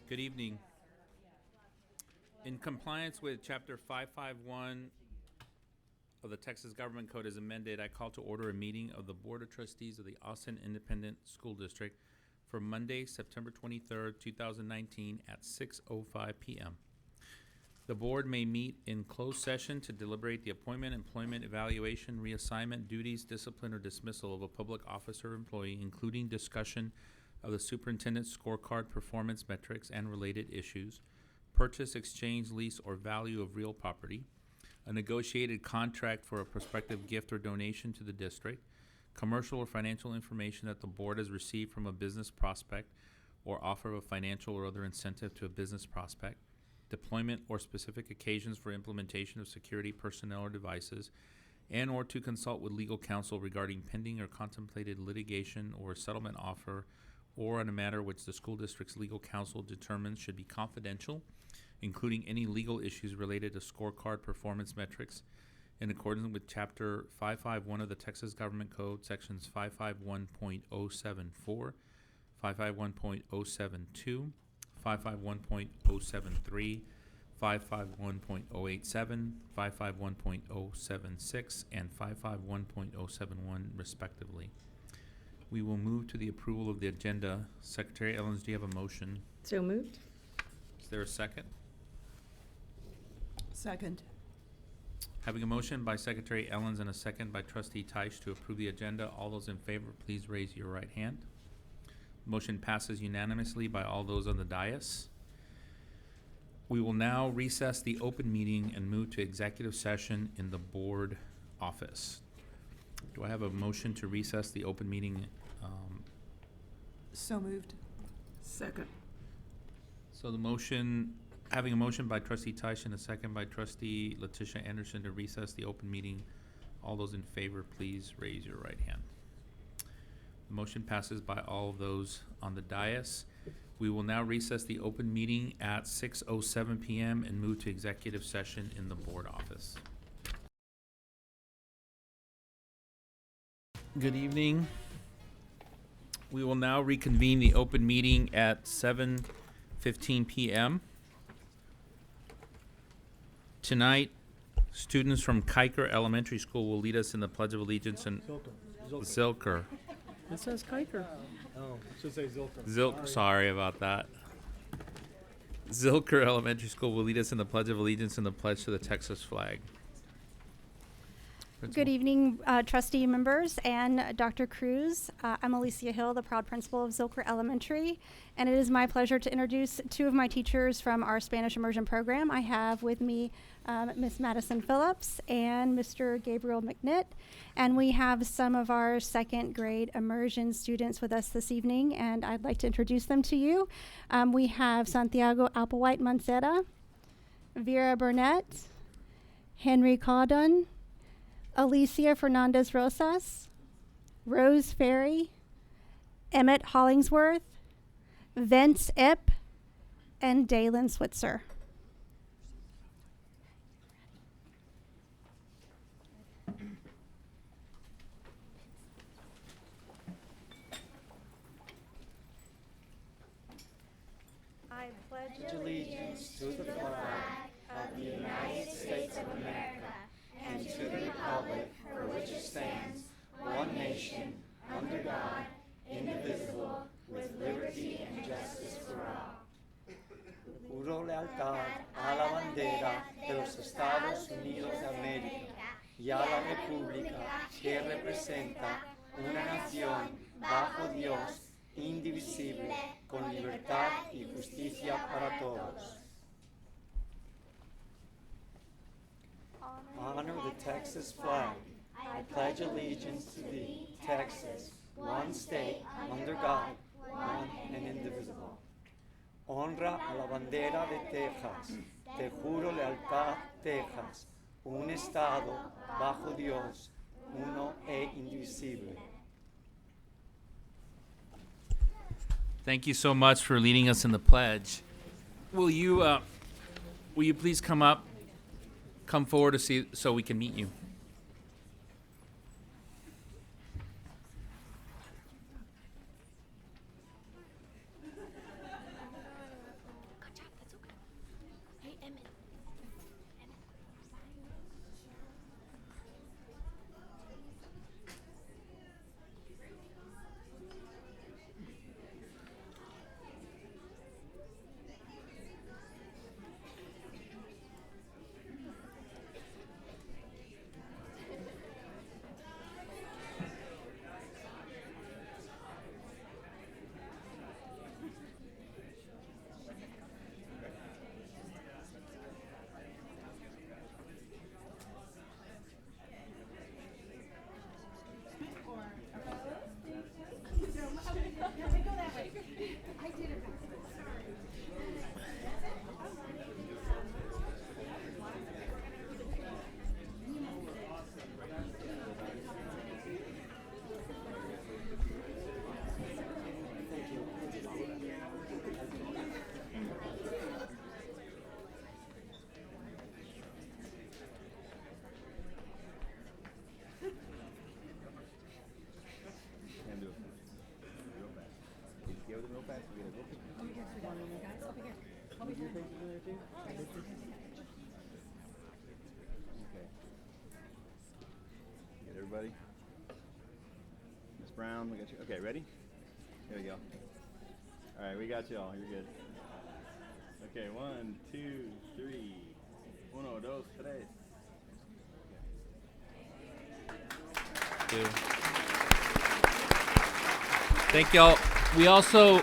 Good evening. In compliance with Chapter 551 of the Texas Government Code as amended, I call to order a meeting of the Board of Trustees of the Austin Independent School District for Monday, September 23rd, 2019 at 6:05 p.m. The board may meet in closed session to deliberate the appointment, employment, evaluation, reassignment, duties, discipline, or dismissal of a public officer or employee, including discussion of the superintendent's scorecard performance metrics and related issues, purchase, exchange, lease, or value of real property, a negotiated contract for a prospective gift or donation to the district, commercial or financial information that the board has received from a business prospect or offer of a financial or other incentive to a business prospect, deployment or specific occasions for implementation of security personnel or devices, and or to consult with legal counsel regarding pending or contemplated litigation or settlement offer or on a matter which the school district's legal counsel determines should be confidential, including any legal issues related to scorecard performance metrics in accordance with Chapter 551 of the Texas Government Code, Sections 551.074, 551.072, 551.073, 551.087, 551.076, and 551.071 respectively. We will move to the approval of the agenda. Secretary Ellens, do you have a motion? So moved. Is there a second? Second. Having a motion by Secretary Ellens and a second by Trustee Teich to approve the agenda, all those in favor, please raise your right hand. Motion passes unanimously by all those on the dais. We will now recess the open meeting and move to executive session in the board office. Do I have a motion to recess the open meeting? So moved. Second. So the motion, having a motion by Trustee Teich and a second by Trustee Letitia Anderson to recess the open meeting, all those in favor, please raise your right hand. The motion passes by all of those on the dais. We will now recess the open meeting at 6:07 p.m. and move to executive session in the board office. Good evening. We will now reconvene the open meeting at 7:15 p.m. Tonight, students from Kiker Elementary School will lead us in the Pledge of Allegiance and Zilker. It says Kiker. Oh, it should say Zilker. Zilk, sorry about that. Zilker Elementary School will lead us in the Pledge of Allegiance and the pledge to the Texas flag. Good evening, trustee members and Dr. Cruz. I'm Alicia Hill, the proud principal of Zilker Elementary, and it is my pleasure to introduce two of my teachers from our Spanish immersion program. I have with me Miss Madison Phillips and Mr. Gabriel McNitt, and we have some of our second grade immersion students with us this evening, and I'd like to introduce them to you. We have Santiago Applewhite Mancera, Vera Burnett, Henry Caudon, Alicia Fernandez Rosas, Rose Ferry, Emmett Hollingsworth, Vince Ipp, and Dalen Switzer. I pledge allegiance to the flag of the United States of America and to the republic for which it stands, one nation, under God, indivisible, with liberty and justice for all. Juro lealtad a la bandera de los Estados Unidos de América y a la república que representa una nación bajo Dios, indivisible, con libertad y justicia para todos. Honor the Texas flag. I pledge allegiance to thee, Texas, one state, under God, one and indivisible. Honra a la bandera de Texas. Te juro lealtad, Texas, un estado bajo Dios, uno e indivisible. Thank you so much for leading us in the pledge. Will you please come forward to see so we can meet you? everybody. Miss Brown, we got you. Okay, ready? Here we go. All right, we got you all. You're good. Okay, 1, 2, 3. 1, 2, 3. Thank y'all. We also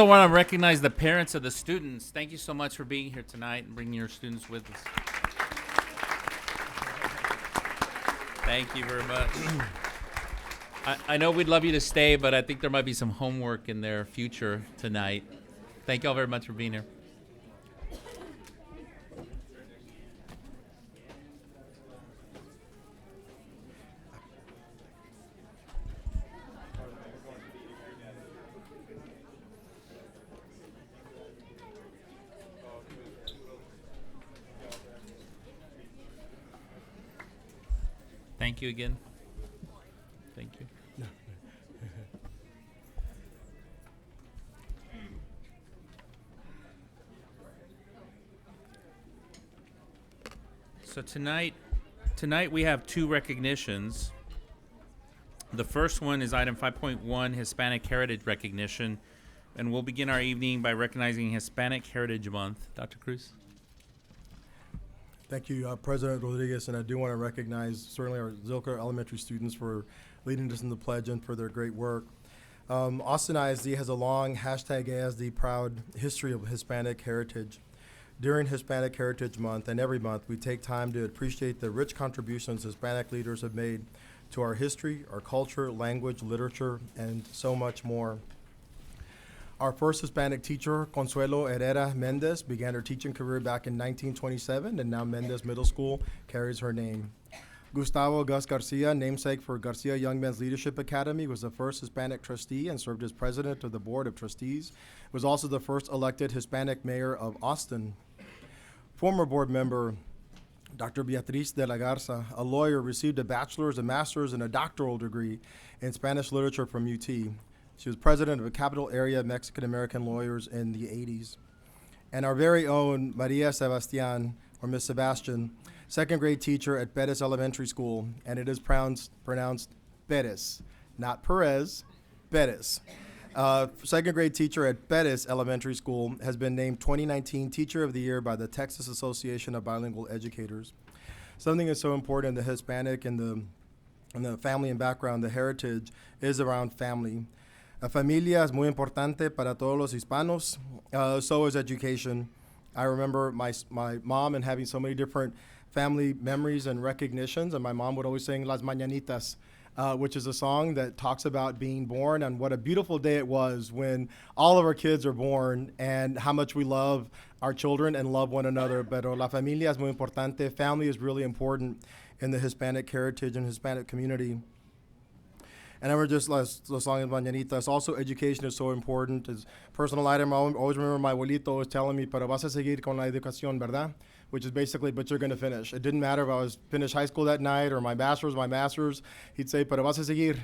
want to recognize the parents of the students. Thank you so much for being here tonight and bringing your students with us. Thank you very much. I know we'd love you to stay, but I think there might be some homework in their future tonight. Thank y'all very much for being here. Thank you again. Thank you. So tonight we have 2 recognitions. The first one is item 5.1, Hispanic Heritage Recognition, and we'll begin our evening by recognizing Hispanic Heritage Month. Dr. Cruz? Thank you, President Rodriguez, and I do want to recognize certainly our Zilker Elementary students for leading us in the pledge and for their great work. Austin ISD has a long #ASD proud history of Hispanic heritage. During Hispanic Heritage Month and every month, we take time to appreciate the rich contributions Hispanic leaders have made to our history, our culture, language, literature, and so much more. Our first Hispanic teacher, Consuelo Herrera Mendez, began her teaching career back in 1927, and now Mendez Middle School carries her name. Gustavo Gus Garcia, namesake for Garcia Young Men's Leadership Academy, was the first Hispanic trustee and served as president of the Board of Trustees. Was also the first elected Hispanic mayor of Austin. Former board member Dr. Beatriz de la Garza, a lawyer, received a bachelor's, a master's, and a doctoral degree in Spanish literature from UT. She was president of a Capital Area Mexican-American Lawyers in the 80s. And our very own Maria Sebastian, or Miss Sebastian, second grade teacher at Perez Elementary School, and it is pronounced Perez, not Perez, Perez. Second grade teacher at Perez Elementary School has been named 2019 Teacher of the Year by the Texas Association of Bilingual Educators. Something that's so important in the Hispanic and the family and background, the heritage, is around family. La familia es muy importante para todos los hispanos, so is education. I remember my mom and having so many different family memories and recognitions, and my mom would always sing Las Mañanitas, which is a song that talks about being born and what a beautiful day it was when all of our kids are born and how much we love our children and love one another. Pero la familia es muy importante. Family is really important in the Hispanic heritage and Hispanic community. And I remember just the song of Mañanitas. Also, education is so important. As personal item, I always remember my abuelito always telling me, pero vas a seguir con la educación, ¿verdad? Which is basically, but you're going to finish. It didn't matter if I was finished high school that night or my master's. He'd say, pero vas a seguir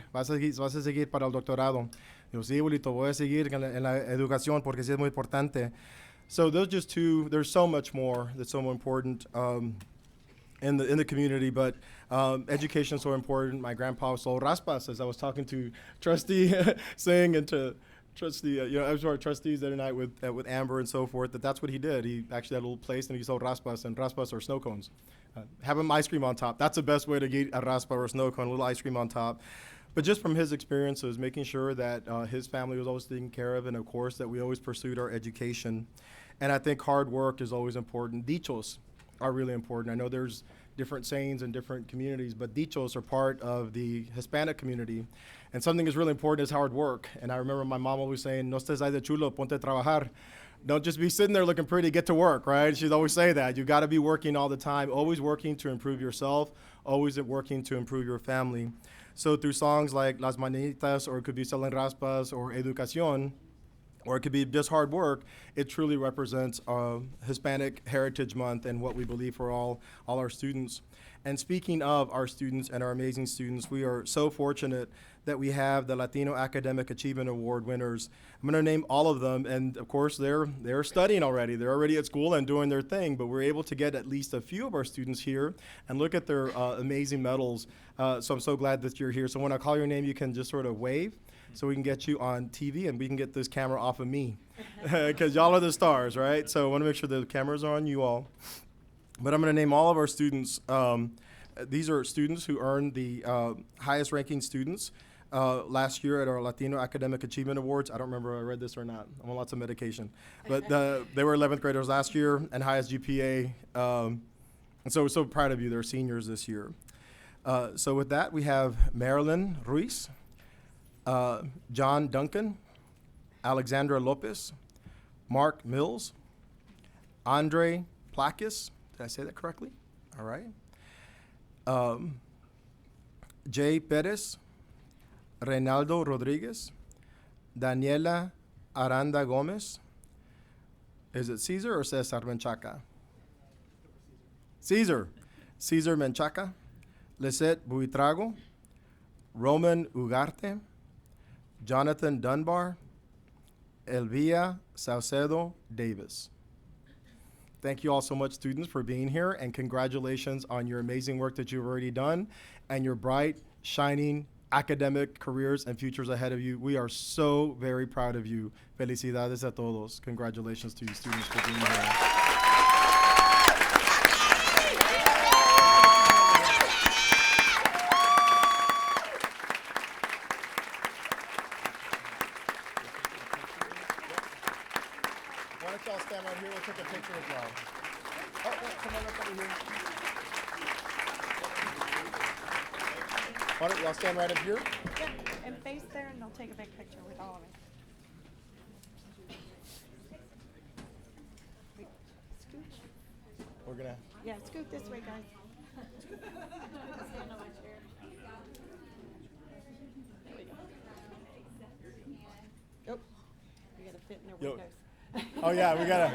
para el doctorado. Yo, sí, abuelito, voy a seguir en la educación porque sí es muy importante. So those just two, there's so much more that's so important in the community, but education is so important. My grandpa sold raspas, as I was talking to Trustee saying, and to Trustee, I was to our trustees the other night with Amber and so forth, that's what he did. He actually had a little place and he sold raspas, and raspas are snow cones. Have them ice cream on top. That's the best way to get a raspa or a snow cone, a little ice cream on top. But just from his experiences, making sure that his family was always taken care of, and of course that we always pursued our education. And I think hard work is always important. Dichos are really important. I know there's different sayings in different communities, but dichos are part of the Hispanic community. And something that's really important is hard work. And I remember my mom always saying, no estés ahí de chulo, ponte a trabajar. Don't just be sitting there looking pretty, get to work, right? She'd always say that. You gotta be working all the time, always working to improve yourself, always working to improve your family. So through songs like Las Mañanitas, or it could be Selling Raspas, or Educación, or it could be just hard work, it truly represents Hispanic Heritage Month and what we believe for all our students. And speaking of our students and our amazing students, we are so fortunate that we have the Latino Academic Achievement Award winners. I'm going to name all of them, and of course they're studying already. They're already at school and doing their thing, but we're able to get at least a few of our students here and look at their amazing medals. So I'm so glad that you're here. So when I call your name, you can just sort of wave so we can get you on TV and we can get this camera off of me because y'all are the stars, right? So I want to make sure the cameras are on you all. But I'm going to name all of our students. These are students who earned the highest ranking students last year at our Latino Academic Achievement Awards. I don't remember if I read this or not. I'm on lots of medication. But they were 11th graders last year and highest GPA. And so we're so proud of you. They're seniors this year. So with that, we have Marilyn Ruiz, John Duncan, Alexandra Lopez, Mark Mills, Andre Plakis. Did I say that correctly? All right. Jay Perez, Reynaldo Rodriguez, Daniela Aranda Gomez. Is it Cesar or Cesar Menchaca? Cesar Menchaca, Lisette Buitrago, Roman Ugarte, Jonathan Dunbar, Elvia Saucedo Davis. Thank you all so much, students, for being here, and congratulations on your amazing work that you've already done and your bright, shining academic careers and futures ahead of you. We are so very proud of you. Felicidades a todos. Congratulations to you, students, for being here. Why don't y'all stand right here? We'll take a picture as well. Oh, come on up over here. Why don't y'all stand right up here? Yeah, and face there, and they'll take a big picture with all of us. Wait, scooch. We're gonna. Yeah, scoot this way, guys. There we go. Oh, we gotta fit in their Yo. windows. Oh yeah, we gotta.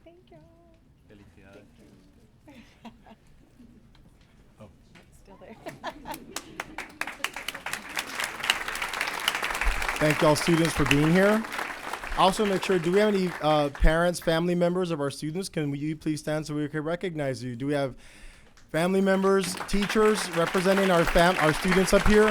Thank you. Felicidades. Oh. It's still there. Thank y'all, students, for being here. Also, make sure, do we have any parents, family members of our students? Can you please stand so we can recognize you? Do we have family members, teachers representing our students up here?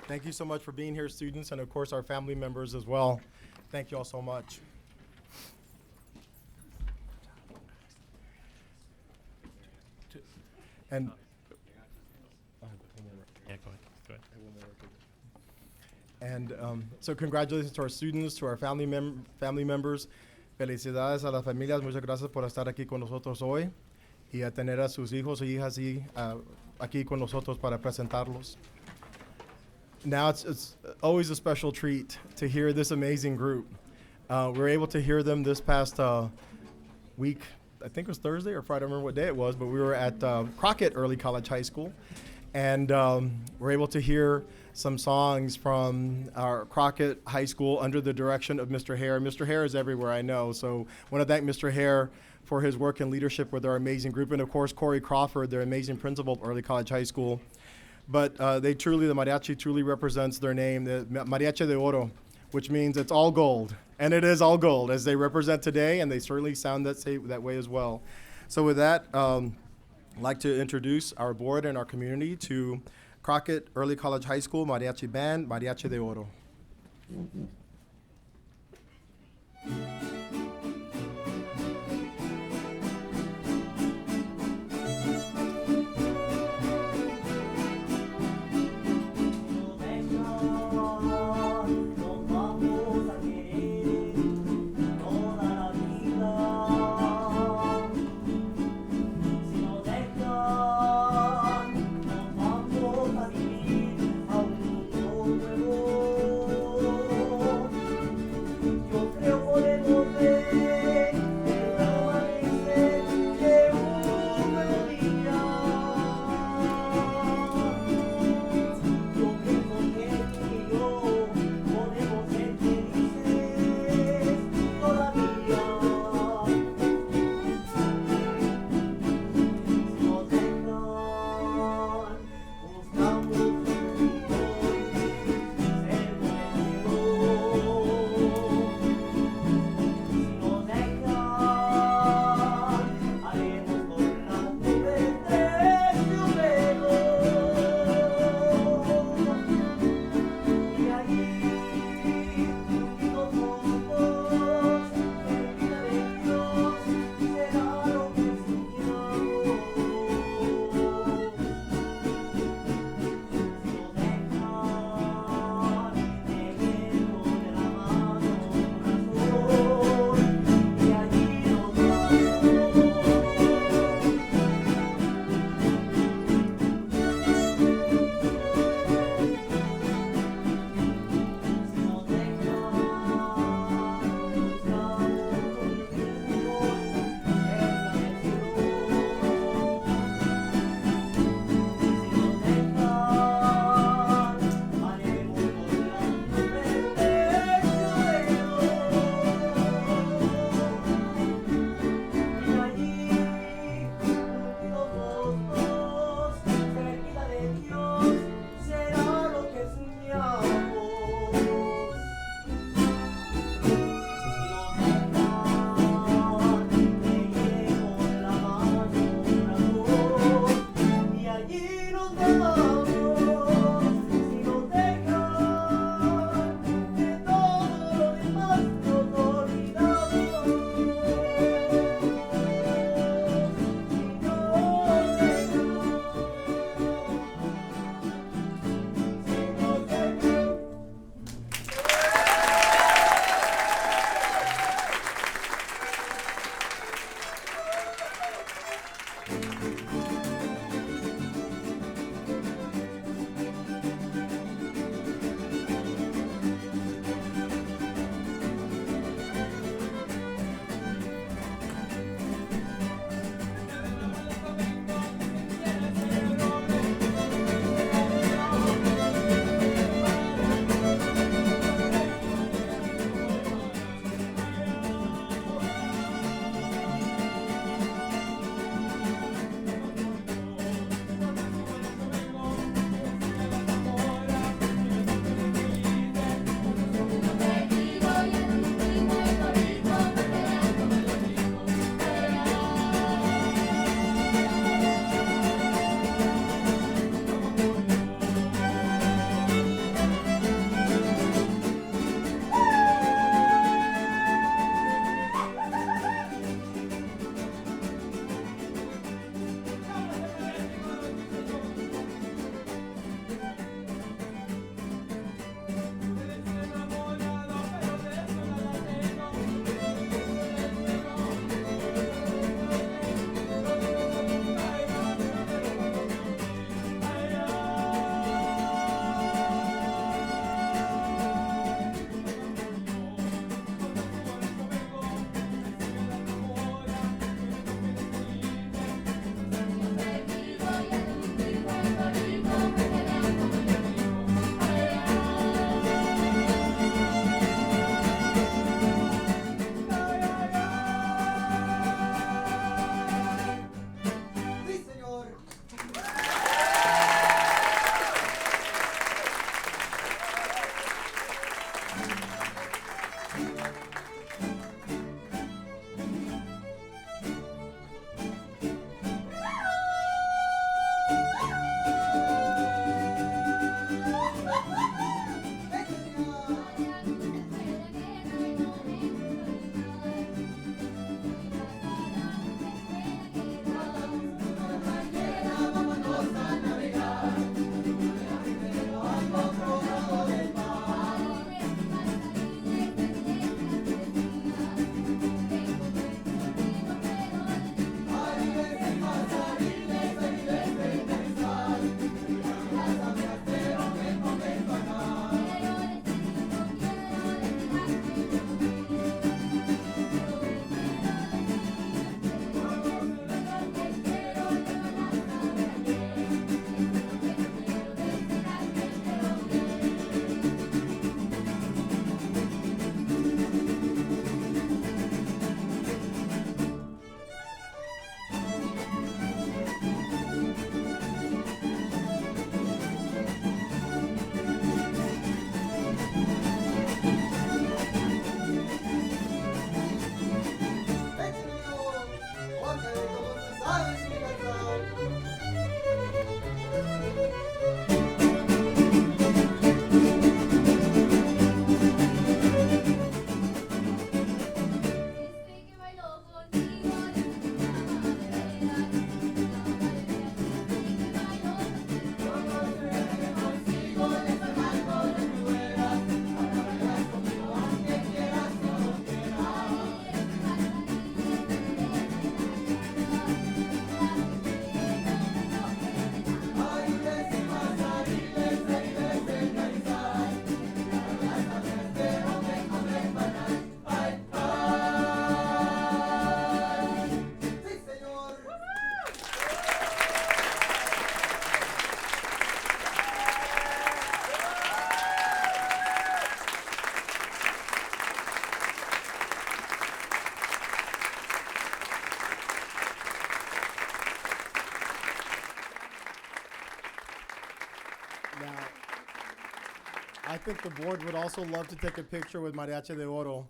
Thank you so much for being here, students, and of course our family members as well. Thank you all so much. And Yeah, go ahead. And so congratulations to our students, to our family members. Felicidades a las familias. Muchas gracias por estar aquí con nosotros hoy y a tener a sus hijos y hijas aquí con nosotros para presentarlos. Now it's always a special treat to hear this amazing group. We were able to hear them this past week. I think it was Thursday or Friday. I don't remember what day it was, but we were at Crockett Early College High School, and we're able to hear some songs from our Crockett High School under the direction of Mr. Hare. Mr. Hare is everywhere, I know, so I want to thank Mr. Hare for his work and leadership with our amazing group, and of course Corey Crawford, their amazing principal at Early College High School. But the mariachi truly represents their name, the Mariachi de Oro, which means it's all gold. And it is all gold, as they represent today, and they certainly sound that way as well. So with that, I'd like to introduce our board and our community to Crockett Early College High School Mariachi Band, Mariachi de Oro. Si no dejan, nos Now, I think the board would also love to take a picture with Mariachi de Oro.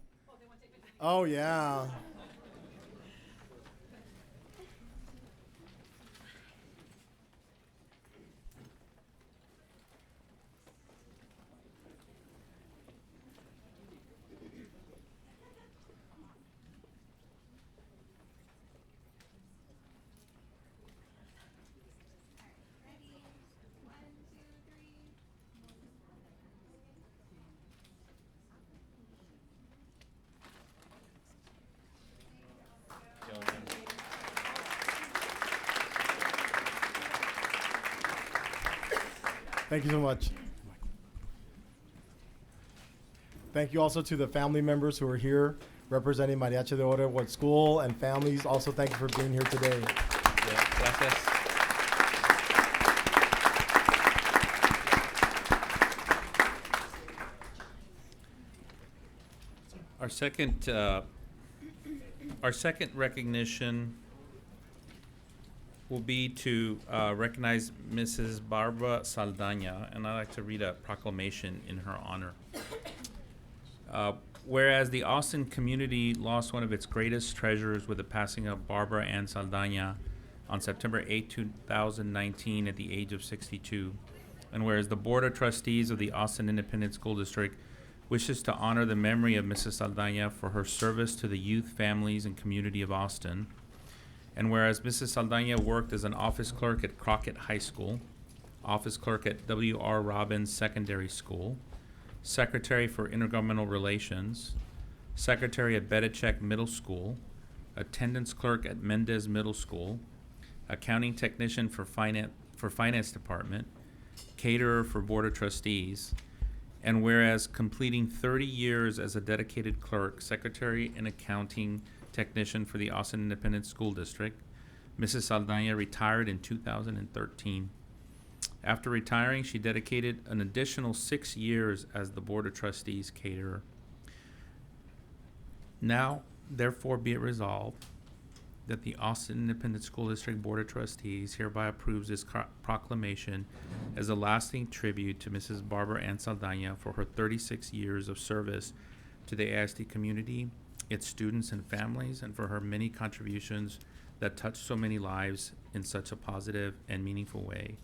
Oh, yeah. Thank you so much. Thank you also to the family members who are here representing Mariachi de Oregon School and families. Also, thank you for being here today. Yeah, gracias. Our second recognition will be to recognize Mrs. Barbara Saldana, and I'd like to read a proclamation in her honor. Whereas the Austin community lost one of its greatest treasures with the passing of Barbara Ann Saldana on September 8, 2019 at the age of 62. And whereas the Board of Trustees of the Austin Independent School District wishes to honor the memory of Mrs. Saldana for her service to the youth, families, and community of Austin. And whereas Mrs. Saldana worked as an office clerk at Crockett High School, office clerk at W.R. Robbins Secondary School, secretary for intergovernmental relations, secretary at Bedichek Middle School, attendance clerk at Mendez Middle School, accounting technician for finance department, caterer for Board of Trustees, and whereas completing 30 years as a dedicated clerk, secretary, and accounting technician for the Austin Independent School District, Mrs. Saldana retired in 2013. After retiring, she dedicated an additional 6 years as the Board of Trustees caterer. Now, therefore, be it resolved that the Austin Independent School District Board of Trustees hereby approves this proclamation as a lasting tribute to Mrs. Barbara Ann Saldana for her 36 years of service to the AISD community, its students and families, and for her many contributions that touched so many lives in such a positive and meaningful way.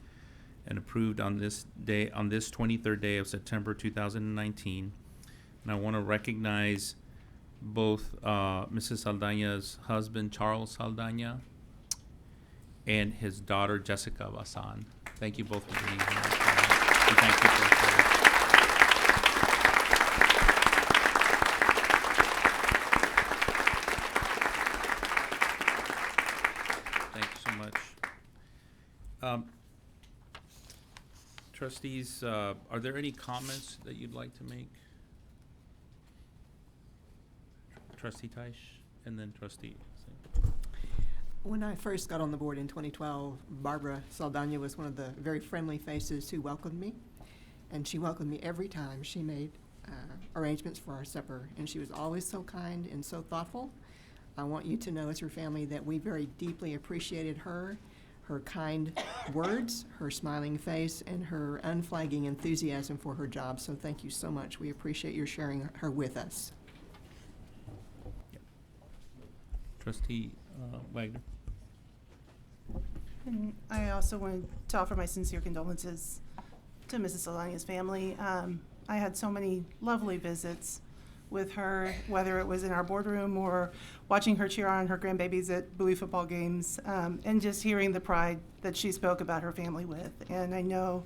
And approved on this day, on this 23rd day of September 2019. And I want to recognize both Mrs. Saldana's husband, Charles Saldana, and his daughter, Jessica Basan. Thank you both for being here. And thank you for your service. Thank you so much. Trustees, are there any comments that you'd like to make? Trustee Teish, and then Trustee. When I first got on the board in 2012, Barbara Saldana was one of the very friendly faces who welcomed me. And she welcomed me every time she made arrangements for our supper. And she was always so kind and so thoughtful. I want you to know as her family that we very deeply appreciated her kind words, her smiling face, and her unflagging enthusiasm for her job. So thank you so much. We appreciate your sharing her with us. Trustee Wagner. And I also wanted to offer my sincere condolences to Mrs. Saldana's family. I had so many lovely visits with her, whether it was in our boardroom or watching her cheer on her grandbabies at Bowie football games, and just hearing the pride that she spoke about her family with. And I know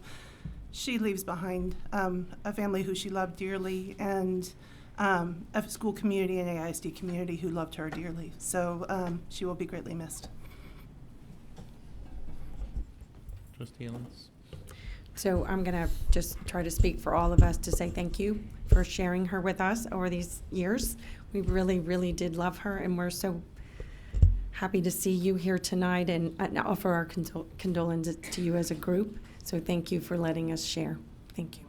she leaves behind a family who she loved dearly, and a school community and AISD community who loved her dearly. So she will be greatly missed. Trustee Owens. So I'm going to just try to speak for all of us to say thank you for sharing her with us over these years. We really, really did love her, and we're so happy to see you here tonight and offer our condolences to you as a group. So thank you for letting us share. Thank you.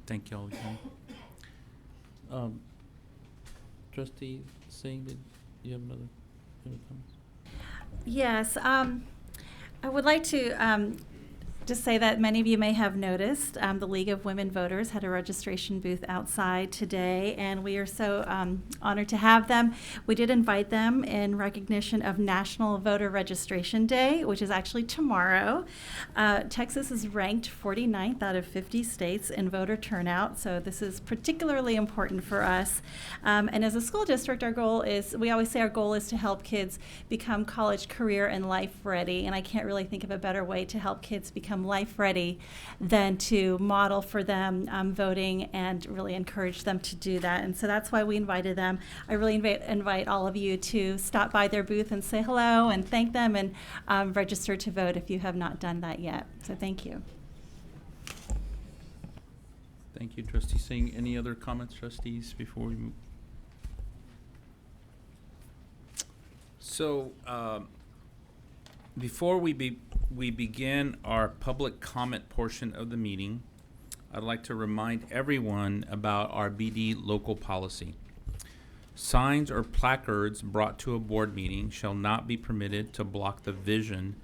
Thank you all again. Trustee Singh, did you have any comments? Yes, I would like to just say that many of you may have noticed the League of Women Voters had a registration booth outside today, and we are so honored to have them. We did invite them in recognition of National Voter Registration Day, which is actually tomorrow. Texas is ranked 49th out of 50 states in voter turnout, so this is particularly important for us. And as a school district, our goal is, we always say our goal is to help kids become college, career, and life ready, and I can't really think of a better way to help kids become become life ready, then to model for them voting and really encourage them to do that. And so that's why we invited them. I really invite all of you to stop by their booth and say hello and thank them and register to vote if you have not done that yet. So thank you. Thank you, Trustee Singh. Any other comments, trustees, before we move? So, before we begin our public comment portion of the meeting, I'd like to remind everyone about our BD local policy. Signs or placards brought to a board meeting shall not be permitted to block the vision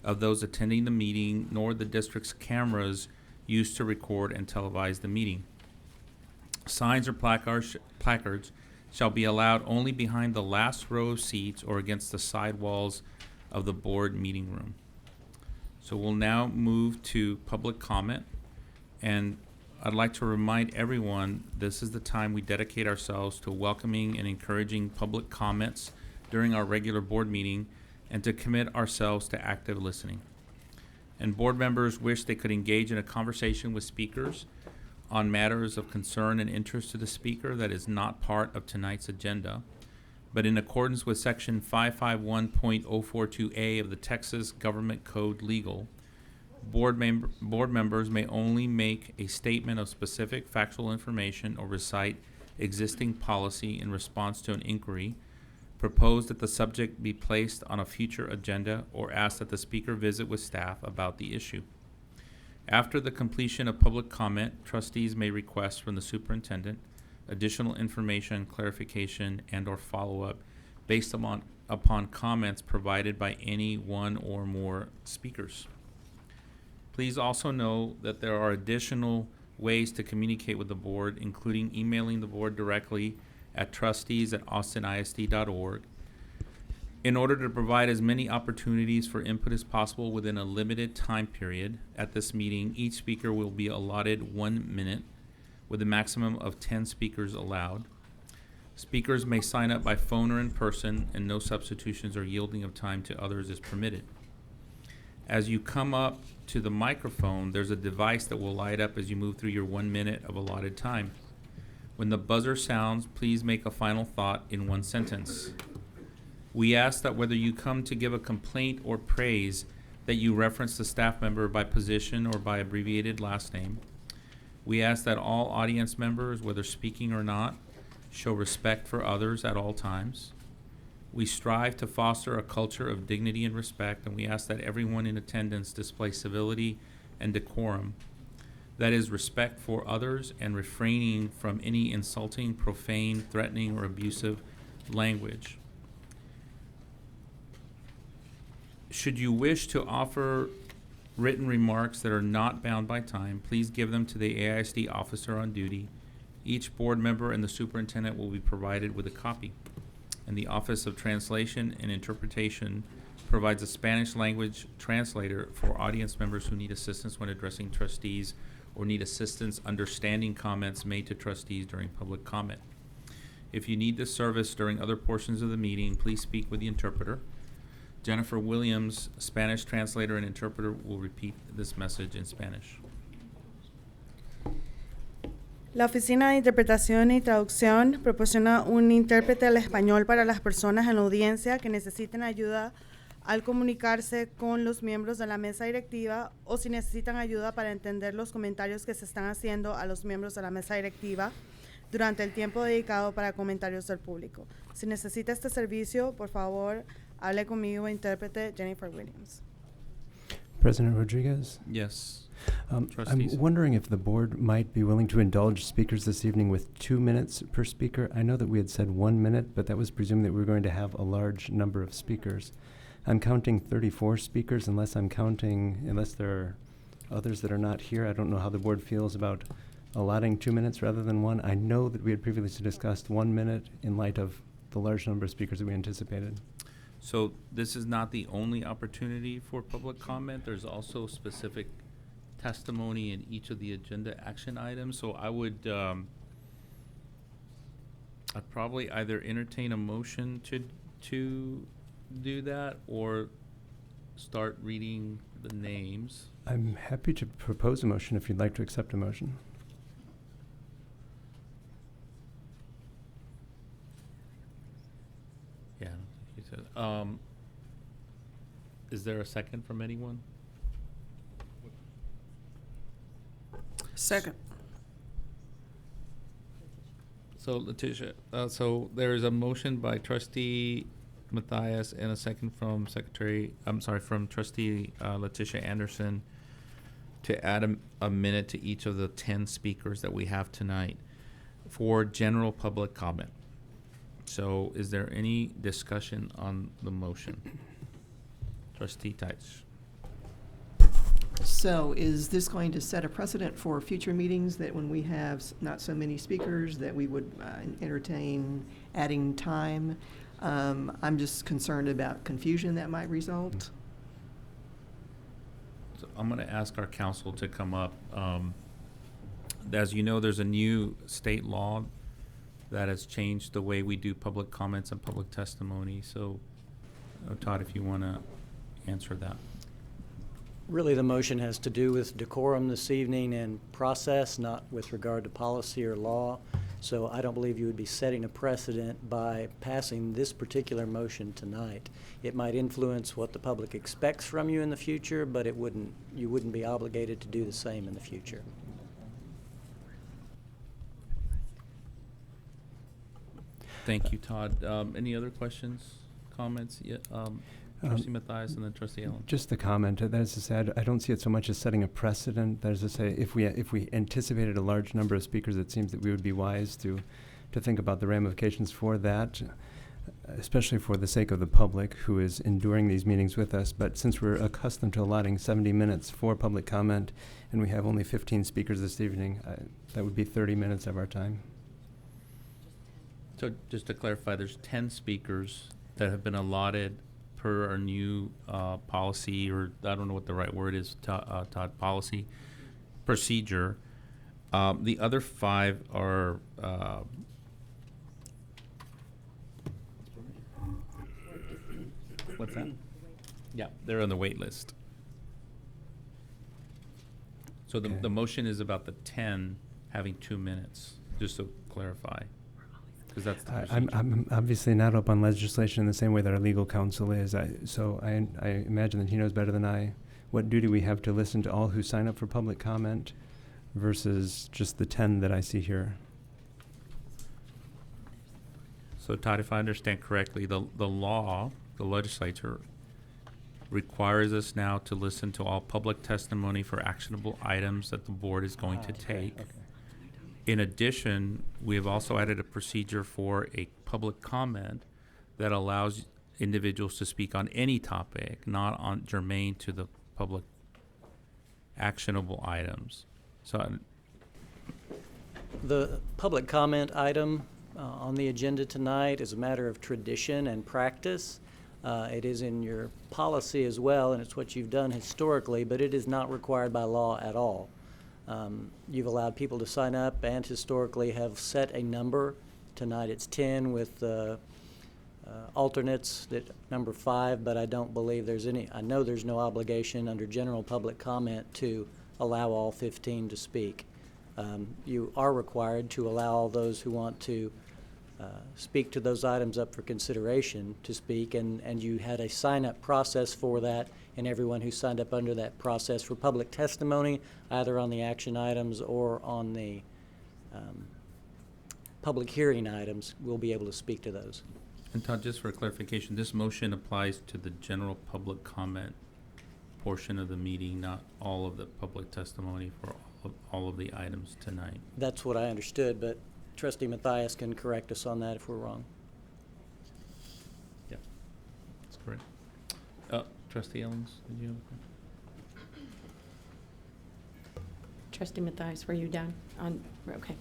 of those attending the meeting, nor the district's cameras used to record and televise the meeting. Signs or placards shall be allowed only behind the last row of seats or against the side walls of the board meeting room. So we'll now move to public comment, and I'd like to remind everyone this is the time we dedicate ourselves to welcoming and encouraging public comments during our regular board meeting and to commit ourselves to active listening. And board members wish they could engage in a conversation with speakers on matters of concern and interest to the speaker that is not part of tonight's agenda. But in accordance with section 551.042A of the Texas Government Code Legal, board members may only make a statement of specific factual information or recite existing policy in response to an inquiry, propose that the subject be placed on a future agenda, or ask that the speaker visit with staff about the issue. After the completion of public comment, trustees may request from the superintendent additional information, clarification, and/or follow-up based upon comments provided by any one or more speakers. Please also know that there are additional ways to communicate with the board, including emailing the board directly at trustees@austinisd.org. In order to provide as many opportunities for input as possible within a limited time period at this meeting, each speaker will be allotted 1 minute with a maximum of 10 speakers allowed. Speakers may sign up by phone or in person, and no substitutions or yielding of time to others is permitted. As you come up to the microphone, there's a device that will light up as you move through your 1 minute of allotted time. When the buzzer sounds, please make a final thought in one sentence. We ask that whether you come to give a complaint or praise, that you reference the staff member by position or by abbreviated last name. We ask that all audience members, whether speaking or not, show respect for others at all times. We strive to foster a culture of dignity and respect, and we ask that everyone in attendance display civility and decorum. That is, respect for others and refraining from any insulting, profane, threatening, or abusive language. Should you wish to offer written remarks that are not bound by time, please give them to the AISD officer on duty. Each board member and the superintendent will be provided with a copy. And the Office of Translation and Interpretation provides a Spanish language translator for audience members who need assistance when addressing trustees or need assistance understanding comments made to trustees during public comment. If you need this service during other portions of the meeting, please speak with the interpreter. Jennifer Williams, Spanish translator and interpreter, will repeat this message in Spanish. La Oficina de Interpretación y Traducción proporciona un intérprete al español para las personas en la audiencia que necesiten ayuda al comunicarse con los miembros de la mesa directiva o si necesitan ayuda para entender los comentarios que se están haciendo a los miembros de la mesa directiva durante el tiempo dedicado para comentarios del público. Si necesita este servicio, por favor, hable conmigo, intérprete Jennifer Williams. President Rodriguez? Yes. I'm Trustees. wondering if the board might be willing to indulge speakers this evening with 2 minutes per speaker. I know that we had said 1 minute, but that was presuming that we were going to have a large number of speakers. I'm counting 34 speakers unless there are others that are not here. I don't know how the board feels about allotting 2 minutes rather than 1. I know that we had previously discussed 1 minute in light of the large number of speakers that we anticipated. So this is not the only opportunity for public comment. There's also specific testimony in each of the agenda action items. So I would, I'd probably either entertain a motion to do that, or start reading the names. I'm happy to propose a motion if you'd like to accept a motion. Yeah, he said, is there a second from anyone? Second. So Letitia, so there is a motion by trustee Matthias and a second from from trustee Letitia Anderson to add a minute to each of the 10 speakers that we have tonight for general public comment. So is there any discussion on the motion? Trustee Tice. So is this going to set a precedent for future meetings that when we have not so many speakers that we would entertain adding time? I'm just concerned about confusion that might result. So I'm going to ask our counsel to come up. As you know, there's a new state law that has changed the way we do public comments and public testimony. So, Todd, if you want to answer that. Really, the motion has to do with decorum this evening and process, not with regard to policy or law. So I don't believe you would be setting a precedent by passing this particular motion tonight. It might influence what the public expects from you in the future, but you wouldn't be obligated to do the same in the future. Thank you, Todd. Any other questions, comments? Yeah, Trustee Matthias and then Trustee Allen. Just the comment, that is to say, I don't see it so much as setting a precedent. That is to say, if we anticipated a large number of speakers, it seems that we would be wise to think about the ramifications for that, especially for the sake of the public who is enduring these meetings with us. But since we're accustomed to allotting 70 minutes for public comment, and we have only 15 speakers this evening, that would be 30 minutes of our time. So just to clarify, there's 10 speakers that have been allotted per our new policy, or I don't know what the right word is, Todd, policy procedure. The other 5 are what's that? Yeah, they're on the wait list. So Okay. the motion is about the 10 having 2 minutes, just to clarify. Because that's the procedure. I'm obviously not up on legislation in the same way that our legal counsel is. So I imagine that he knows better than I what duty we have to listen to all who sign up for public comment versus just the 10 that I see here. So Todd, if I understand correctly, the law, the legislature requires us now to listen to all public testimony for actionable items that the board is going to take. Okay. In addition, we have also added a procedure for a public comment that allows individuals to speak on any topic, not on germane to the public actionable items. So The public comment item on the agenda tonight is a matter of tradition and practice. It is in your policy as well, and it's what you've done historically, but it is not required by law at all. You've allowed people to sign up and historically have set a number. Tonight it's 10 with alternates that number 5, but I don't believe there's any, I know there's no obligation under general public comment to allow all 15 to speak. You are required to allow all those who want to speak to those items up for consideration to speak, and you had a sign-up process for that, and everyone who signed up under that process for public testimony, either on the action items or on the public hearing items, will be able to speak to those. And Todd, just for clarification, this motion applies to the general public comment portion of the meeting, not all of the public testimony for all of the items tonight. That's what I understood, but Trustee Matthias can correct us on that if we're wrong. Yeah, that's correct. Trustee Ellens, did you have a question? Trustee Matthias, were you done? Okay.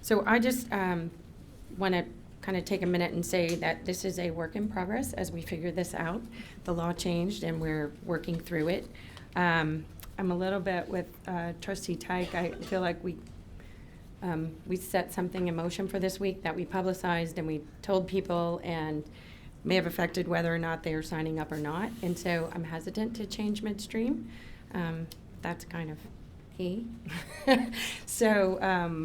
So I just want to kind of take a minute and say that this is a work in progress as we figure this out. The law changed and we're working through it. I'm a little bit with Trustee Tyke. I feel like we set something in motion for this week that we publicized and we told people, and may have affected whether or not they are signing up or not. And so I'm hesitant to change midstream. That's kind of key. So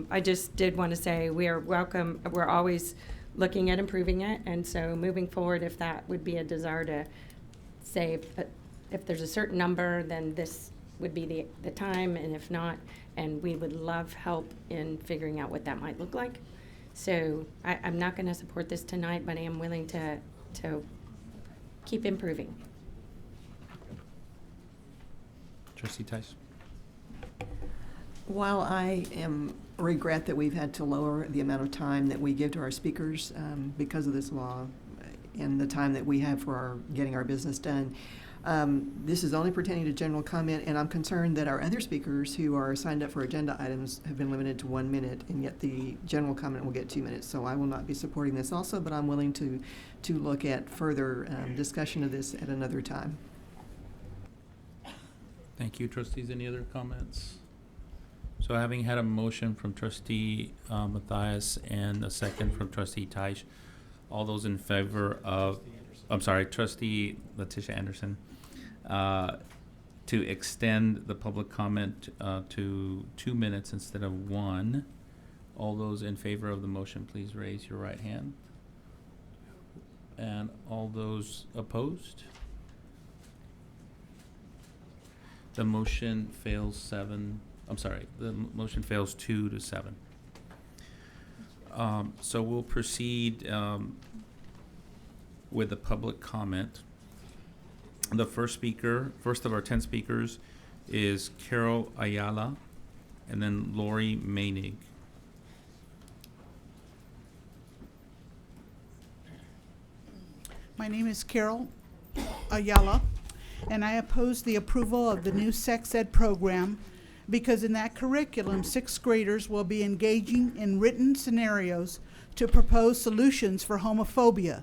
I just did want to say we are welcome. We're always looking at improving it. And so moving forward, if that would be a desire to say if there's a certain number, then this would be the time, and if not, and we would love help in figuring out what that might look like. So I'm not going to support this tonight, but I am willing to keep improving. Trustee Tice. While I regret that we've had to lower the amount of time that we give to our speakers because of this law and the time that we have for getting our business done, this is only pertaining to general comment, and I'm concerned that our other speakers who are signed up for agenda items have been limited to 1 minute, and yet the general comment will get 2 minutes. So I will not be supporting this also, but I'm willing to look at further discussion of this at another time. Thank you, trustees. Any other comments? So having had a motion from trustee Matthias and a second from trustee Teich, all those in favor of, I'm sorry, trustee Letitia Anderson, to extend the public comment to 2 minutes instead of 1. All those in favor of the motion, please raise your right hand. And all those opposed? The motion fails 2 to 7. So we'll proceed with the public comment. The first of our 10 speakers is Carol Ayala, and then Lori Mainig. My name is Carol Ayala, and I oppose the approval of the new sex ed program because in that curriculum, 6th graders will be engaging in written scenarios to propose solutions for homophobia.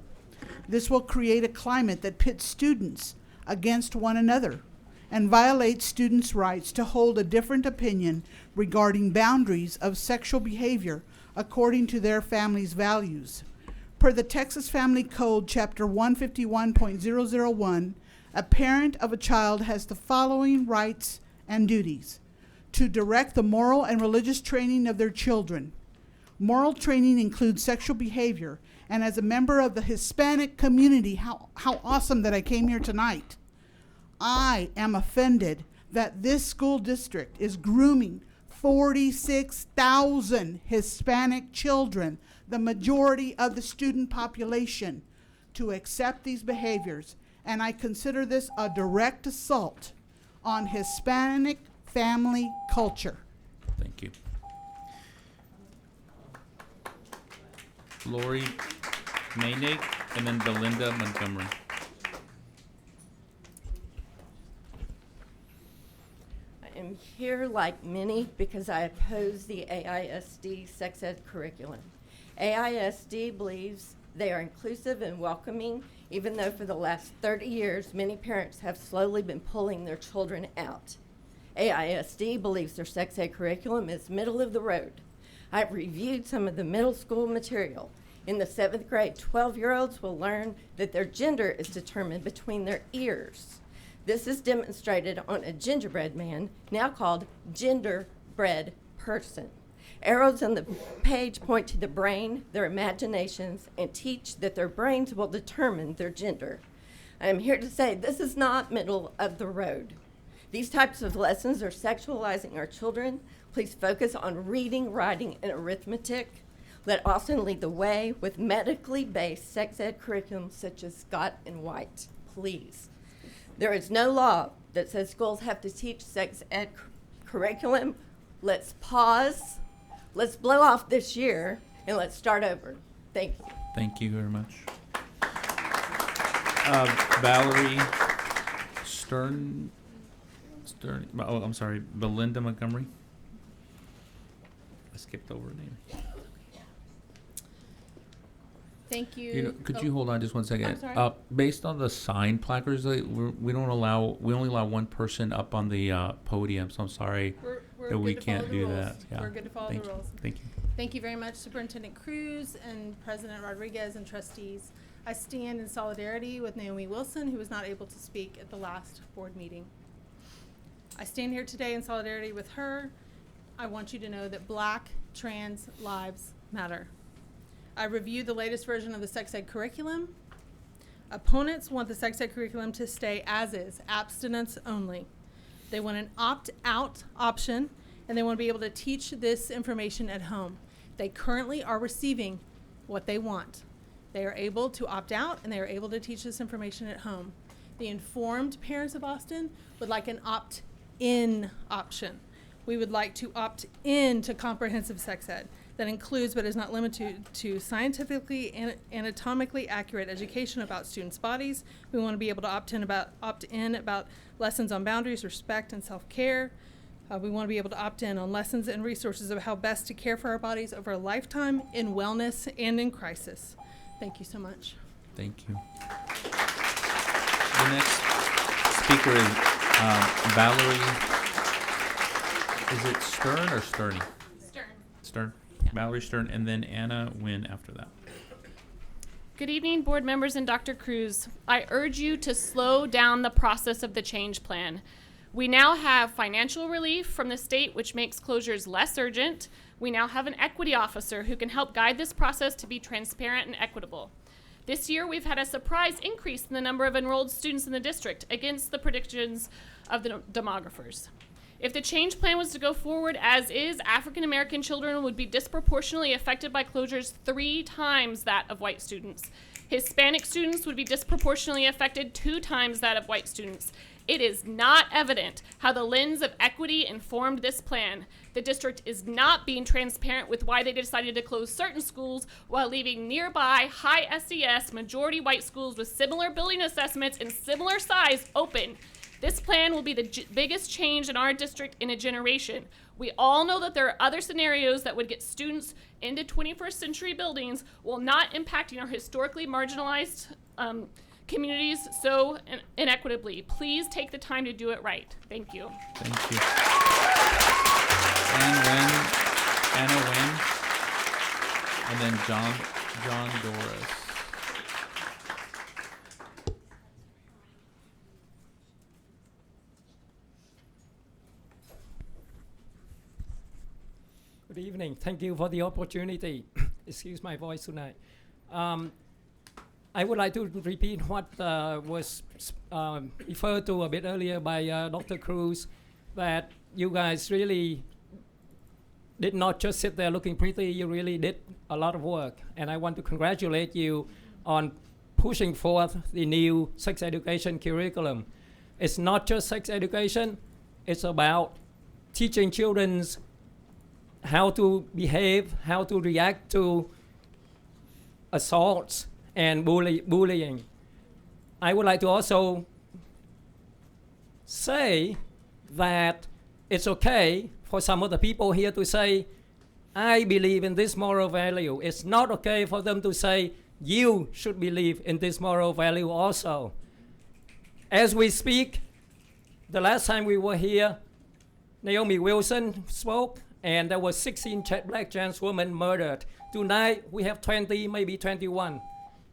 This will create a climate that pits students against one another and violates students' rights to hold a different opinion regarding boundaries of sexual behavior according to their family's values. Per the Texas Family Code, Chapter 151.001, a parent of a child has the following rights and duties: to direct the moral and religious training of their children. Moral training includes sexual behavior, and as a member of the Hispanic community, how awesome that I came here tonight. I am offended that this school district is grooming 46,000 Hispanic children, the majority of the student population, to accept these behaviors, and I consider this a direct assault on Hispanic family culture. Thank you. Lori Mainig, and then Belinda Montgomery. I am here like many because I oppose the AISD sex ed curriculum. AISD believes they are inclusive and welcoming, even though for the last 30 years, many parents have slowly been pulling their children out. AISD believes their sex ed curriculum is middle of the road. I've reviewed some of the middle school material. In the 7th grade, 12-year-olds will learn that their gender is determined between their ears. This is demonstrated on a gingerbread man, now called genderbread person. Arrows on the page point to the brain, their imaginations, and teach that their brains will determine their gender. I am here to say this is not middle of the road. These types of lessons are sexualizing our children. Please focus on reading, writing, and arithmetic. Let Austin lead the way with medically based sex ed curriculums such as Scott and White, please. There is no law that says schools have to teach sex ed curriculum. Let's pause. Let's blow off this year, and let's start over. Thank you. Thank you very much. Valerie Stern, oh, I'm sorry, Belinda Montgomery. I skipped over her name. Thank you. Could you hold on just 1 second? I'm sorry? Based on the sign placards, we only allow one person up on the podium. So I'm sorry We're that we good to follow can't the do rules. that. Yeah. We're good to follow the rules. Thank you. Thank you very much, Superintendent Cruz and President Rodriguez and trustees. I stand in solidarity with Naomi Wilson, who was not able to speak at the last board meeting. I stand here today in solidarity with her. I want you to know that Black trans lives matter. I reviewed the latest version of the sex ed curriculum. Opponents want the sex ed curriculum to stay as is, abstinence only. They want an opt-out option, and they want to be able to teach this information at home. They currently are receiving what they want. They are able to opt out, and they are able to teach this information at home. The informed parents of Austin would like an opt-in option. We would like to opt in to comprehensive sex ed that includes but is not limited to scientifically and anatomically accurate education about students' bodies. We want to be able to opt in about lessons on boundaries, respect, and self-care. We want to be able to opt in on lessons and resources of how best to care for our bodies over a lifetime in wellness and in crisis. Thank you so much. Thank you. The next speaker is Valerie. Is it Stern or Sterney? Stern. Stern. Valerie Stern, and then Anna Wynn after that. Good evening, board members and Dr. Cruz. I urge you to slow down the process of the change plan. We now have financial relief from the state, which makes closures less urgent. We now have an equity officer who can help guide this process to be transparent and equitable. This year, we've had a surprise increase in the number of enrolled students in the district against the predictions of the demographers. If the change plan was to go forward as is, African American children would be disproportionately affected by closures 3 times that of white students. Hispanic students would be disproportionately affected 2 times that of white students. It is not evident how the lens of equity informed this plan. The district is not being transparent with why they decided to close certain schools while leaving nearby high SES majority white schools with similar building assessments and similar size open. This plan will be the biggest change in our district in a generation. We all know that there are other scenarios that would get students into 21st century buildings while not impacting our historically marginalized communities so inequitably. Please take the time to do it right. Thank you. Thank you. Anna Wynn, and then John Doris. Good evening. Thank you for the opportunity. Excuse my voice tonight. I would like to repeat what was referred to a bit earlier by Dr. Cruz, that you guys really did not just sit there looking pretty, you really did a lot of work. And I want to congratulate you on pushing forth the new sex education curriculum. It's not just sex education, it's about teaching children how to behave, how to react to assaults and bullying. I would like to also say that it's okay for some of the people here to say, I believe in this moral value. It's not okay for them to say, you should believe in this moral value also. As we speak, the last time we were here, Naomi Wilson spoke, and there were 16 black trans women murdered. Tonight, we have 20, maybe 21.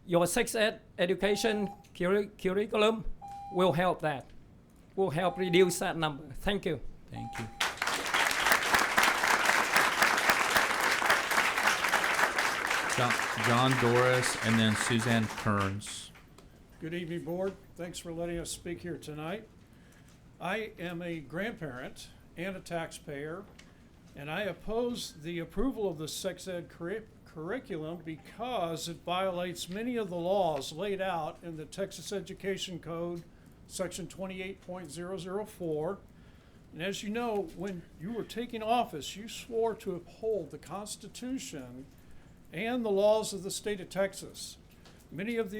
Your sex education curriculum will help that. Will help reduce that number. Thank you. Thank you. John Doris, and then Suzanne Kearns. Good evening, board. Thanks for letting us speak here tonight. I am a grandparent and a taxpayer, and I oppose the approval of the sex ed curriculum because it violates many of the laws laid out in the Texas Education Code, section 28.004. And as you know, when you were taking office, you swore to uphold the Constitution and the laws of the state of Texas. Many of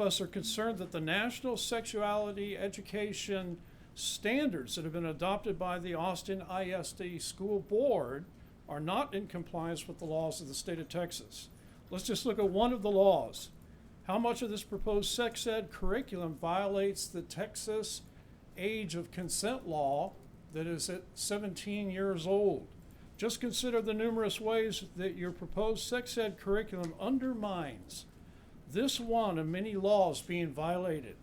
us are concerned that the national sexuality education standards that have been adopted by the Austin ISD School Board are not in compliance with the laws of the state of Texas. Let's just look at one of the laws. How much of this proposed sex ed curriculum violates the Texas age of consent law that is at 17 years old? Just consider the numerous ways that your proposed sex ed curriculum undermines this one of many laws being violated.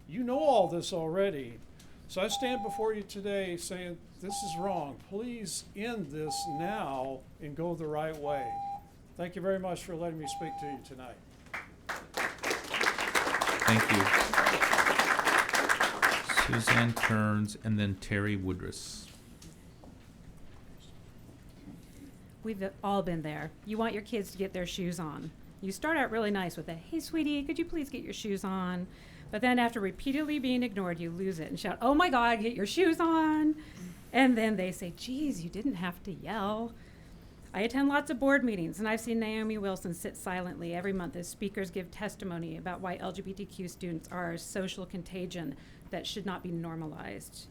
You know all this already. So I stand before you today saying this is wrong. Please end this now and go the right way. Thank you very much for letting me speak to you tonight. Thank you. Suzanne Kearns and then Terry Woodruss. We've all been there. You want your kids to get their shoes on. You start out really nice with a, "Hey, sweetie, could you please get your shoes on?" But then after repeatedly being ignored, you lose it and shout, "Oh my God, get your shoes on." And then they say, "Geez, you didn't have to yell." I attend lots of board meetings, and I've seen Naomi Wilson sit silently every month as speakers give testimony about why LGBTQ students are a social contagion that should not be normalized.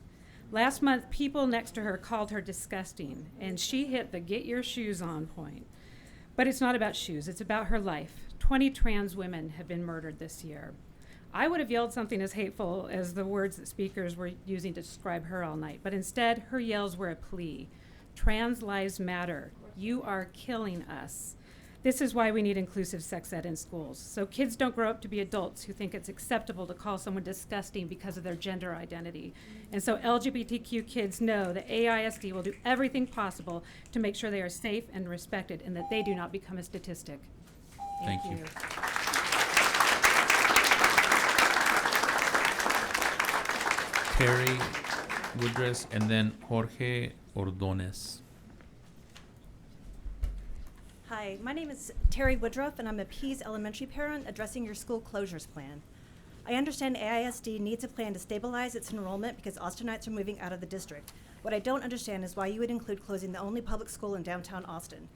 Last month, people next to her called her disgusting, and she hit the "get your shoes on" point. But it's not about shoes, it's about her life. 20 trans women have been murdered this year. I would have yelled something as hateful as the words that speakers were using to describe her all night, but instead, her yells were a plea. Trans lives matter. You are killing us. This is why we need inclusive sex ed in schools, so kids don't grow up to be adults who think it's acceptable to call someone disgusting because of their gender identity. And so LGBTQ kids know that AISD will do everything possible to make sure they are safe and respected and that they do not become a statistic. Thank you. Terry Woodruss and then Jorge Ordonez. Hi, my name is Terry Woodruff, and I'm a Pease Elementary parent addressing your school closures plan. I understand AISD needs a plan to stabilize its enrollment because Austinites are moving out of the district. What I don't understand is why you would include closing the only public school in downtown Austin.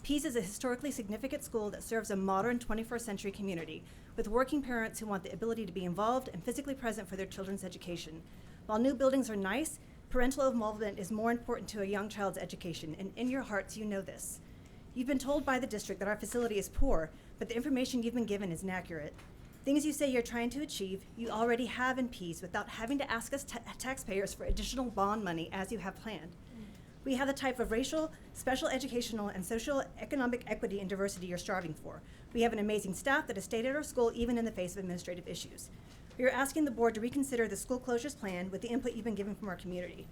Pease is a historically significant school that serves a modern 21st century community with working parents who want the ability to be involved and physically present for their children's education. While new buildings are nice, parental involvement is more important to a young child's education, and in your hearts you know this. You've been told by the district that our facility is poor, but the information you've been given is inaccurate. Things you say you're trying to achieve, you already have in Pease without having to ask us taxpayers for additional bond money as you have planned. We have the type of racial, special educational, and social economic equity and diversity you're striving for. We have an amazing staff that has stayed at our school even in the face of administrative issues. We are asking the board to reconsider the school closures plan with the input you've been given from our community.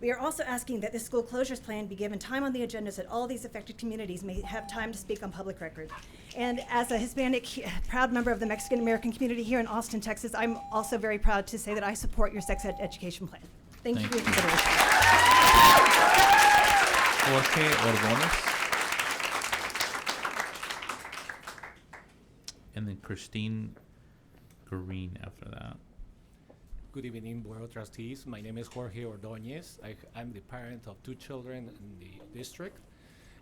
We are also asking that this school closures plan be given time on the agenda so that all these affected communities may have time to speak on public record. And as a Hispanic, proud member of the Mexican American community here in Austin, Texas, I'm also very proud to say that I support your sex ed education plan. Thank you for your consideration. Jorge Ordonez. And then Christine Green after that. Good evening, Board of Trustees. My name is Jorge Ordonez. I'm the parent of 2 children in the district.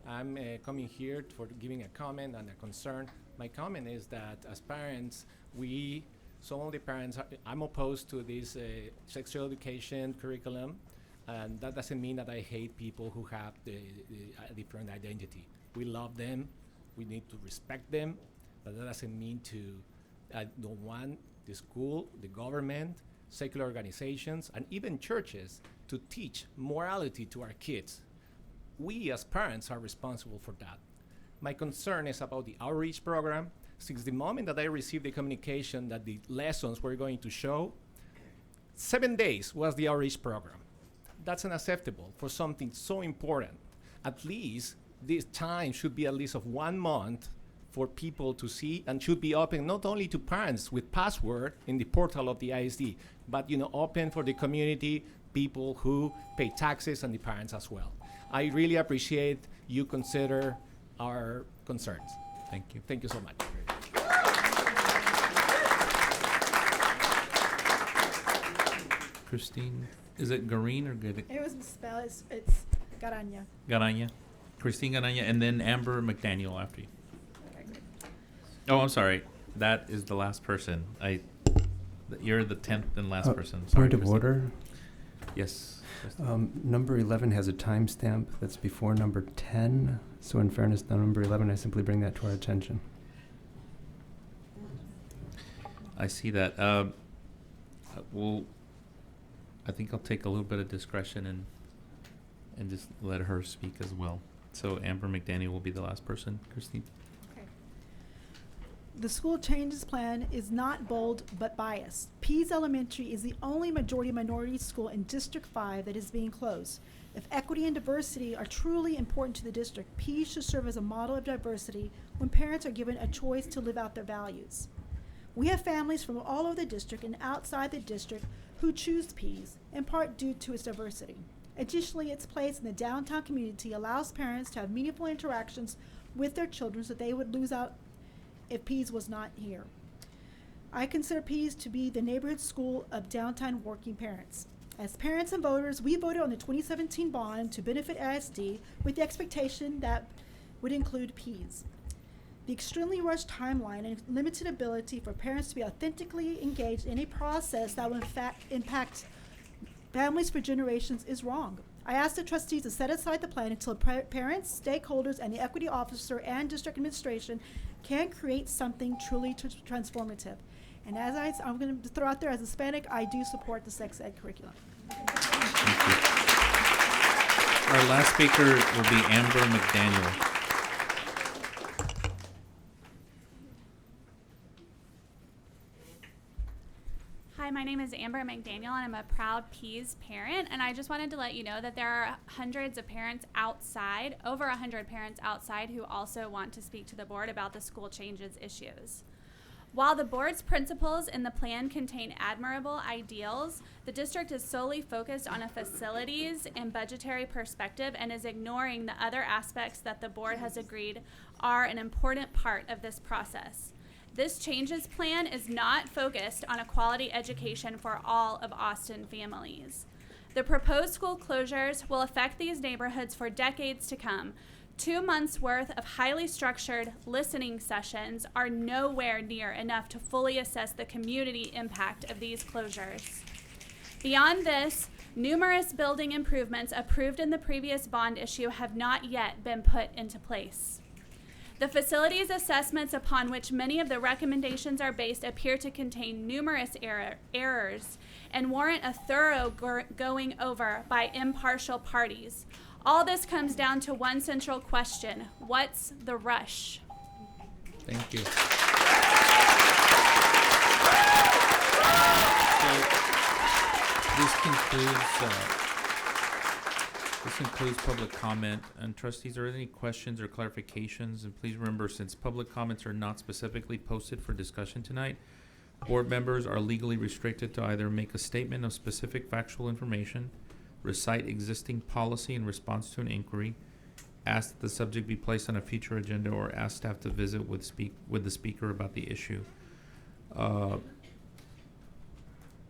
I'm coming here for giving a comment and a concern. My comment is that as parents, some of the parents, I'm opposed to this sexual education curriculum, and that doesn't mean that I hate people who have a different identity. We love them, we need to respect them, but that doesn't mean I don't want the school, the government, secular organizations, and even churches to teach morality to our kids. We as parents are responsible for that. My concern is about the outreach program. Since the moment that I received the communication that the lessons were going to show, 7 days was the outreach program. That's unacceptable for something so important. At least this time should be at least of 1 month for people to see, and should be open not only to parents with password in the portal of the ISD, but open for the community, people who pay taxes, and the parents as well. I really appreciate you consider our concerns. Thank you. Thank you so much. Christine, is it Green or good? It was misspelled. It's Garanya. Garanya. Christine Garanya, and then Amber McDaniel after you. Oh, I'm sorry. That is the last person. You're the 10th and last person. Sorry, Point of Christine. order. Yes. Number 11 has a timestamp that's before number 10. So in fairness to number 11, I simply bring that to our attention. I see that. I think I'll take a little bit of discretion and just let her speak as well. So Amber McDaniel will be the last person. Christine. The school changes plan is not bold but biased. Pease Elementary is the only majority minority school in District 5 that is being closed. If equity and diversity are truly important to the district, Pease should serve as a model of diversity when parents are given a choice to live out their values. We have families from all over the district and outside the district who choose Pease, in part due to its diversity. Additionally, its place in the downtown community allows parents to have meaningful interactions with their children that they would lose out if Pease was not here. I consider Pease to be the neighborhood school of downtown working parents. As parents and voters, we voted on the 2017 bond to benefit ISD with the expectation that would include Pease. The extremely rushed timeline and limited ability for parents to be authentically engaged in a process that will in fact impact families for generations is wrong. I ask the trustees to set aside the plan until parents, stakeholders, and the equity officer and district administration can create something truly transformative. And as I'm going to throw out there, as a Hispanic, I do support the sex ed curriculum. Our last speaker will be Amber McDaniel. Hi, my name is Amber McDaniel, and I'm a proud Pease parent, and I just wanted to let you know that there are hundreds of parents outside, over 100 parents outside, who also want to speak to the board about the school changes issues. While the board's principles in the plan contain admirable ideals, the district is solely focused on a facilities and budgetary perspective and is ignoring the other aspects that the board has agreed are an important part of this process. This changes plan is not focused on a quality education for all of Austin families. The proposed school closures will affect these neighborhoods for decades to come. 2 months worth of highly structured listening sessions are nowhere near enough to fully assess the community impact of these closures. Beyond this, numerous building improvements approved in the previous bond issue have not yet been put into place. The facilities assessments upon which many of the recommendations are based appear to contain numerous errors and warrant a thorough going over by impartial parties. All this comes down to one central question: what's the rush? Thank you. So this concludes public comment. And trustees, are there any questions or clarifications? And please remember, since public comments are not specifically posted for discussion tonight, board members are legally restricted to either make a statement of specific factual information, recite existing policy in response to an inquiry, ask that the subject be placed on a future agenda, or ask staff to visit with the speaker about the issue.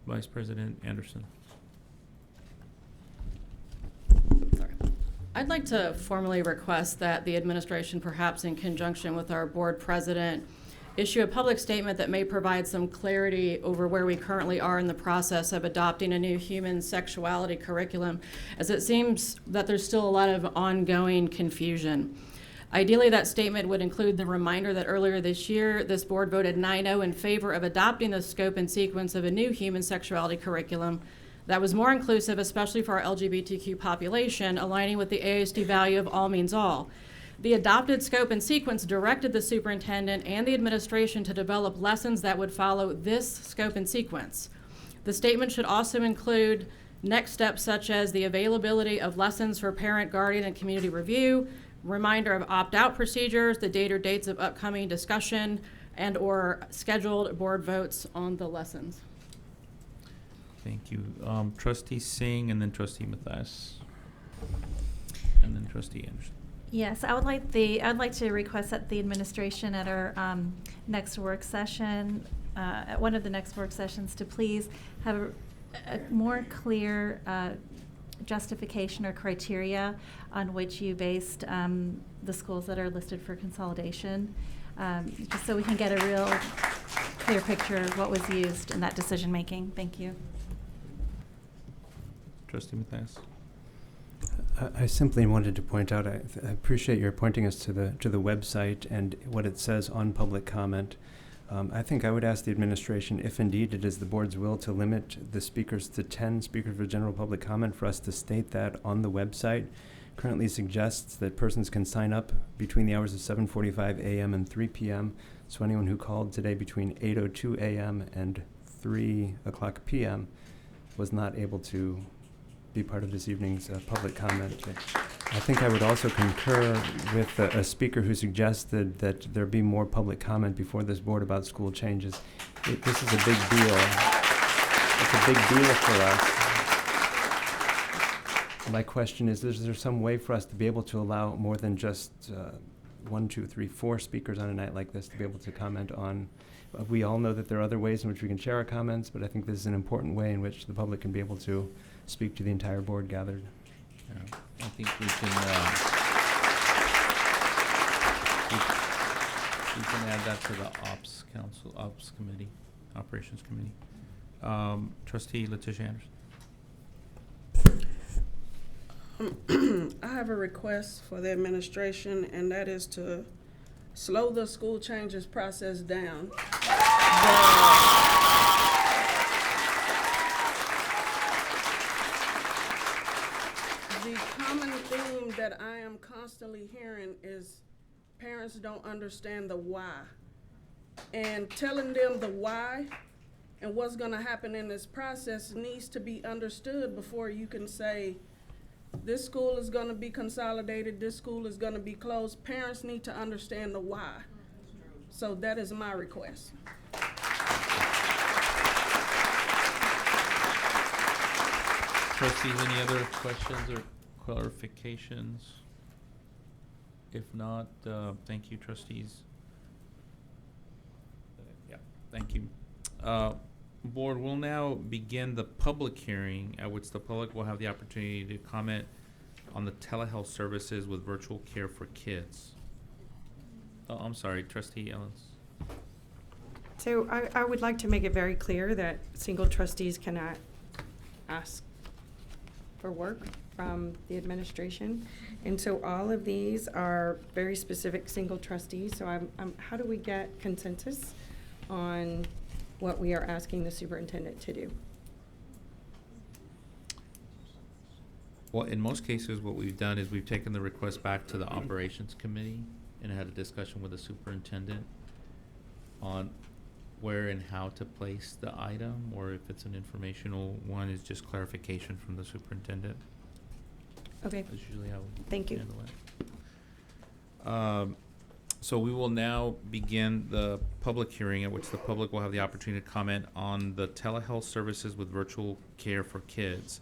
Vice President Anderson. I'd like to formally request that the administration, perhaps in conjunction with our board president, issue a public statement that may provide some clarity over where we currently are in the process of adopting a new human sexuality curriculum, as it seems that there's still a lot of ongoing confusion. Ideally, that statement would include the reminder that earlier this year, this board voted 9-0 in favor of adopting the scope and sequence of a new human sexuality curriculum that was more inclusive, especially for our LGBTQ population, aligning with the ASD value of all means all. The adopted scope and sequence directed the superintendent and the administration to develop lessons that would follow this scope and sequence. The statement should also include next steps such as the availability of lessons for parent, guardian, and community review, reminder of opt-out procedures, the date or dates of upcoming discussion, and or scheduled board votes on the lessons. Thank you. Trustee Singh, and then Trustee Mathias, and then Trustee Anderson. Yes, I'd like to request that the administration at our next work session, at one of the next work sessions, to please have a more clear justification or criteria on which you based the schools that are listed for consolidation, just so we can get a real clear picture of what was used in that decision making. Thank you. Trustee Mathias. I simply wanted to point out, I appreciate your pointing us to the website and what it says on public comment. I think I would ask the administration, if indeed it is the board's will to limit the speakers to 10 speakers for general public comment, for us to state that on the website, currently suggests that persons can sign up between the hours of 7:45 a.m. and 3 p.m. So anyone who called today between 8:02 a.m. and 3 o'clock p.m. was not able to be part of this evening's public comment. I think I would also concur with a speaker who suggested that there be more public comment before this board about school changes. This is a big deal. It's a big deal for us. My question is there some way for us to be able to allow more than just 1, 2, 3, 4 speakers on a night like this to be able to comment on? We all know that there are other ways in which we can share our comments, but I think this is an important way in which the public can be able to speak to the entire board gathered. Yeah, I think we can add that to the ops committee, operations committee. Trustee Letitia Anderson. I have a request for the administration, and that is to slow the school changes process down. The common theme that I am constantly hearing is parents don't understand the why. And telling them the why and what's going to happen in this process needs to be understood before you can say, this school is going to be consolidated, this school is going to be closed. Parents need to understand the why. So that is my request. Trustees, any other questions or clarifications? If not, thank you, trustees. Yeah, thank you. Board, will now begin the public hearing at which the public will have the opportunity to comment on the telehealth services with virtual care for kids. Oh, I'm sorry, Trustee Ellens. So I would like to make it very clear that single trustees cannot ask for work from the administration. And so all of these are very specific single trustees. So how do we get consensus on what we are asking the superintendent to do? Well, in most cases, what we've done is we've taken the request back to the operations committee and had a discussion with the superintendent on where and how to place the item, or if it's an informational one, is just clarification from the superintendent. Okay. That's usually how we Thank you. handle it. So we will now begin the public hearing at which the public will have the opportunity to comment on the telehealth services with virtual care for kids.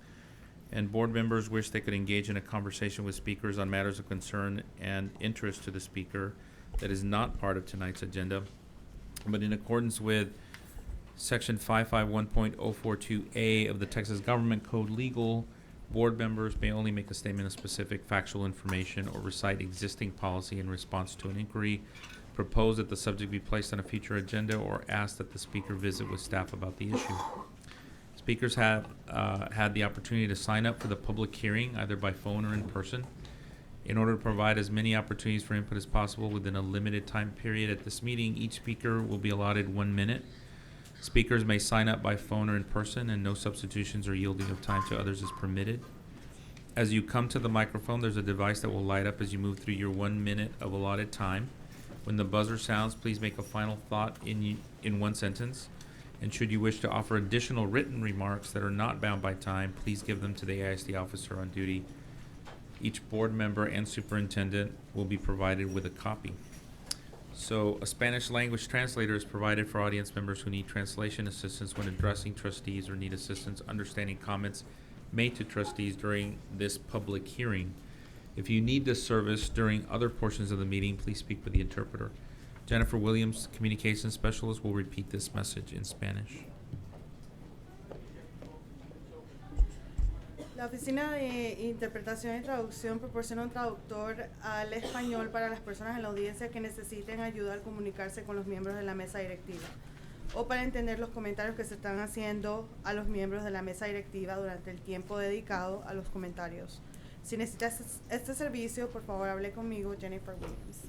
And board members wish they could engage in a conversation with speakers on matters of concern and interest to the speaker that is not part of tonight's agenda. But in accordance with Section 551.042A of the Texas Government Code Legal, board members may only make a statement of specific factual information or recite existing policy in response to an inquiry, propose that the subject be placed on a future agenda, or ask that the speaker visit with staff about the issue. Speakers have had the opportunity to sign up for the public hearing either by phone or in person. In order to provide as many opportunities for input as possible within a limited time period at this meeting, each speaker will be allotted 1 minute. Speakers may sign up by phone or in person, and no substitutions or yielding of time to others is permitted. As you come to the microphone, there's a device that will light up as you move through your 1 minute of allotted time. When the buzzer sounds, please make a final thought in one sentence. And should you wish to offer additional written remarks that are not bound by time, please give them to the AISD officer on duty. Each board member and superintendent will be provided with a copy. So a Spanish language translator is provided for audience members who need translation assistance when addressing trustees or need assistance understanding comments made to trustees during this public hearing. If you need this service during other portions of the meeting, please speak with the interpreter. Jennifer Williams, Communications Specialist, will repeat this message in Spanish. La Oficina de Interpretación y Traducción proporciona un traductor al español para las personas en la audiencia que necesiten ayuda al comunicarse con los miembros de la mesa directiva o para entender los comentarios que se están haciendo a los miembros de la mesa directiva durante el tiempo dedicado a los comentarios. Si necesitas este servicio, por favor hable conmigo, Jennifer Williams.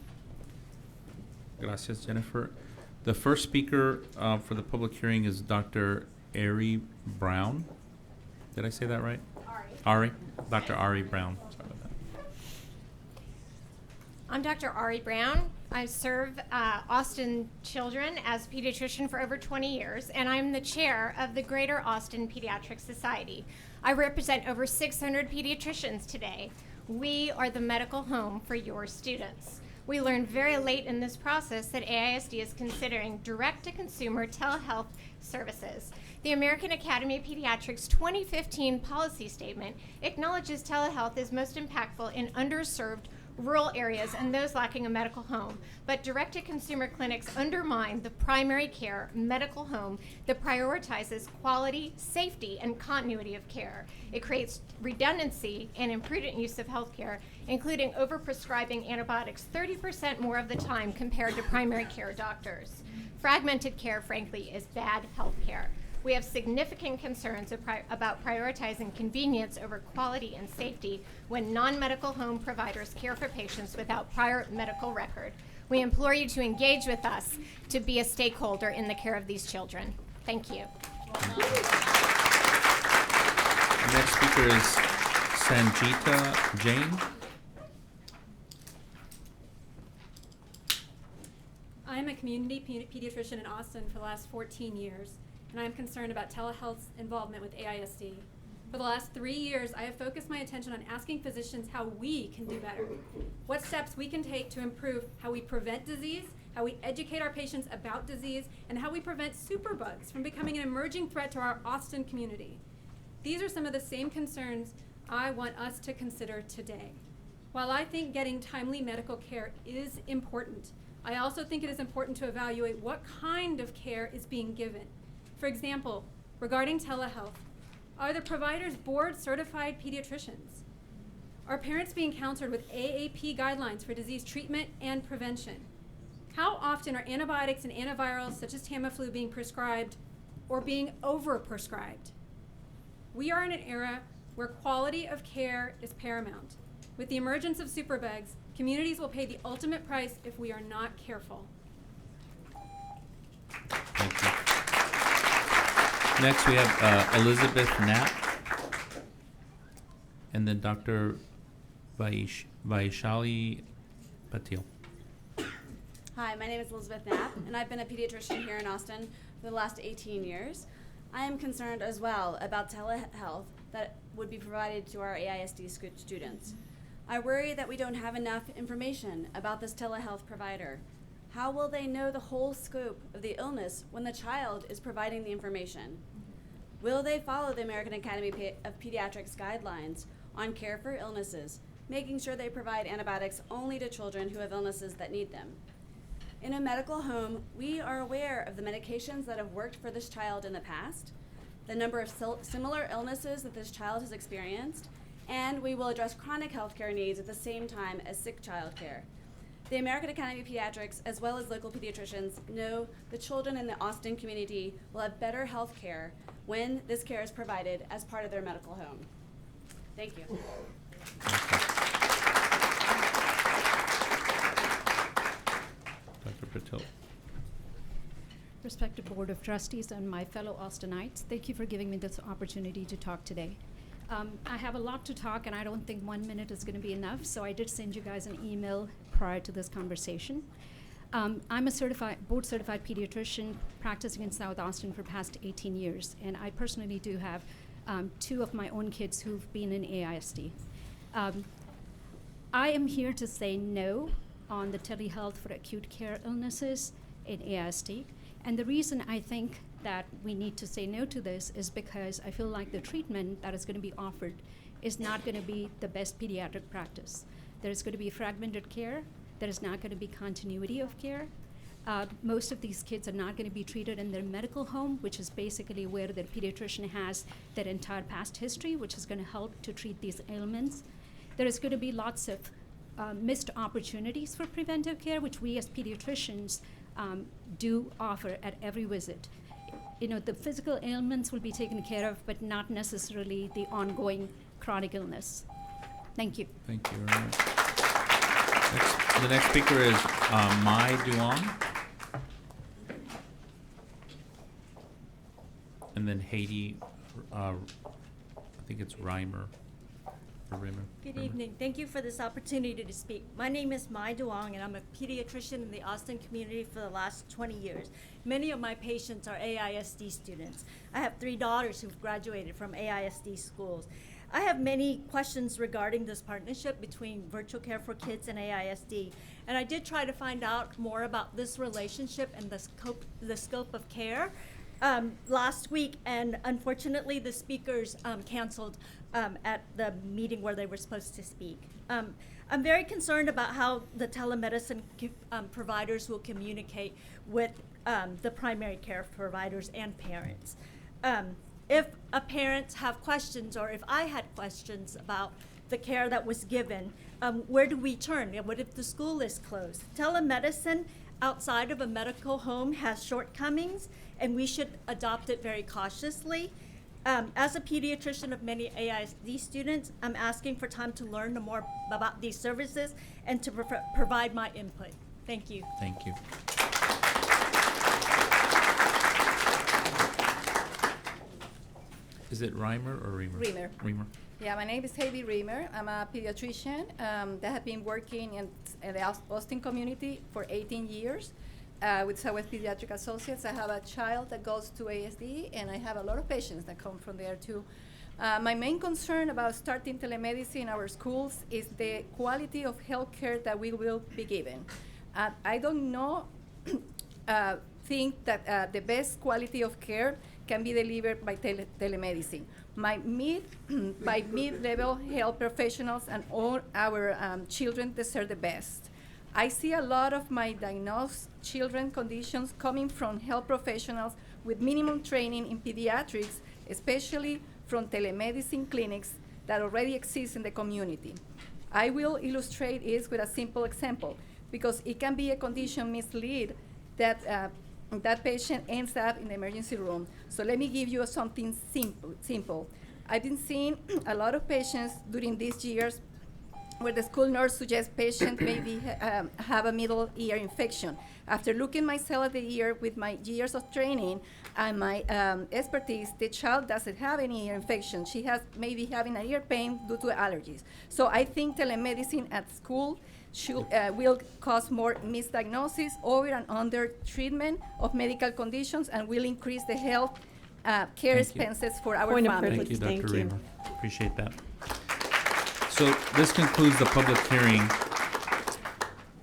Gracias, Jennifer. The first speaker for the public hearing is Dr. Ari Brown. Did I say that right? Ari. Dr. Ari Brown. Sorry about that. I'm Dr. Ari Brown. I serve Austin children as a pediatrician for over 20 years, and I'm the chair of the Greater Austin Pediatric Society. I represent over 600 pediatricians today. We are the medical home for your students. We learned very late in this process that AISD is considering direct-to-consumer telehealth services. The American Academy of Pediatrics' 2015 policy statement acknowledges telehealth is most impactful in underserved rural areas and those lacking a medical home, but direct-to-consumer clinics undermine the primary care medical home that prioritizes quality, safety, and continuity of care. It creates redundancy and imprudent use of healthcare, including overprescribing antibiotics 30% more of the time compared to primary care doctors. Fragmented care, frankly, is bad healthcare. We have significant concerns about prioritizing convenience over quality and safety when non-medical home providers care for patients without prior medical record. We implore you to engage with us to be a stakeholder in the care of these children. Thank you. The next speaker is Sanjita Jain. I'm a community pediatrician in Austin for the last 14 years, and I'm concerned about telehealth's involvement with AISD. For the last 3 years, I have focused my attention on asking physicians how we can do better, what steps we can take to improve how we prevent disease, how we educate our patients about disease, and how we prevent superbugs from becoming an emerging threat to our Austin community. These are some of the same concerns I want us to consider today. While I think getting timely medical care is important, I also think it is important to evaluate what kind of care is being given. For example, regarding telehealth, are the providers board-certified pediatricians? Are parents being counseled with AAP guidelines for disease treatment and prevention? How often are antibiotics and antivirals such as Tamiflu being prescribed or being over-prescribed? We are in an era where quality of care is paramount. With the emergence of superbugs, communities will pay the ultimate price if we are not careful. Thank you. Next, we have Elizabeth Knapp, and then Dr. Vaishali Patil. Hi, my name is Elizabeth Knapp, and I've been a pediatrician here in Austin for the last 18 years. I am concerned as well about telehealth that would be provided to our AISD students. I worry that we don't have enough information about this telehealth provider. How will they know the whole scope of the illness when the child is providing the information? Will they follow the American Academy of Pediatrics guidelines on care for illnesses, making sure they provide antibiotics only to children who have illnesses that need them? In a medical home, we are aware of the medications that have worked for this child in the past, the number of similar illnesses that this child has experienced, and we will address chronic healthcare needs at the same time as sick child care. The American Academy of Pediatrics, as well as local pediatricians, know the children in the Austin community will have better health care when this care is provided as part of their medical home. Thank you. Dr. Patil. Respected Board of Trustees and my fellow Austinites, thank you for giving me this opportunity to talk today. I have a lot to talk, and I don't think 1 minute is going to be enough, so I did send you guys an email prior to this conversation. I'm a board-certified pediatrician practicing in South Austin for past 18 years, and I personally do have 2 of my own kids who've been in AISD. I am here to say no on the telehealth for acute care illnesses in AISD, and the reason I think that we need to say no to this is because I feel like the treatment that is going to be offered is not going to be the best pediatric practice. There's going to be fragmented care. There is not going to be continuity of care. Most of these kids are not going to be treated in their medical home, which is basically where the pediatrician has their entire past history, which is going to help to treat these ailments. There is going to be lots of missed opportunities for preventive care, which we as pediatricians do offer at every visit. You know, the physical ailments will be taken care of, but not necessarily the ongoing chronic illness. Thank you. Thank you very much. The next speaker is Mai Duong. And then Haiti, I think it's Reimer. Rimmer. Good evening. Thank you for this opportunity to speak. My name is Mai Duong, and I'm a pediatrician in the Austin community for the last 20 years. Many of my patients are AISD students. I have 3 daughters who've graduated from AISD schools. I have many questions regarding this partnership between Virtual Care for Kids and AISD, and I did try to find out more about this relationship and the scope of care last week, and unfortunately the speakers canceled at the meeting where they were supposed to speak. I'm very concerned about how the telemedicine providers will communicate with the primary care providers and parents. If a parents have questions, or if I had questions about the care that was given, where do we turn? What if the school is closed? Telemedicine outside of a medical home has shortcomings, and we should adopt it very cautiously. As a pediatrician of many AISD students, I'm asking for time to learn more about these services and to provide my input. Thank you. Thank you. Is it Reimer or Reamer? Reamer. Reamer. Yeah, my name is Heidi Reamer. I'm a pediatrician that have been working in the Austin community for 18 years with Southwest Pediatric Associates. I have a child that goes to ASD, and I have a lot of patients that come from there too. My main concern about starting telemedicine in our schools is the quality of healthcare that we will be given. I don't know, think that the best quality of care can be delivered by telemedicine. By mid-level health professionals and all our children deserve the best. I see a lot of my diagnosed children conditions coming from health professionals with minimum training in pediatrics, especially from telemedicine clinics that already exist in the community. I will illustrate this with a simple example, because it can be a condition mislead that that patient ends up in the emergency room. So let me give you something simple. I've been seeing a lot of patients during these years where the school nurse suggests patient maybe have a middle ear infection. After looking myself at the ear with my years of training and my expertise, the child doesn't have any ear infection. She has maybe having an ear pain due to allergies. So I think telemedicine at school will cause more misdiagnosis, over and under treatment of medical conditions, and will increase the health care expenses for our families. Thank you, Dr. Reamer. Appreciate that. So this concludes the public hearing.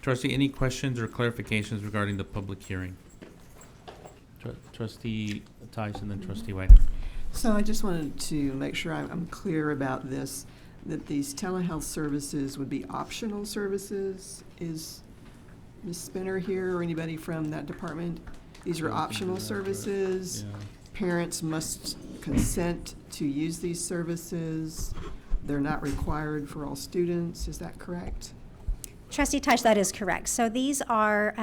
Trustee, any questions or clarifications regarding the public hearing? Trustee Tyson and Trustee White. So I just wanted to make sure I'm clear about this, that these telehealth services would be optional services. Is Ms. Spinner here or anybody from that department? These are optional services. Yeah. Parents must consent to use these services. They're not required for all students. Is that correct? Trustee Teich, that is correct. So these are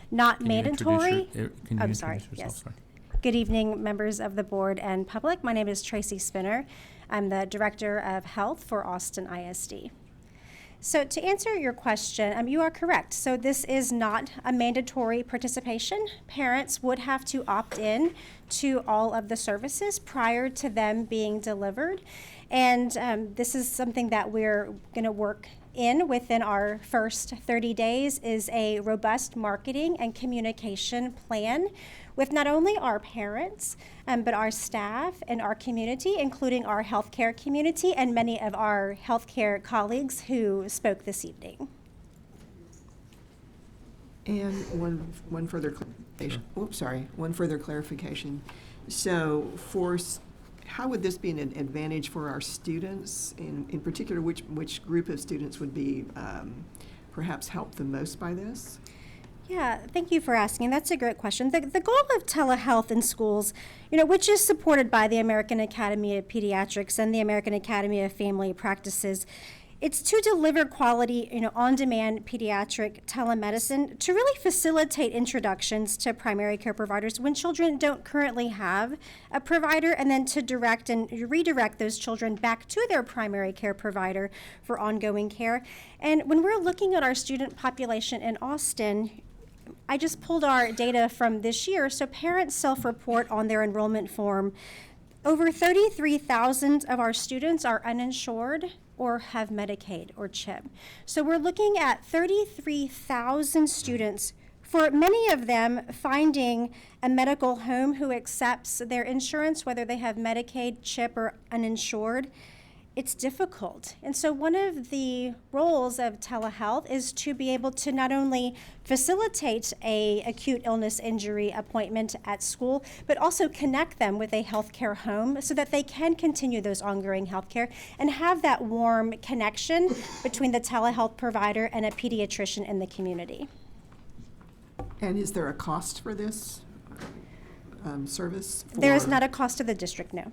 not mandatory. I'm sorry. Yes. Good evening, members of the board and public. My name is Tracy Spinner. I'm the Director of Health for Austin ISD. So to answer your question, you are correct. So this is not a mandatory participation. Parents would have to opt in to all of the services prior to them being delivered. And this is something that we're going to work within our first 30 days is a robust marketing and communication plan with not only our parents, but our staff and our community, including our healthcare community and many of our healthcare colleagues who spoke this evening. And one further clarification. One further clarification. So how would this be an advantage for our students? In particular, which group of students would be perhaps helped the most by this? Yeah, thank you for asking. That's a great question. The goal of telehealth in schools, which is supported by the American Academy of Pediatrics and the American Academy of Family Practices, it's to deliver quality, on-demand pediatric telemedicine to really facilitate introductions to primary care providers when children don't currently have a provider, and then to direct and redirect those children back to their primary care provider for ongoing care. And when we're looking at our student population in Austin, I just pulled our data from this year. So parents self-report on their enrollment form. Over 33,000 of our students are uninsured or have Medicaid or CHIP. So we're looking at 33,000 students, for many of them finding a medical home who accepts their insurance, whether they have Medicaid, CHIP, or uninsured. It's difficult. And so one of the roles of telehealth is to be able to not only facilitate a acute illness injury appointment at school, but also connect them with a healthcare home so that they can continue those ongoing healthcare and have that warm connection between the telehealth provider and a pediatrician in the community. And is there a cost for this service? There is not a cost to the district, no.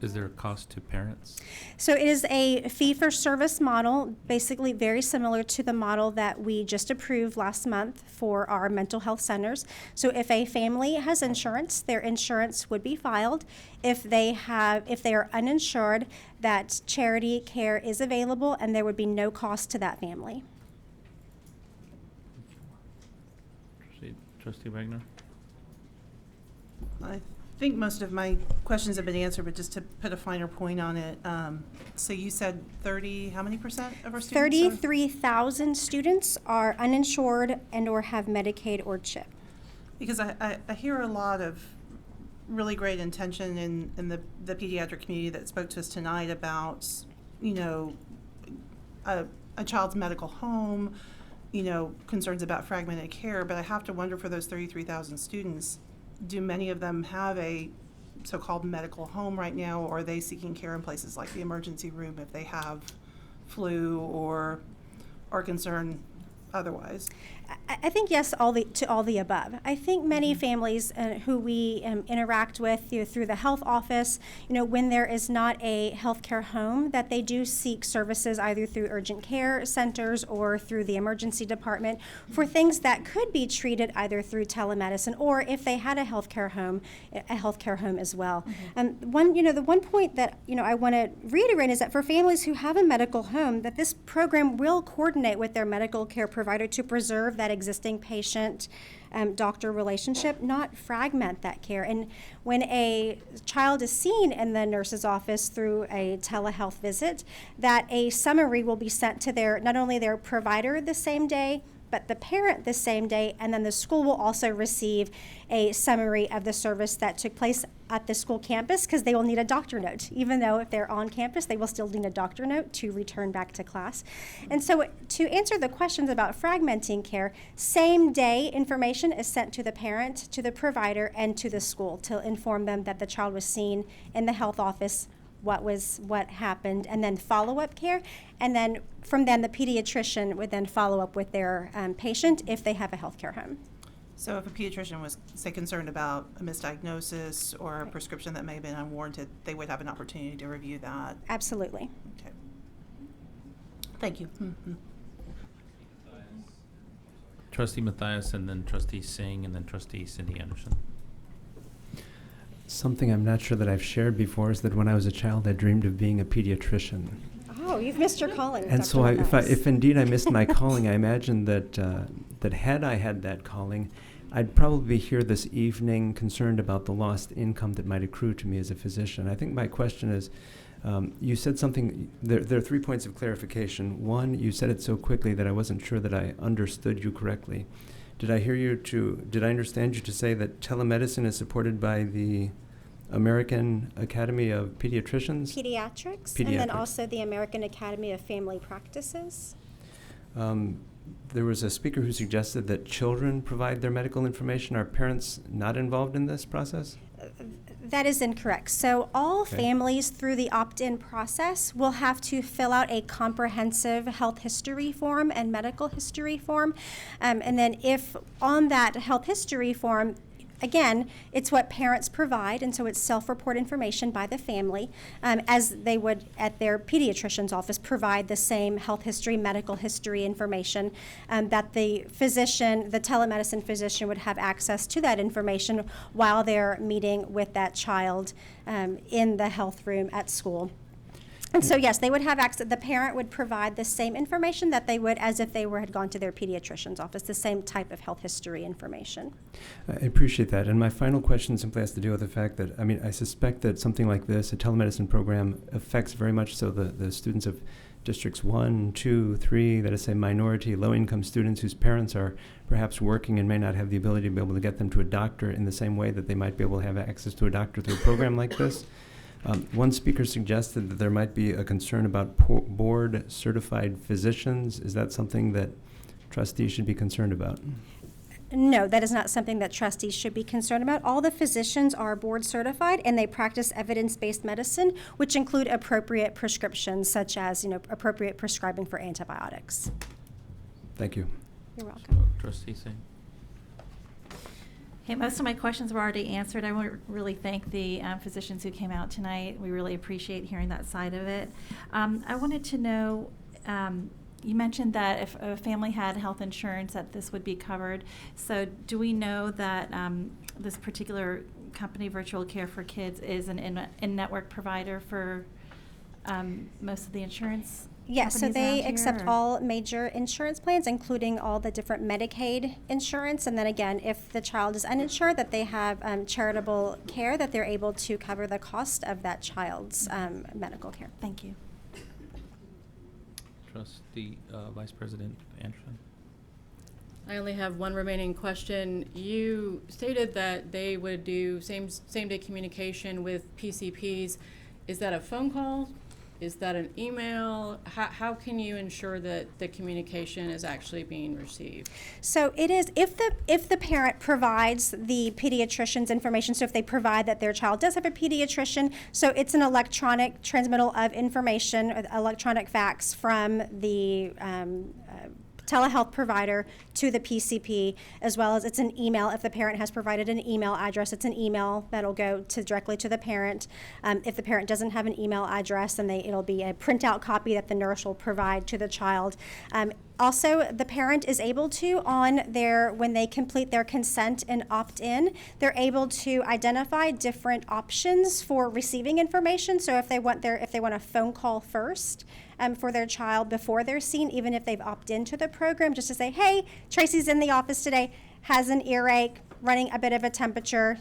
Is there a cost to parents? So it is a fee-for-service model, basically very similar to the model that we just approved last month for our mental health centers. So if a family has insurance, their insurance would be filed. If they are uninsured, that charity care is available and there would be no cost to that family. Trustee Wagner? I think most of my questions have been answered, but just to put a finer point on it, so you said 30, how many percent of our students? 33,000 students are uninsured and or have Medicaid or CHIP. Because I hear a lot of really great intention in the pediatric community that spoke to us tonight about, you know, a child's medical home, you know, concerns about fragmented care, but I have to wonder for those 33,000 students, do many of them have a so-called medical home right now, or are they seeking care in places like the emergency room if they have flu or are concerned otherwise? I think yes, to all the above. I think many families who we interact with through the health office, you know, when there is not a healthcare home, that they do seek services either through urgent care centers or through the emergency department for things that could be treated either through telemedicine or if they had a healthcare home as well. The one point that I want to reiterate is that for families who have a medical home, that this program will coordinate with their medical care provider to preserve that existing patient-doctor relationship, not fragment that care. And when a child is seen in the nurse's office through a telehealth visit, that a summary will be sent to not only their provider the same day, but the parent the same day, and then the school will also receive a summary of the service that took place at the school campus, because they will need a doctor note. Even though if they're on campus, they will still need a doctor note to return back to class. And so to answer the questions about fragmenting care, same day information is sent to the parent, to the provider, and to the school to inform them that the child was seen in the health office, what happened, and then follow-up care. And then from then, the pediatrician would then follow up with their patient if they have a healthcare home. So if a pediatrician was, say, concerned about a misdiagnosis or a prescription that may have been unwarranted, they would have an opportunity to review that? Absolutely. Okay. Thank you. Trustee Matthias, and then Trustee Singh, and then Trustee Cindy Anderson. Something I'm not sure that I've shared before is that when I was a child, I dreamed of being a pediatrician. Oh, you've missed your calling. And so if indeed I missed my calling, I imagine that had I had that calling, I'd probably be here this evening concerned about the lost income that might accrue to me as a physician. I think my question is, you said something, there are 3 points of clarification. One, you said it so quickly that I wasn't sure that I understood you correctly. Did I understand you to say that telemedicine is supported by the American Academy of Pediatricians? Pediatrics, and then also the American Academy of Family Practices. There was a speaker who suggested that children provide their medical information. Are parents not involved in this process? That is incorrect. So all families through the opt-in process will have to fill out a comprehensive health history form and medical history form. And then if on that health history form, again, it's what parents provide, and so it's self-report information by the family, as they would at their pediatrician's office provide the same health history, medical history information, that the physician, the telemedicine physician, would have access to that information while they're meeting with that child in the health room at school. And so, yes, they would have access. The parent would provide the same information that they would as if they had gone to their pediatrician's office, the same type of health history information. I appreciate that. And my final question simply has to do with the fact that, I suspect that something like this, a telemedicine program, affects very much so the students of districts 1, 2, 3, that is, say, minority, low-income students whose parents are perhaps working and may not have the ability to be able to get them to a doctor in the same way that they might be able to have access to a doctor through a program like this. One speaker suggested that there might be a concern about board-certified physicians. Is that something that trustees should be concerned about? No, that is not something that trustees should be concerned about. All the physicians are board certified and they practice evidence-based medicine, which include appropriate prescriptions such as, appropriate prescribing for antibiotics. Thank you. You're welcome. Trustee Singh. Hey, most of my questions were already answered. I want to really thank the physicians who came out tonight. We really appreciate hearing that side of it. I wanted to know, you mentioned that if a family had health insurance that this would be covered. So do we know that this particular company, Virtual Care for Kids, is an in-network provider for most of the insurance? Yes, so they companies accept around here, or- all major insurance plans, including all the different Medicaid insurance. And then again, if the child is uninsured, that they have charitable care, that they're able to cover the cost of that child's medical care. Thank you. Trustee Vice President Anderson. I only have one remaining question. You stated that they would do same-day communication with PCPs. Is that a phone call? Is that an email? How can you ensure that the communication is actually being received? So it is, if the parent provides the pediatrician's information, so if they provide that their child does have a pediatrician, so it's an electronic transmittal of information, electronic fax from the telehealth provider to the PCP, as well as it's an email. If the parent has provided an email address, it's an email that'll go directly to the parent. If the parent doesn't have an email address, then it'll be a printout copy that the nurse will provide to the child. Also, the parent is able to, when they complete their consent and opt in, they're able to identify different options for receiving information. So if they want a phone call first for their child before they're seen, even if they've opted into the program, just to say, hey, Tracy's in the office today, has an earache, running a bit of a temperature.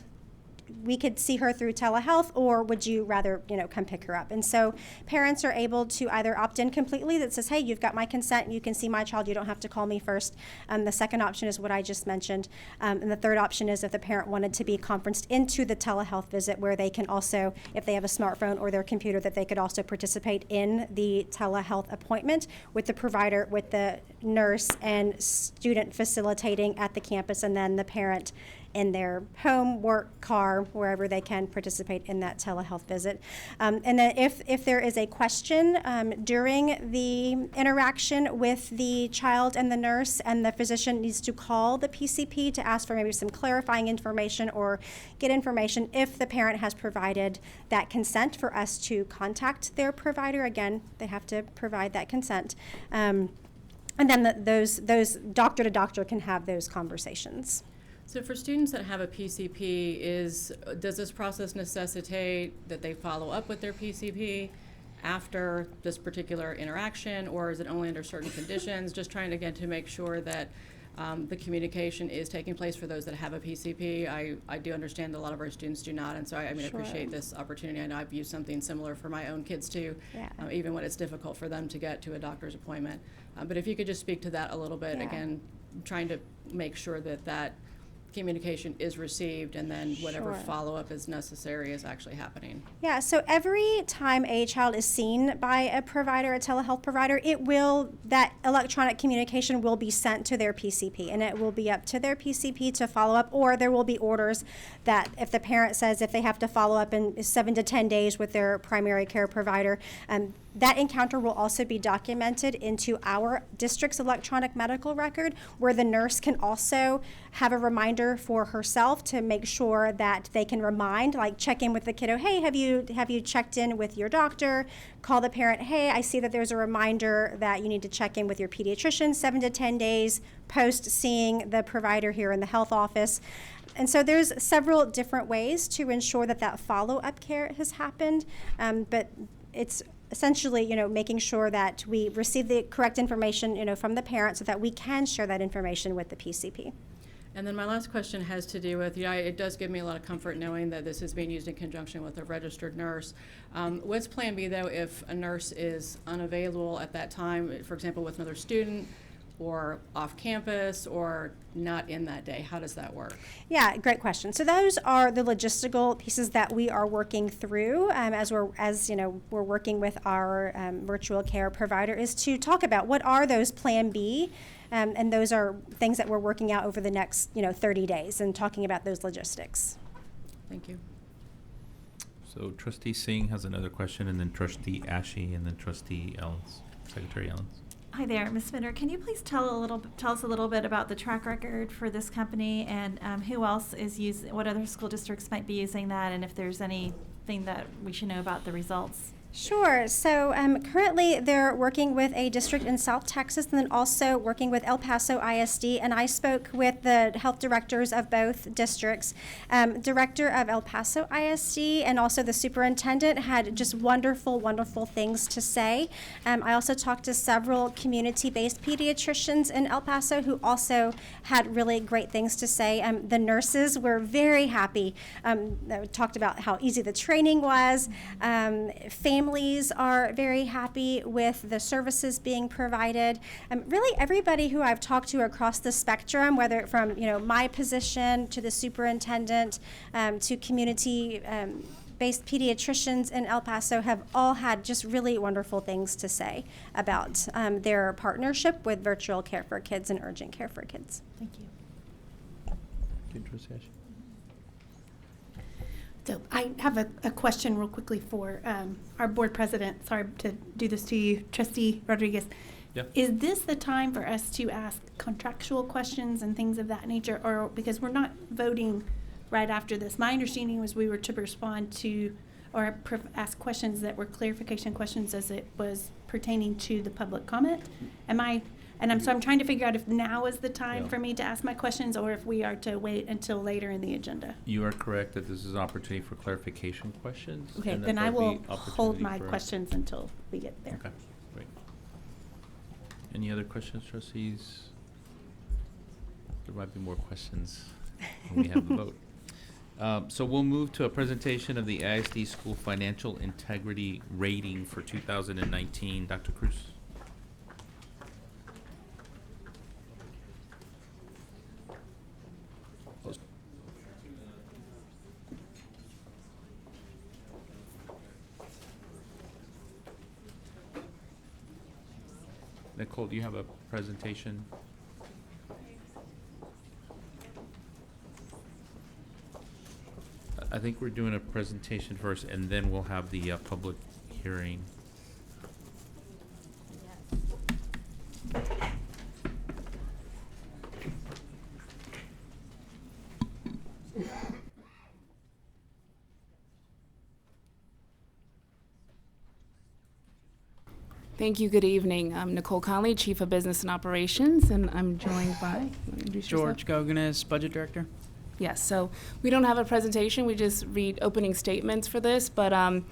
We could see her through telehealth, or would you rather, come pick her up? And so parents are able to either opt in completely, that says, hey, you've got my consent, you can see my child, you don't have to call me first. The second option is what I just mentioned. And the third option is if the parent wanted to be conferenced into the telehealth visit, where they can also, if they have a smartphone or their computer, that they could also participate in the telehealth appointment with the provider, with the nurse and student facilitating at the campus, and then the parent in their home, work, car, wherever they can participate in that telehealth visit. And then if there is a question during the interaction with the child and the nurse, and the physician needs to call the PCP to ask for maybe some clarifying information or get information, if the parent has provided that consent for us to contact their provider, again, they have to provide that consent. And then those doctor to doctor can have those conversations. So for students that have a PCP, does this process necessitate that they follow up with their PCP after this particular interaction, or is it only under certain conditions? Just trying, again, to make sure that the communication is taking place for those that have a PCP. I do understand that a lot of our students do not, and so I Sure. appreciate this opportunity. I know I've used something similar for my own kids too, Yeah. Even when it's difficult for them to get to a doctor's appointment. But if you could just speak to that a little bit, Yeah. again, trying to make sure that communication is received, and then whatever Sure. follow-up is necessary is actually happening. Yeah, so every time a child is seen by a provider, a telehealth provider, that electronic communication will be sent to their PCP, and it will be up to their PCP to follow up, or there will be orders that if the parent says if they have to follow up in 7 to 10 days with their primary care provider, that encounter will also be documented into our district's electronic medical record, where the nurse can also have a reminder for herself to make sure that they can check in with the kiddo. Hey, have you checked in with your doctor? Call the parent. Hey, I see that there's a reminder that you need to check in with your pediatrician 7 to 10 days post seeing the provider here in the health office. And so there's several different ways to ensure that follow-up care has happened, but it's essentially, making sure that we receive the correct information, from the parents so that we can share that information with the PCP. And then my last question has to do with, it does give me a lot of comfort knowing that this is being used in conjunction with a registered nurse. What's Plan B, though, if a nurse is unavailable at that time, for example, with another student or off campus or not in that day? How does that work? Yeah, great question. So those are the logistical pieces that we are working through as we're working with our virtual care provider, is to talk about what are those Plan B. And those are things that we're working out over the next, 30 days and talking about those logistics. Thank you. So Trustee Singh has another question, and then Trustee Ashe, and then Trustee Ellens, Secretary Ellens. Hi there, Ms. Spinner. Can you please tell us a little bit about the track record for this company and who else is using, what other school districts might be using that, and if there's anything that we should know about the results? Sure. So currently they're working with a district in South Texas and then also working with El Paso ISD. And I spoke with the health directors of both districts. Director of El Paso ISD and also the superintendent had just wonderful, wonderful things to say. I also talked to several community-based pediatricians in El Paso who also had really great things to say. The nurses were very happy. They talked about how easy the training was. Families are very happy with the services being provided. Really, everybody who I've talked to across the spectrum, whether from my position to the superintendent to community-based pediatricians in El Paso, have all had just really wonderful things to say about their partnership with virtual care for kids and urgent care for kids. Thank you. So I have a question real quickly for our board president. Sorry to do this to you, Trustee Rodriguez. Yeah. Is this the time for us to ask contractual questions and things of that nature, or because we're not voting right after this? My understanding was we were to respond to or ask questions that were clarification questions as it was pertaining to the public comment. So I'm trying to figure out if now is the time for me to ask my questions or if we are to wait until later in the agenda. You are correct that this is an opportunity for clarification questions. Okay, and that then I there'll will be hold my for- questions until we get there. Okay, great. Any other questions, trustees? There might be more questions when we have the vote. So we'll move to a presentation of the ISD School Financial Integrity Rating for 2019. Dr. Cruz. Nicole, do you have a presentation? I think we're doing a presentation first, and then we'll have the public hearing. Thank you. Good evening. I'm Nicole Conley, Chief of Business and Operations, and I'm joined by George Goganis, Budget Director. Yes, so we don't have a presentation. We just read opening statements for this, but I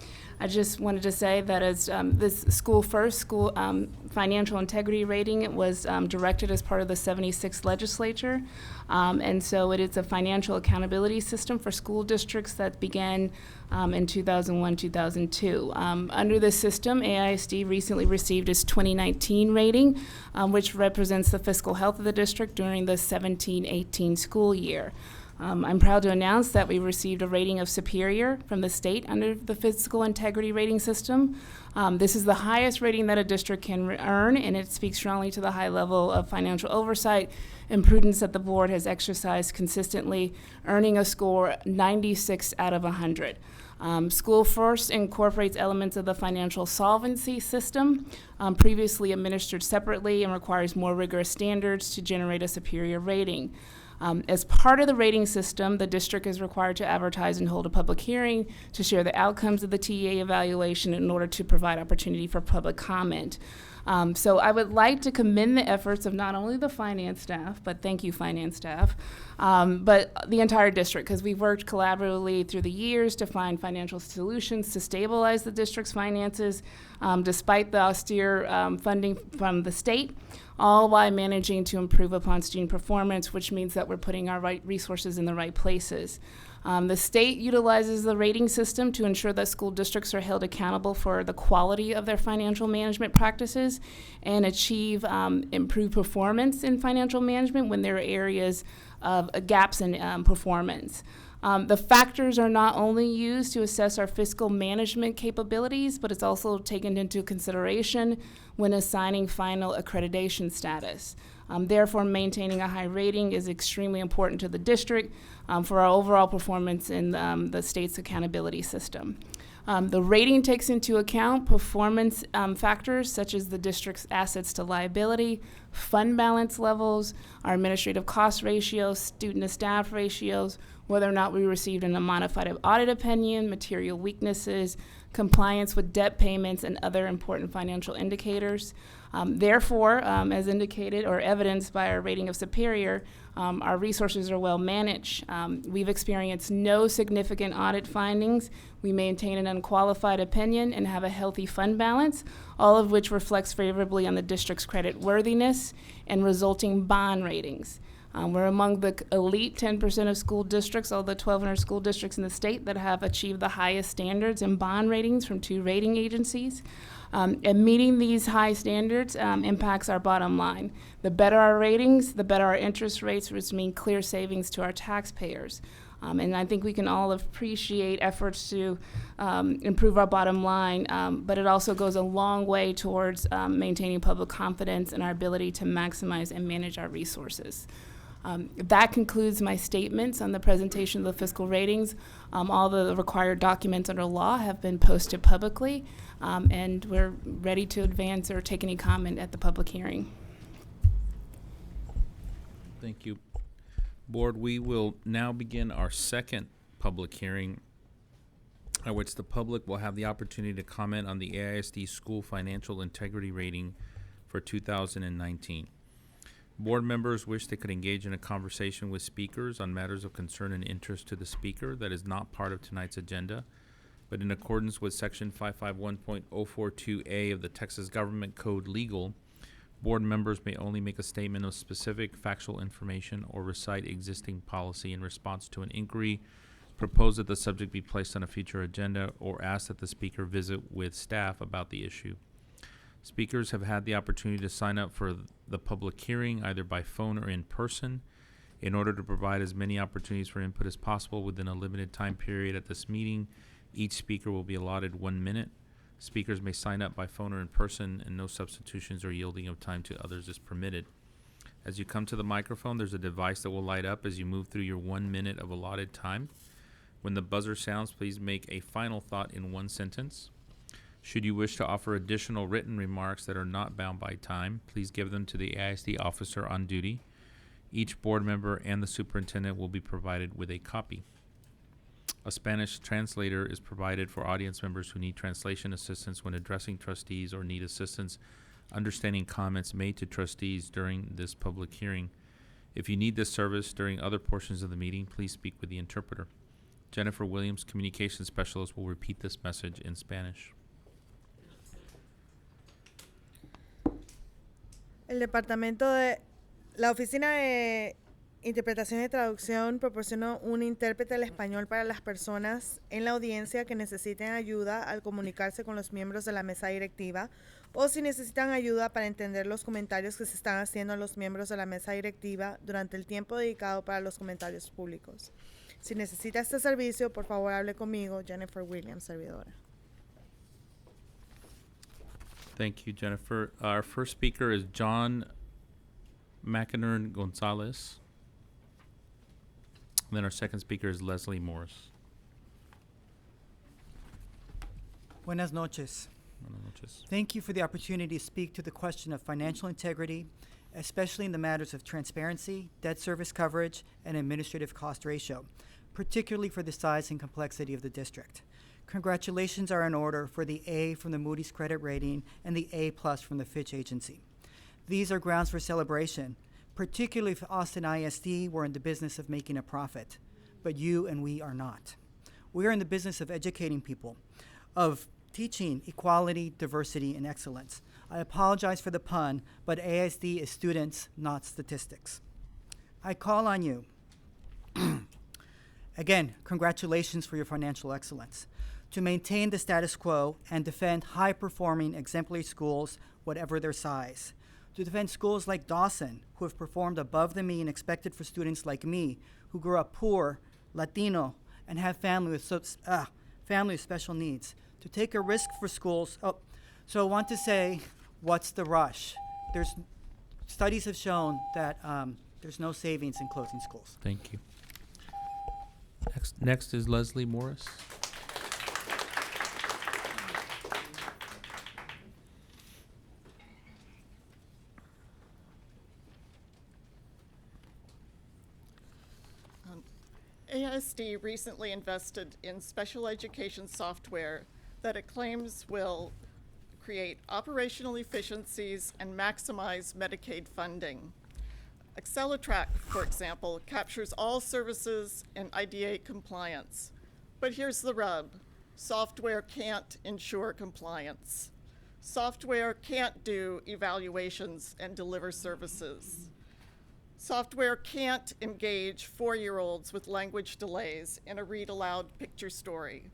just wanted to say that as this school financial integrity rating was directed as part of the 76th legislature, and so it is a financial accountability system for school districts that began in 2001-2002. Under this system, AISD recently received its 2019 rating, which represents the fiscal health of the district during the 17-18 school year. I'm proud to announce that we received a rating of superior from the state under the fiscal integrity rating system. This is the highest rating that a district can earn, and it speaks strongly to the high level of financial oversight and prudence that the board has exercised consistently, earning a score 96 out of 100. School First incorporates elements of the financial solvency system, previously administered separately, and requires more rigorous standards to generate a superior rating. As part of the rating system, the district is required to advertise and hold a public hearing to share the outcomes of the TEA evaluation in order to provide opportunity for public comment. So I would like to commend the efforts of not only the finance staff, but thank you, finance staff, but the entire district, because we've worked collaboratively through the years to find financial solutions to stabilize the district's finances, despite the austere funding from the state, all while managing to improve upon student performance, which means that we're putting our right resources in the right places. The state utilizes the rating system to ensure that school districts are held accountable for the quality of their financial management practices and achieve improved performance in financial management when there are areas of gaps in performance. The factors are not only used to assess our fiscal management capabilities, but it's also taken into consideration when assigning final accreditation status. Therefore, maintaining a high rating is extremely important to the district for our overall performance in the state's accountability system. The rating takes into account performance factors such as the district's assets to liability, fund balance levels, our administrative cost ratios, student to staff ratios, whether or not we received an modified audit opinion, material weaknesses, compliance with debt payments, and other important financial indicators. Therefore, as indicated or evidenced by our rating of superior, our resources are well managed. We've experienced no significant audit findings. We maintain an unqualified opinion and have a healthy fund balance, all of which reflects favorably on the district's credit worthiness and resulting bond ratings. We're among the elite 10% of school districts, all the 1,200 school districts in the state that have achieved the highest standards in bond ratings from 2 rating agencies. And meeting these high standards impacts our bottom line. The better our ratings, the better our interest rates, which mean clear savings to our taxpayers. And I think we can all appreciate efforts to improve our bottom line, but it also goes a long way towards maintaining public confidence in our ability to maximize and manage our resources. That concludes my statements on the presentation of the fiscal ratings. All the required documents under law have been posted publicly, and we're ready to advance or take any comment at the public hearing. Thank you. Board, we will now begin our second public hearing at which the public will have the opportunity to comment on the AISD School Financial Integrity Rating for 2019. Board members wish they could engage in a conversation with speakers on matters of concern and interest to the speaker that is not part of tonight's agenda, but in accordance with Section 551.042A of the Texas Government Code Legal, board members may only make a statement of specific factual information or recite existing policy in response to an inquiry, propose that the subject be placed on a future agenda, or ask that the speaker visit with staff about the issue. Speakers have had the opportunity to sign up for the public hearing either by phone or in person. In order to provide as many opportunities for input as possible within a limited time period at this meeting, each speaker will be allotted 1 minute. Speakers may sign up by phone or in person, and no substitutions or yielding of time to others is permitted. As you come to the microphone, there's a device that will light up as you move through your 1 minute of allotted time. When the buzzer sounds, please make a final thought in 1 sentence. Should you wish to offer additional written remarks that are not bound by time, please give them to the AISD officer on duty. Each board member and the superintendent will be provided with a copy. A Spanish translator is provided for audience members who need translation assistance when addressing trustees or need assistance understanding comments made to trustees during this public hearing. If you need this service during other portions of the meeting, please speak with the interpreter. Jennifer Williams, Communications Specialist, will repeat this message in Spanish. La Oficina de Interpretación y Traducción proporcionó un intérprete al español para las personas en la audiencia que necesiten ayuda al comunicarse con los miembros de la mesa directiva o si necesitan ayuda para entender los comentarios que se están haciendo a los miembros de la mesa directiva durante el tiempo dedicado para los comentarios públicos. Si necesita este servicio, por favor hable conmigo, Jennifer Williams, servidora. Thank you, Jennifer. Our first speaker is John McInerney Gonzalez. And then our second speaker is Leslie Morris. Buenas noches. Buenas noches. Thank you for the opportunity to speak to the question of financial integrity, especially in the matters of transparency, debt service coverage, and administrative cost ratio, particularly for the size and complexity of the district. Congratulations are in order for the A from the Moody's credit rating and the A+ from the Fitch agency. These are grounds for celebration, particularly if Austin ISD were in the business of making a profit, but you and we are not. We are in the business of educating people, of teaching equality, diversity, and excellence. I apologize for the pun, but ASD is students, not statistics. I call on you. Again, congratulations for your financial excellence. To maintain the status quo and defend high-performing exemplary schools, whatever their size. To defend schools like Dawson, who have performed above the mean expected for students like me, who grew up poor, Latino, and have family with special needs. To take a risk for schools. So I want to say, what's the rush? Studies have shown that there's no savings in closing schools. Thank you. Next is Leslie Morris. AISD recently invested in special education software that it claims will create operational efficiencies and maximize Medicaid funding. AcceleTrack, for example, captures all services and IDA compliance. But here's the rub. Software can't ensure compliance. Software can't do evaluations and deliver services. Software can't engage 4-year-olds with language delays in a read-aloud picture story.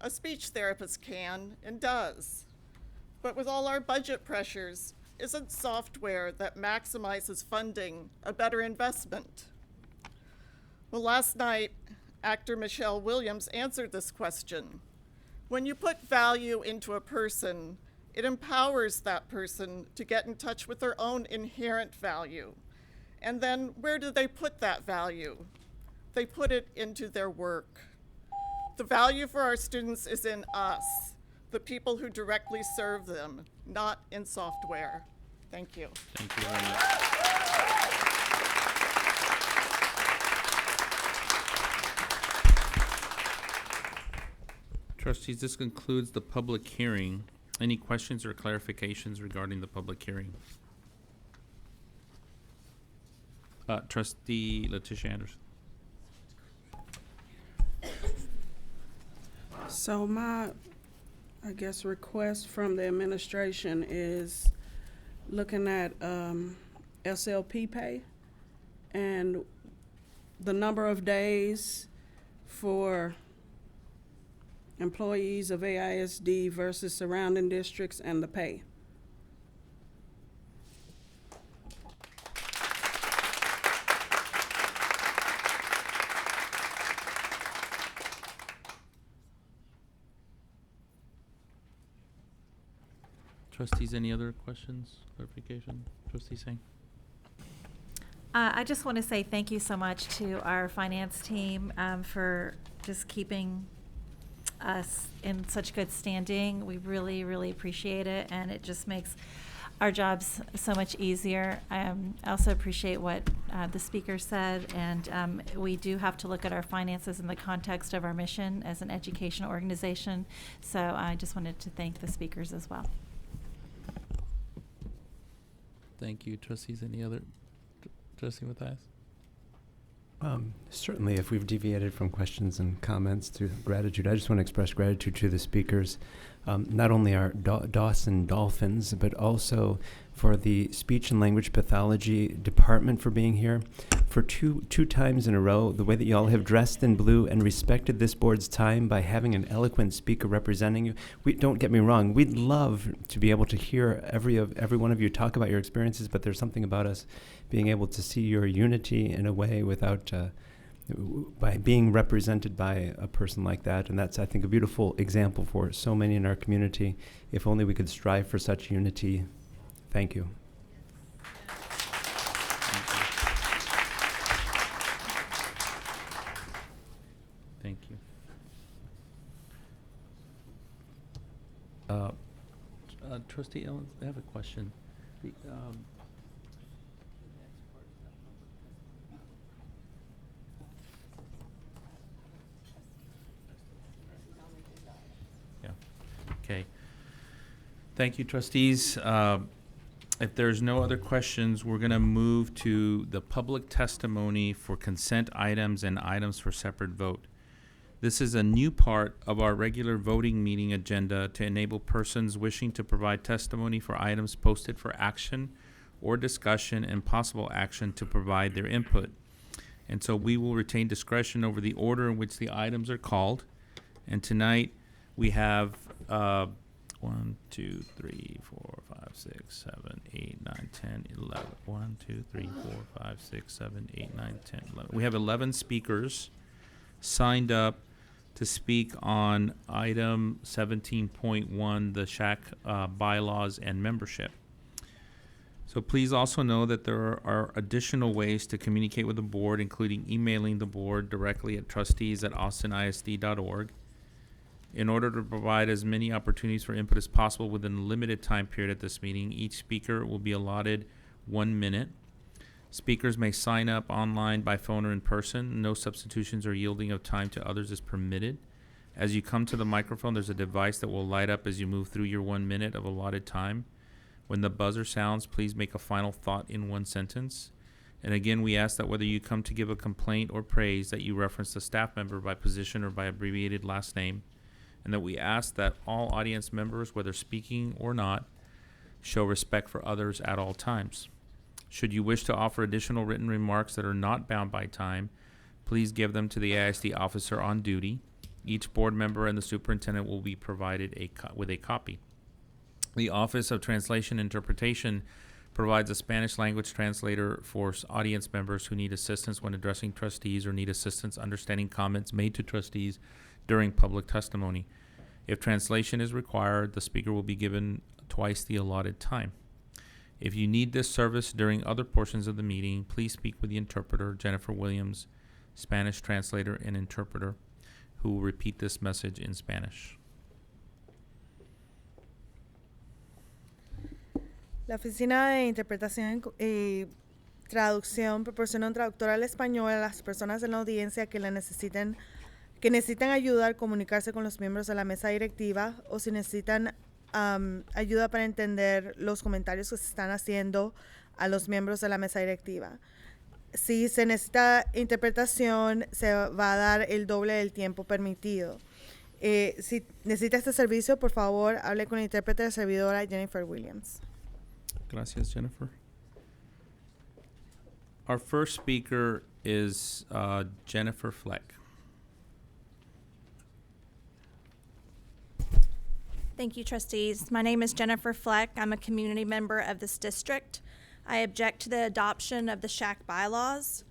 A speech therapist can and does. But with all our budget pressures, isn't software that maximizes funding a better investment? Well, last night, actor Michelle Williams answered this question. When you put value into a person, it empowers that person to get in touch with their own inherent value. And then where do they put that value? They put it into their work. The value for our students is in us, the people who directly serve them, not in software. Thank you. Thank you very much. Trustees, this concludes the public hearing. Any questions or clarifications regarding the public hearing? Trustee Letitia Anderson. So my, I guess, request from the administration is looking at SLP pay and the number of days for employees of AISD versus surrounding districts and the pay. Trustees, any other questions, clarification? Trustee Singh? I just want to say thank you so much to our finance team for just keeping us in such good standing. We really, really appreciate it, and it just makes our jobs so much easier. I also appreciate what the speaker said, and we do have to look at our finances in the context of our mission as an educational organization. So I just wanted to thank the speakers as well. Thank you. Trustees, any other? Trustee Matthias? Certainly, if we've deviated from questions and comments to gratitude, I just want to express gratitude to the speakers, not only our Dawson Dolphins, but also for the speech and language pathology department for being here. For two times in a row, the way that you all have dressed in blue and respected this board's time by having an eloquent speaker representing you. Don't get me wrong, we'd love to be able to hear every one of you talk about your experiences, but there's something about us being able to see your unity in a way without by being represented by a person like that. And that's, I think, a beautiful example for so many in our community. If only we could strive for such unity. Thank you. Thank you. Trustee Owens, I have a question. Okay. Thank you, trustees. If there's no other questions, we're going to move to the public testimony for consent items and items for separate vote. This is a new part of our regular voting meeting agenda to enable persons wishing to provide testimony for items posted for action or discussion and possible action to provide their input. And so we will retain discretion over the order in which the items are called. And tonight we have 1, 2, 3, 4, 5, 6, 7, 8, 9, 10, 11. 1, 2, 3, 4, 5, 6, 7, 8, 9, 10, 11. We have 11 speakers signed up to speak on item 17.1, the SHAC bylaws and membership. So please also know that there are additional ways to communicate with the board, including emailing the board directly at trustees@austinisd.org. In order to provide as many opportunities for input as possible within a limited time period at this meeting, each speaker will be allotted 1 minute. Speakers may sign up online, by phone, or in person. No substitutions or yielding of time to others is permitted. As you come to the microphone, there's a device that will light up as you move through your 1 minute of allotted time. When the buzzer sounds, please make a final thought in 1 sentence. And again, we ask that whether you come to give a complaint or praise, that you reference the staff member by position or by abbreviated last name. And that we ask that all audience members, whether speaking or not, show respect for others at all times. Should you wish to offer additional written remarks that are not bound by time, please give them to the AISD officer on duty. Each board member and the superintendent will be provided with a copy. The Office of Translation Interpretation provides a Spanish language translator for audience members who need assistance when addressing trustees or need assistance understanding comments made to trustees during public testimony. If translation is required, the speaker will be given twice the allotted time. If you need this service during other portions of the meeting, please speak with the interpreter, Jennifer Williams, Spanish translator and interpreter, who will repeat this message in Spanish. La Oficina de Interpretación y Traducción proporciona un traductor al español a las personas en la audiencia que necesitan ayuda al comunicarse con los miembros de la mesa directiva o si necesitan ayuda para entender los comentarios que se están haciendo a los miembros de la mesa directiva. Si se necesita interpretación, se va a dar el doble del tiempo permitido. Si necesita este servicio, por favor, hable con la intérprete de servidora Jennifer Williams. Gracias, Jennifer. Our first speaker is Jennifer Fleck. Thank you, trustees. My name is Jennifer Fleck. I'm a community member of this district. I object to the adoption of the SHAC bylaws.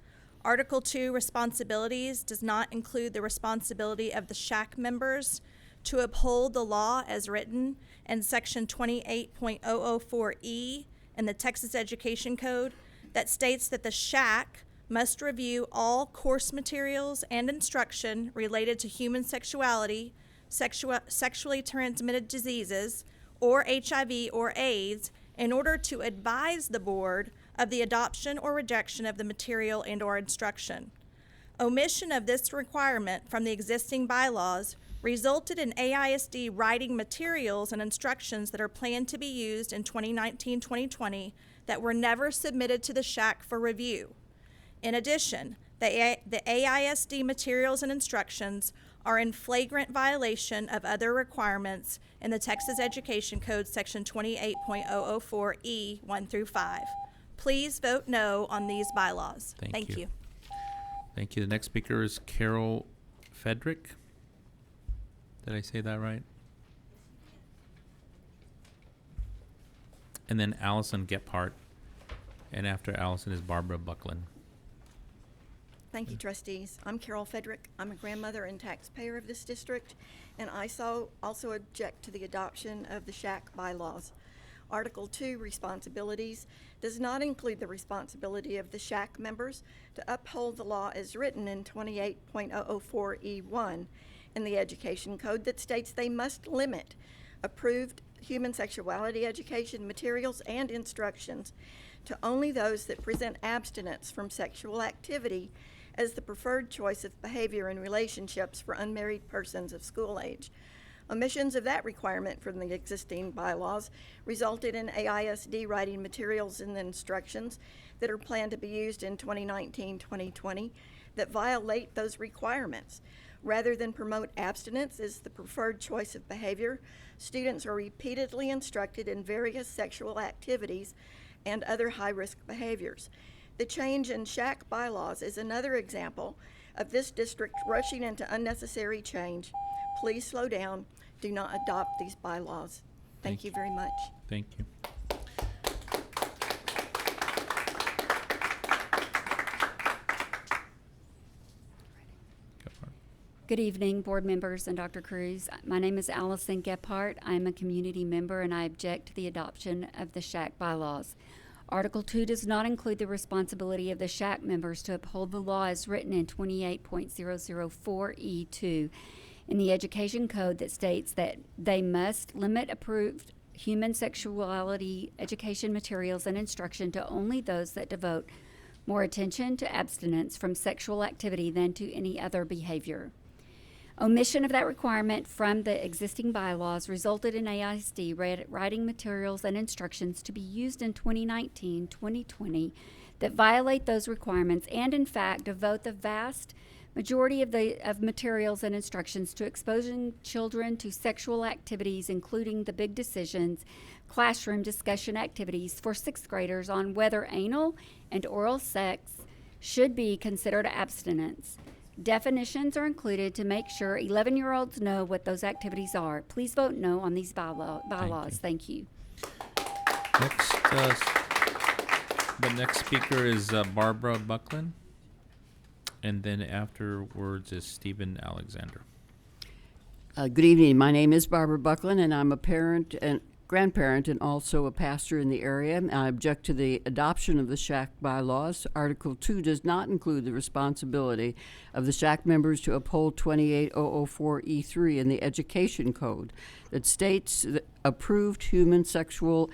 Article 2 responsibilities does not include the responsibility of the SHAC members to uphold the law as written in Section 28.004E in the Texas Education Code that states that the SHAC must review all course materials and instruction related to human sexuality, sexually transmitted diseases, or HIV or AIDS in order to advise the board of the adoption or rejection of the material and or instruction. Omission of this requirement from the existing bylaws resulted in AISD writing materials and instructions that are planned to be used in 2019-2020 that were never submitted to the SHAC for review. In addition, the AISD materials and instructions are in flagrant violation of other requirements in the Texas Education Code, Section 28.004E 1 through 5. Please vote no on these bylaws. Thank you. Thank you. The next speaker is Carol Fedrick. Did I say that right? And then Allison Gephardt. And after Allison is Barbara Buckland. Thank you, trustees. I'm Carol Fedrick. I'm a grandmother and taxpayer of this district, and I also object to the adoption of the SHAC bylaws. Article 2, responsibilities, does not include the responsibility of the SHAC members to uphold the law as written in 28.004E1 in the Education Code that states they must limit approved human sexuality education materials and instructions to only those that present abstinence from sexual activity as the preferred choice of behavior in relationships for unmarried persons of school age. Omissions of that requirement from the existing bylaws resulted in AISD writing materials and instructions that are planned to be used in 2019-2020 that violate those requirements. Rather than promote abstinence as the preferred choice of behavior, students are repeatedly instructed in various sexual activities and other high-risk behaviors. The change in SHAC bylaws is another example of this district rushing into unnecessary change. Please slow down. Do not adopt these bylaws. Thank you very much. Thank you. Good evening, board members and Dr. Cruz. My name is Allison Gephardt. I'm a community member and I object to the adoption of the SHAC bylaws. Article 2 does not include the responsibility of the SHAC members to uphold the law as written in 28.004E2 in the Education Code that states that they must limit approved human sexuality education materials and instruction to only those that devote more attention to abstinence from sexual activity than to any other behavior. Omission of that requirement from the existing bylaws resulted in AISD writing materials and instructions to be used in 2019-2020 that violate those requirements and, in fact, devote the vast majority of materials and instructions to exposing children to sexual activities, including the big decisions, classroom discussion activities for sixth graders on whether anal and oral sex should be considered abstinence. Definitions are included to make sure 11-year-olds know what those activities are. Please vote no on these bylaws. Thank you. Next, the next speaker is Barbara Buckland, and then afterwards is Stephen Alexander. Good evening. My name is Barbara Buckland, and I'm a parent and grandparent and also a pastor in the area. I object to the adoption of the SHAC bylaws. Article 2 does not include the responsibility of the SHAC members to uphold 28004E3 in the Education Code that states that approved human sexual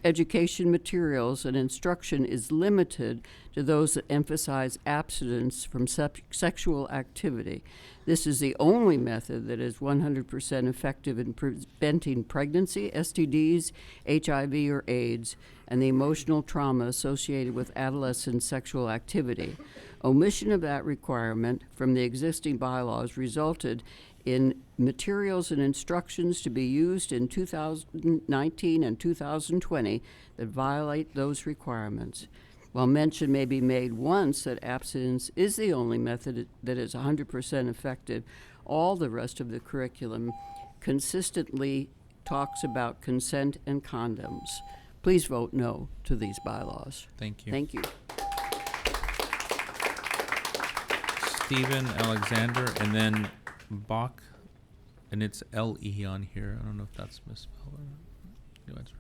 education materials and instruction is limited to those that emphasize abstinence from sexual activity. This is the only method that is 100% effective in preventing pregnancy, STDs, HIV or AIDS, and the emotional trauma associated with adolescent sexual activity. Omission of that requirement from the existing bylaws resulted in materials and instructions to be used in 2019 and 2020 that violate those requirements. While mention may be made once that abstinence is the only method that is 100% effective, all the rest of the curriculum consistently talks about consent and condoms. Please vote no to these bylaws. Thank you. Thank you. Stephen Alexander, and then Bach, and it's L-E on here. I don't know if that's misspelled or you answer.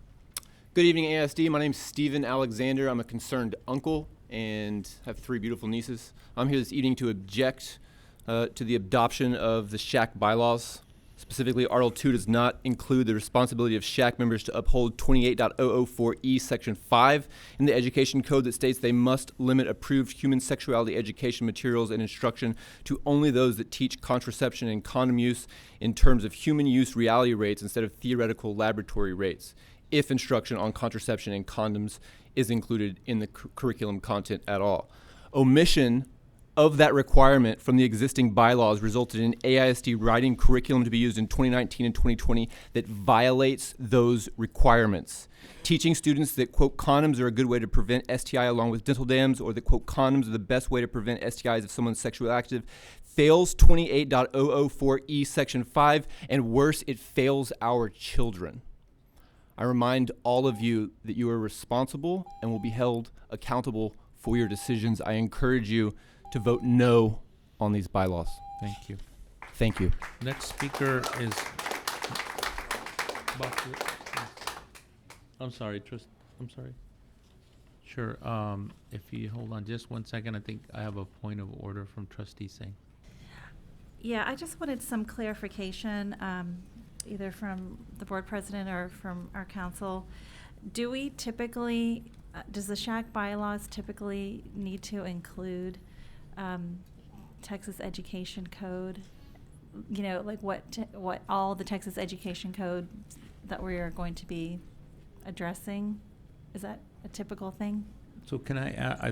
Good evening, ASD. My name's Stephen Alexander. I'm a concerned uncle and have 3 beautiful nieces. I'm here this evening to object to the adoption of the SHAC bylaws. Specifically, Article 2 does not include the responsibility of SHAC members to uphold 28.004E Section 5 in the Education Code that states they must limit approved human sexuality education materials and instruction to only those that teach contraception and condom use in terms of human use reality rates instead of theoretical laboratory rates, if instruction on contraception and condoms is included in the curriculum content at all. Omission of that requirement from the existing bylaws resulted in AISD writing curriculum to be used in 2019 and 2020 that violates those requirements. Teaching students that, quote, condoms are a good way to prevent STI along with dental dams, or that, quote, condoms are the best way to prevent STIs if someone's sexually active, fails 28.004E Section 5, and worse, it fails our children. I remind all of you that you are responsible and will be held accountable for your decisions. I encourage you to vote no on these bylaws. Thank you. Thank you. Next speaker is. I'm sorry, I'm sorry. Sure. If you hold on just 1 second, I think I have a point of order from Trustee Singh. Yeah, I just wanted some clarification, either from the board president or from our council. Do we typically, does the SHAC bylaws typically need to include Texas Education Code you know, like what all the Texas Education Code that we are going to be addressing? Is that a typical thing? So can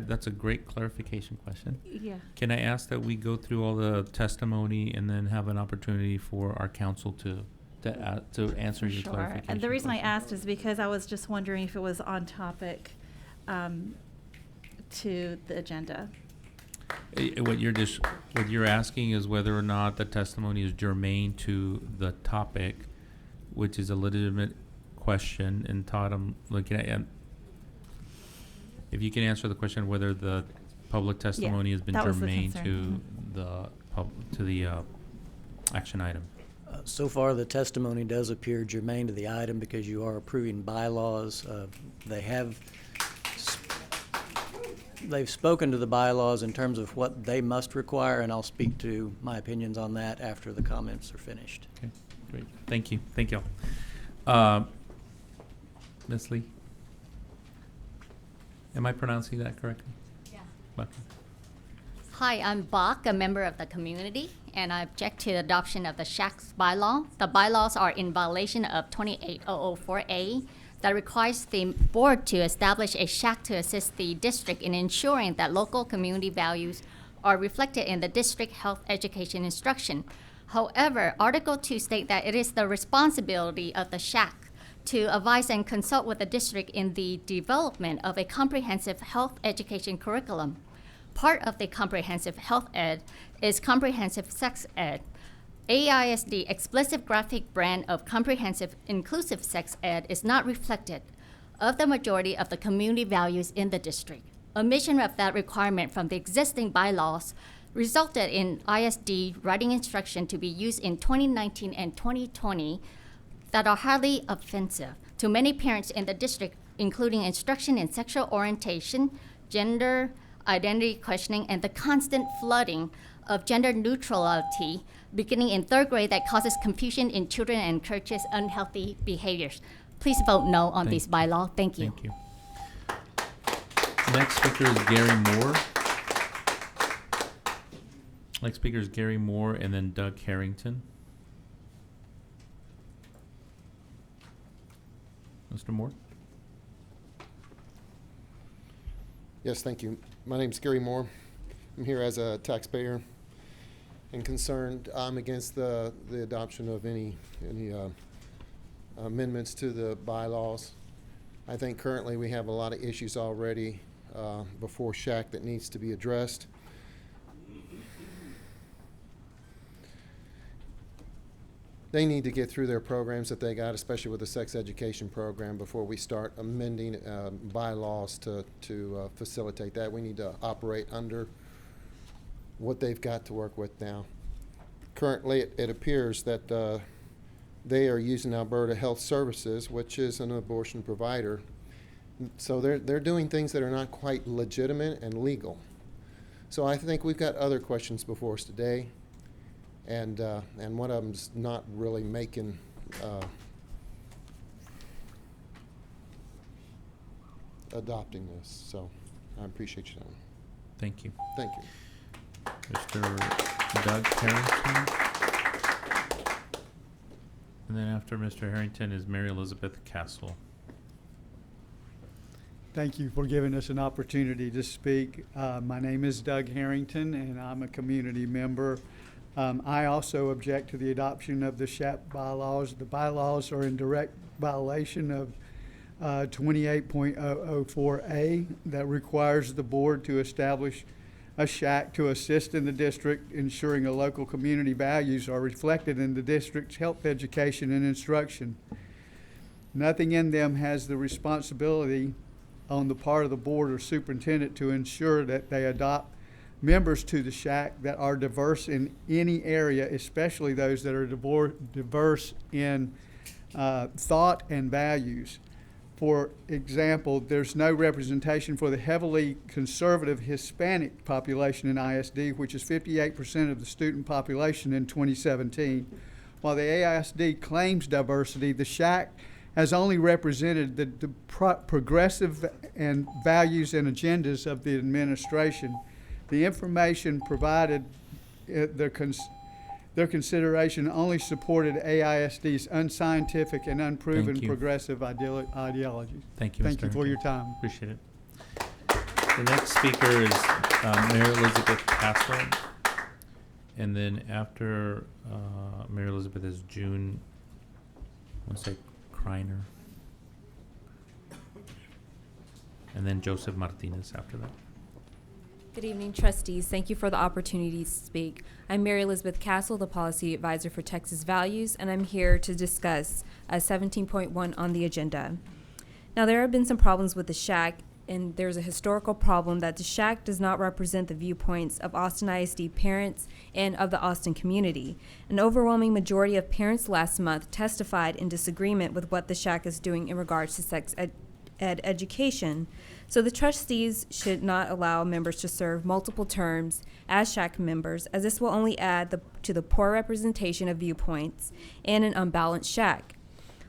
that's a great clarification question. Yeah. Can I ask that we go through all the testimony and then have an opportunity for our council to answer your clarification? And the reason I question? asked is because I was just wondering if it was on topic to the agenda. What you're asking is whether or not the testimony is germane to the topic, which is a legitimate question. And Todd, I'm looking at if you can answer the question whether the public testimony has been that was the germane concern. to the action item. So far, the testimony does appear germane to the item because you are approving bylaws. They've spoken to the bylaws in terms of what they must require, and I'll speak to my opinions on that after the comments are finished. Okay, great. Thank you. Thank y'all. Ms. Lee? Am I pronouncing that correctly? Yeah. Okay. Hi, I'm Bach, a member of the community, and I object to the adoption of the SHAC's bylaw. The bylaws are in violation of 28004A that requires the board to establish a SHAC to assist the district in ensuring that local community values are reflected in the district health education instruction. However, Article 2 states that it is the responsibility of the SHAC to advise and consult with the district in the development of a comprehensive health education curriculum. Part of the comprehensive health ed is comprehensive sex ed. AISD explicit graphic brand of comprehensive inclusive sex ed is not reflected of the majority of the community values in the district. Omission of that requirement from the existing bylaws resulted in ISD writing instruction to be used in 2019 and 2020 that are highly offensive to many parents in the district, including instruction in sexual orientation, gender identity questioning, and the constant flooding of gender neutrality beginning in 3rd grade that causes confusion in children and encourages unhealthy behaviors. Please vote no on this bylaw. Thank you. Thank you. Next speaker is Gary Moore. Next speaker is Gary Moore and then Doug Harrington. Mr. Moore? Yes, thank you. My name's Gary Moore. I'm here as a taxpayer and concerned. I'm against the adoption of any amendments to the bylaws. I think currently we have a lot of issues already before SHAC that needs to be addressed. They need to get through their programs that they got, especially with the sex education program, before we start amending bylaws to facilitate that. We need to operate under what they've got to work with now. Currently, it appears that they are using Alberta Health Services, which is an abortion provider. So they're doing things that are not quite legitimate and legal. So I think we've got other questions before us today. And one of them's not really making adopting this. So I appreciate you. Thank you. Thank you. Mr. Doug Harrington. And then after Mr. Harrington is Mary Elizabeth Castle. Thank you for giving us an opportunity to speak. My name is Doug Harrington, and I'm a community member. I also object to the adoption of the SHAC bylaws. The bylaws are in direct violation of 28.004A that requires the board to establish a SHAC to assist in the district, ensuring a local community values are reflected in the district's health education and instruction. Nothing in them has the responsibility on the part of the board or superintendent to ensure that they adopt members to the SHAC that are diverse in any area, especially those that are diverse in thought and values. For example, there's no representation for the heavily conservative Hispanic population in ISD, which is 58% of the student population in 2017. While the AISD claims diversity, the SHAC has only represented the progressive and values and agendas of the administration. The information provided, the Their consideration only supported AISD's unscientific and unproven Thank you. progressive ideologies. Thank you, Thank Mr. you for Henke. your time. Appreciate it. The next speaker is Mayor Elizabeth Castle. And then after Mayor Elizabeth is June, I want to say Kreiner. And then Joseph Martinez after that. Good evening, trustees. Thank you for the opportunity to speak. I'm Mary Elizabeth Castle, the Policy Advisor for Texas Values, and I'm here to discuss 17.1 on the agenda. Now, there have been some problems with the SHAC, and there's a historical problem that the SHAC does not represent the viewpoints of Austin ISD parents and of the Austin community. An overwhelming majority of parents last month testified in disagreement with what the SHAC is doing in regards to sex ed education. So the trustees should not allow members to serve multiple terms as SHAC members, as this will only add to the poor representation of viewpoints and an unbalanced SHAC.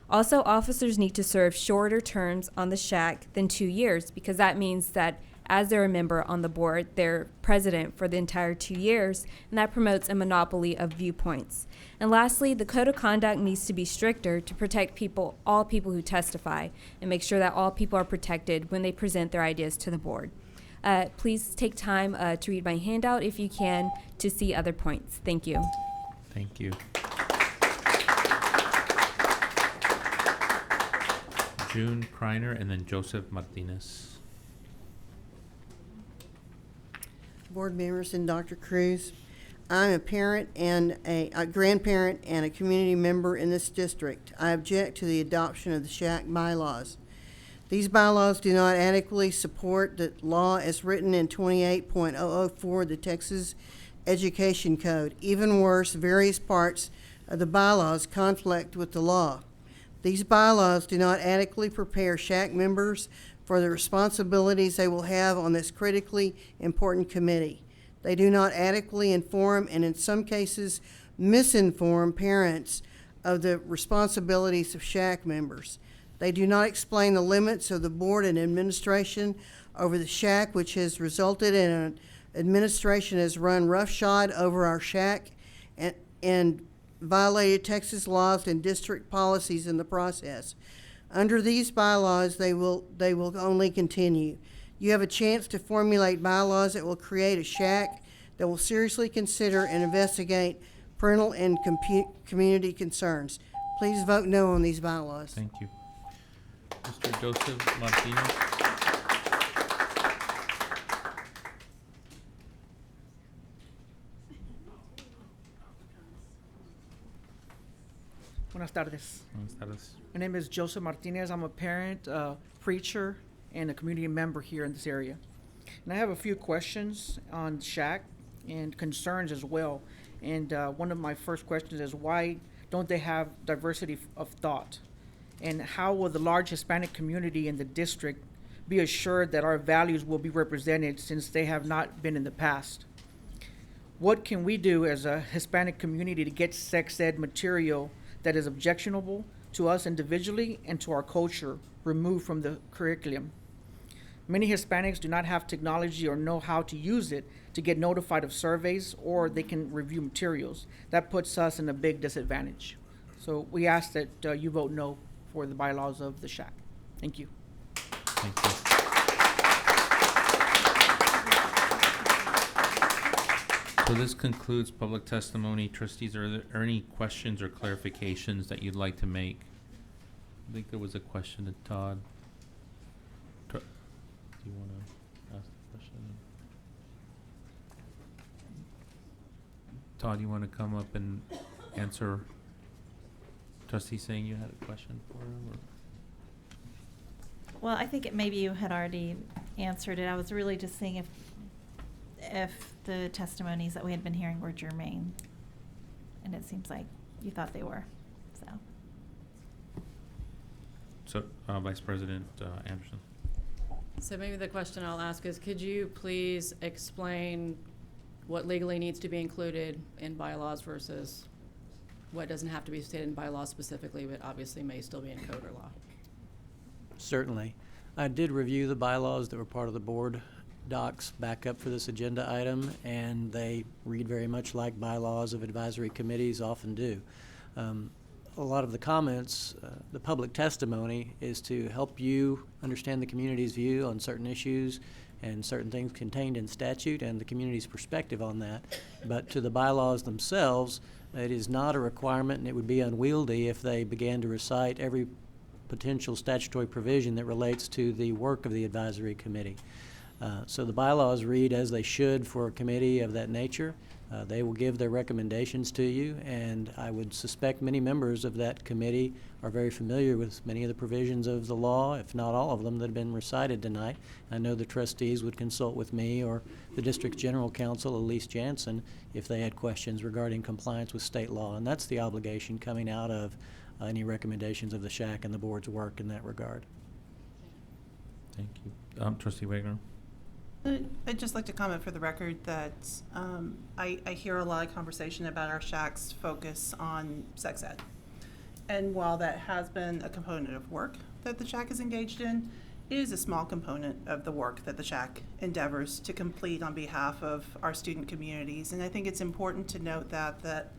Also, officers need to serve shorter terms on the SHAC than 2 years, because that means that as they're a member on the board, they're president for the entire 2 years, and that promotes a monopoly of viewpoints. And lastly, the code of conduct needs to be stricter to protect all people who testify, and make sure that all people are protected when they present their ideas to the board. Please take time to read my handout if you can to see other points. Thank you. Thank you. June Kreiner and then Joseph Martinez. Board members and Dr. Cruz, I'm a parent and a grandparent and a community member in this district. I object to the adoption of the SHAC bylaws. These bylaws do not adequately support the law as written in 28.004 of the Texas Education Code. Even worse, various parts of the bylaws conflict with the law. These bylaws do not adequately prepare SHAC members for the responsibilities they will have on this critically important committee. They do not adequately inform and in some cases misinform parents of the responsibilities of SHAC members. They do not explain the limits of the board and administration over the SHAC, which has resulted in an administration has run roughshod over our SHAC and violated Texas laws and district policies in the process. Under these bylaws, they will only continue. You have a chance to formulate bylaws that will create a SHAC that will seriously consider and investigate parental and community concerns. Please vote no on these bylaws. Thank you. Mr. Joseph Martinez. Buenas tardes. Buenas tardes. My name is Joseph Martinez. I'm a parent, preacher, and a community member here in this area. And I have a few questions on SHAC and concerns as well. And one of my first questions is, why don't they have diversity of thought? And how will the large Hispanic community in the district be assured that our values will be represented, since they have not been in the past? What can we do as a Hispanic community to get sex ed material that is objectionable to us individually and to our culture removed from the curriculum? Many Hispanics do not have technology or know how to use it to get notified of surveys, or they can review materials. That puts us in a big disadvantage. So we ask that you vote no for the bylaws of the SHAC. Thank you. Thank you. So this concludes public testimony. Trustees, are there any questions or clarifications that you'd like to make? I think there was a question to Todd. Do you want to ask the question? Todd, you want to come up and answer? Trustee saying you had a question for him? Or? Well, I think maybe you had already answered it. I was really just seeing if the testimonies that we had been hearing were germane, and it seems like you thought they were. So, Vice President Anderson. So maybe the question I'll ask is, could you please explain what legally needs to be included in bylaws versus what doesn't have to be stated in bylaws specifically, but obviously may still be in code or law? Certainly. I did review the bylaws that were part of the board docs back up for this agenda item, and they read very much like bylaws of advisory committees often do. A lot of the comments, the public testimony, is to help you understand the community's view on certain issues and certain things contained in statute and the community's perspective on that. But to the bylaws themselves, it is not a requirement, and it would be unwieldy if they began to recite every potential statutory provision that relates to the work of the advisory committee. So the bylaws read as they should for a committee of that nature. They will give their recommendations to you, and I would suspect many members of that committee are very familiar with many of the provisions of the law, if not all of them, that have been recited tonight. I know the trustees would consult with me or the district's general counsel, Elise Jansen, if they had questions regarding compliance with state law, and that's the obligation coming out of any recommendations of the SHAC and the board's work in that regard. Thank you. Trustee Wagner? I'd just like to comment for the record that I hear a lot of conversation about our SHAC's focus on sex ed. And while that has been a component of work that the SHAC is engaged in, it is a small component of the work that the SHAC endeavors to complete on behalf of our student communities. And I think it's important to note that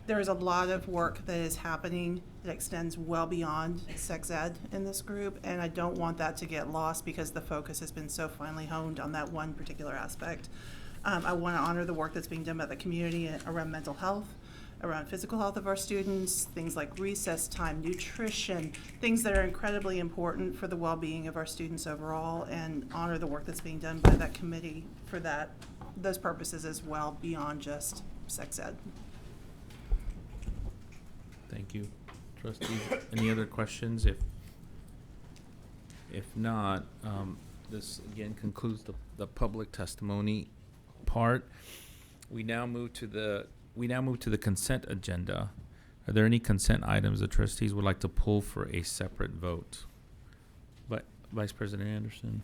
there is a lot of work that is happening that extends well beyond sex ed in this group, and I don't want that to get lost because the focus has been so finely honed on that one particular aspect. I want to honor the work that's being done by the community around mental health, around physical health of our students, things like recess time, nutrition, things that are incredibly important for the well-being of our students overall, and honor the work that's being done by that committee for those purposes as well, beyond just sex ed. Thank you. Trustees, any other questions? If not, this again concludes the public testimony part. We now move to the consent agenda. Are there any consent items the trustees would like to pull for a separate vote? But Vice President Anderson.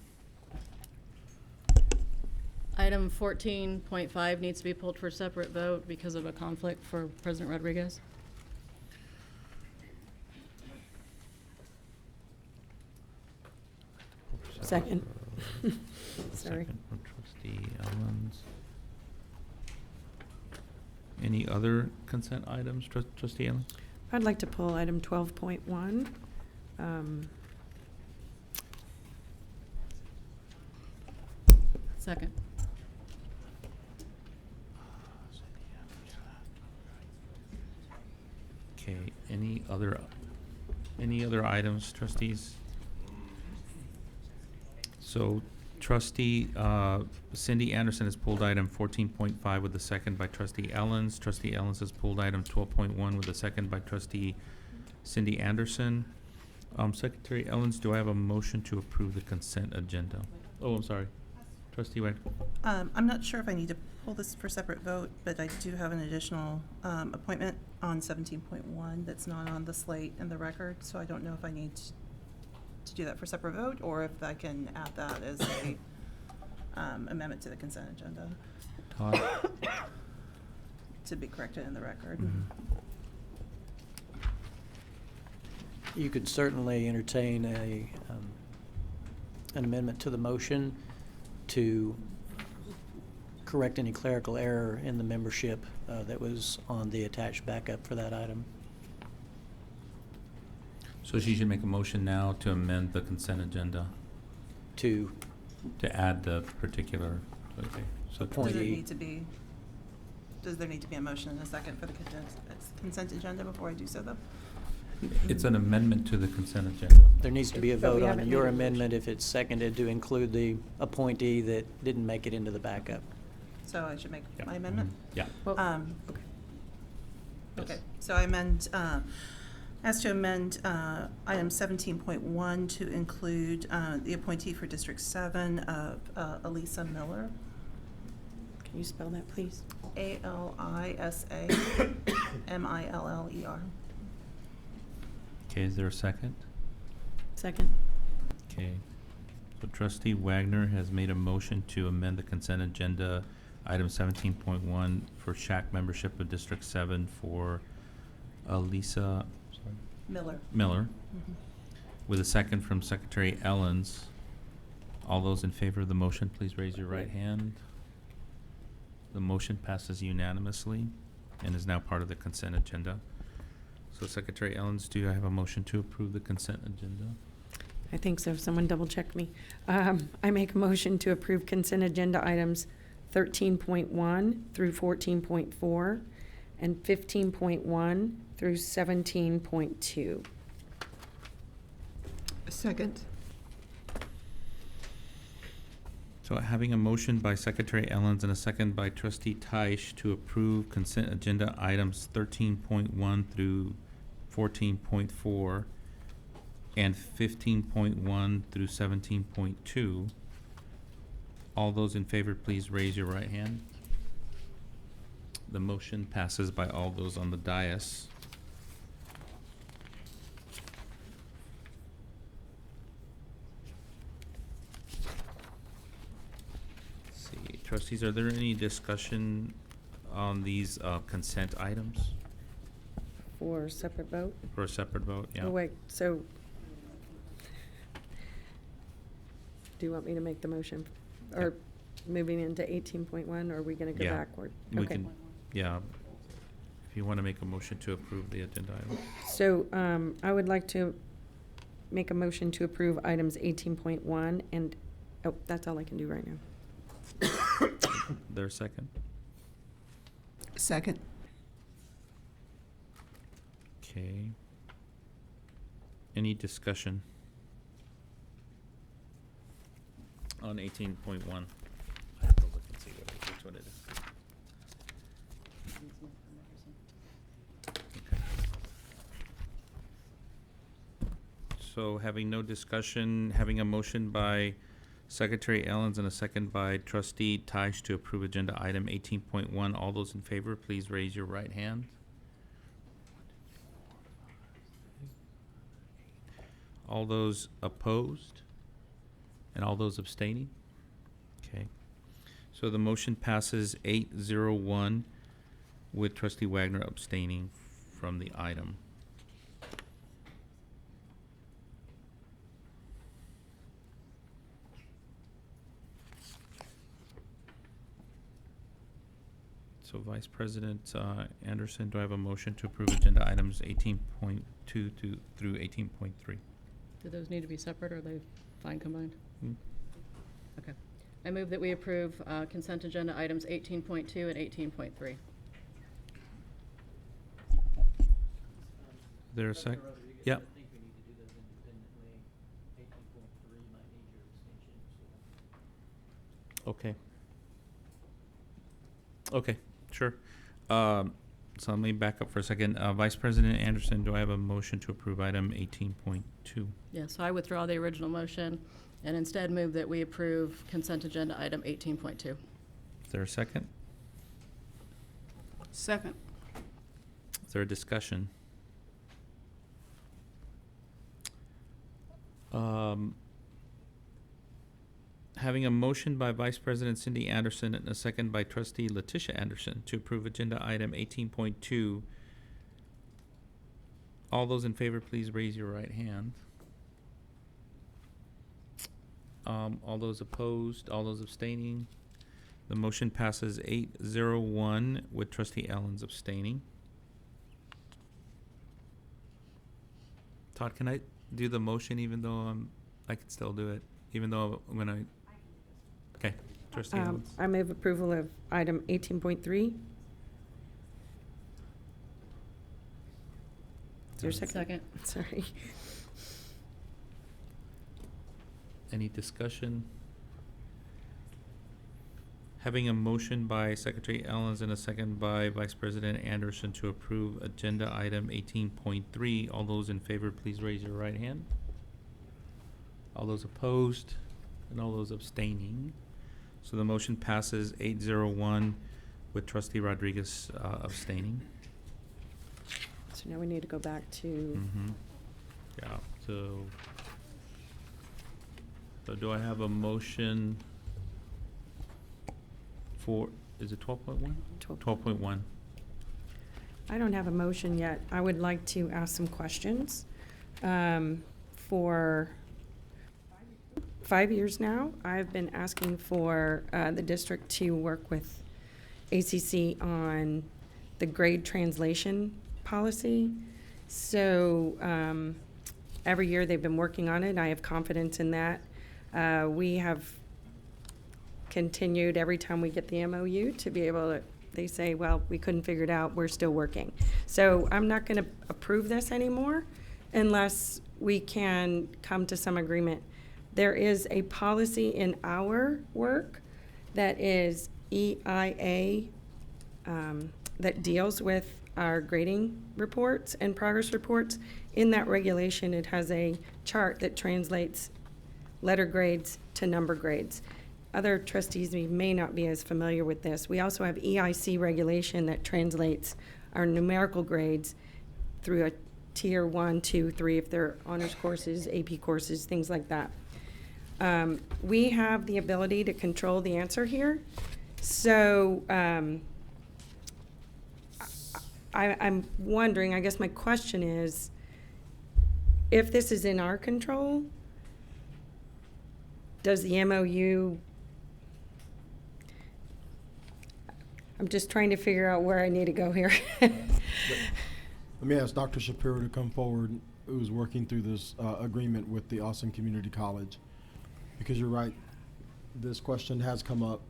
Item 14.5 needs to be pulled for separate vote because of a conflict for President Rodriguez. Second. Sorry. Second from Trustee Ellens. Any other consent items, Trustee Ellens? I'd like to pull item 12.1. Second. Okay, any other items, trustees? So Trustee Cindy Anderson has pulled item 14.5 with a second by Trustee Ellens. Trustee Ellens has pulled item 12.1 with a second by Trustee Cindy Anderson. Secretary Ellens, do I have a motion to approve the consent agenda? Oh, I'm sorry. Trustee Wagner. I'm not sure if I need to pull this for separate vote, but I do have an additional appointment on 17.1 that's not on the slate in the record, so I don't know if I need to do that for separate vote or if I can add that as a amendment to the consent agenda. Todd? To be corrected in the record. You could certainly entertain an amendment to the motion to correct any clerical error in the membership that was on the attached backup for that item. So she should make a motion now to amend the consent agenda? To add the particular, okay. So Does there need to be a motion and a second for the consent agenda before I do so, though? It's an amendment to the consent agenda. There needs to be a But we vote haven't on made your a amendment if it's seconded to include the appointee that didn't make it into the backup. So I should make my amendment? Yeah. Okay, so I ask to amend item 17.1 to include the appointee for District 7 of Elisa Miller. Can you spell that, please? ALISA-MILLER. Okay, is there a second? Second. Okay. So Trustee Wagner has made a motion to amend the consent agenda, item 17.1 for SHAC membership of District 7 for Elisa Miller. Miller. With a second from Secretary Ellens. All those in favor of the motion, please raise your right hand. The motion passes unanimously and is now part of the consent agenda. So Secretary Ellens, do I have a motion to approve the consent agenda? I think so. Someone double check me. I make a motion to approve consent agenda items 13.1 through 14.4 and 15.1 through 17.2. Second. So having a motion by Secretary Ellens and a second by Trustee Teish to approve consent agenda items 13.1 through 14.4 and 15.1 through 17.2. All those in favor, please raise your right hand. The motion passes by all those on the dais. Let's see, trustees, are there any discussion on these consent items For separate vote? for a separate vote? Yeah. Oh, wait, so do you want me to make the motion? Or moving into 18.1, or are we going to go Yeah, backward? we Okay. can, yeah. If you want to make a motion to approve the agenda item. So I would like to make a motion to approve items 18.1 and, oh, that's all I can do right now. There a second? Second. Okay. Any discussion on 18.1? I have to look and see which one it is. Okay. So having no discussion, having a motion by Secretary Ellens and a second by Trustee Teish to approve agenda item 18.1. All those in favor, please raise your right hand. All those opposed? And all those abstaining? Okay. So the motion passes 8-0-1 with Trustee Wagner abstaining from the item. So Vice President Anderson, do I have a motion to approve agenda items 18.2 through 18.3? Do those need to be separate, or are they fine combined? Hmm. Okay. I move that we approve consent agenda items 18.2 and 18.3. There a sec? Yep. Okay. Okay, sure. So let me back up for a second. Vice President Anderson, do I have a motion to approve item 18.2? Yeah, so I withdraw the original motion and instead move that we approve consent agenda item 18.2. Is there a second? Second. Is there a discussion? Having a motion by Vice President Cindy Anderson and a second by Trustee Letitia Anderson to approve agenda item 18.2. All those in favor, please raise your right hand. All those opposed, all those abstaining. The motion passes 8-0-1 with Trustee Ellens abstaining. Todd, can I do the motion even though I can still do it, even though when I, okay, Trustee Ellens. I move approval of item 18.3. Is there a second? Second. Sorry. Any discussion? Having a motion by Secretary Ellens and a second by Vice President Anderson to approve agenda item 18.3. All those in favor, please raise your right hand. All those opposed and all those abstaining. So the motion passes 8-0-1 with Trustee Rodriguez abstaining. So now we need to go back to, Mm-hmm. Yeah, so do I have a motion for, is it 12.1? 12.1. I don't have a motion yet. I would like to 5 years now, I've been asking for the district to work with ACC on the grade translation policy. So every year they've been working on it. I have confidence in that. We have continued every time we get the MOU to be able to, they say, well, we couldn't figure it out, we're still working. So I'm not going to approve this anymore unless we can come to some agreement. There is a policy in our work that is EIA that deals with our grading reports and progress reports. In that regulation, it has a chart that translates letter grades to number grades. Other trustees may not be as familiar with this. We also have EIC regulation that translates our numerical grades through a tier 1, 2, 3, if they're honors courses, AP courses, things like that. We have the ability to control the answer here. So I'm wondering, I guess my question is, if this is in our control, does the MOU, I'm just trying to figure out where I need to go here. Let me ask Dr. Shapiro to come forward, who is working through this agreement with the Austin Community College. Because you're right, this question has come up.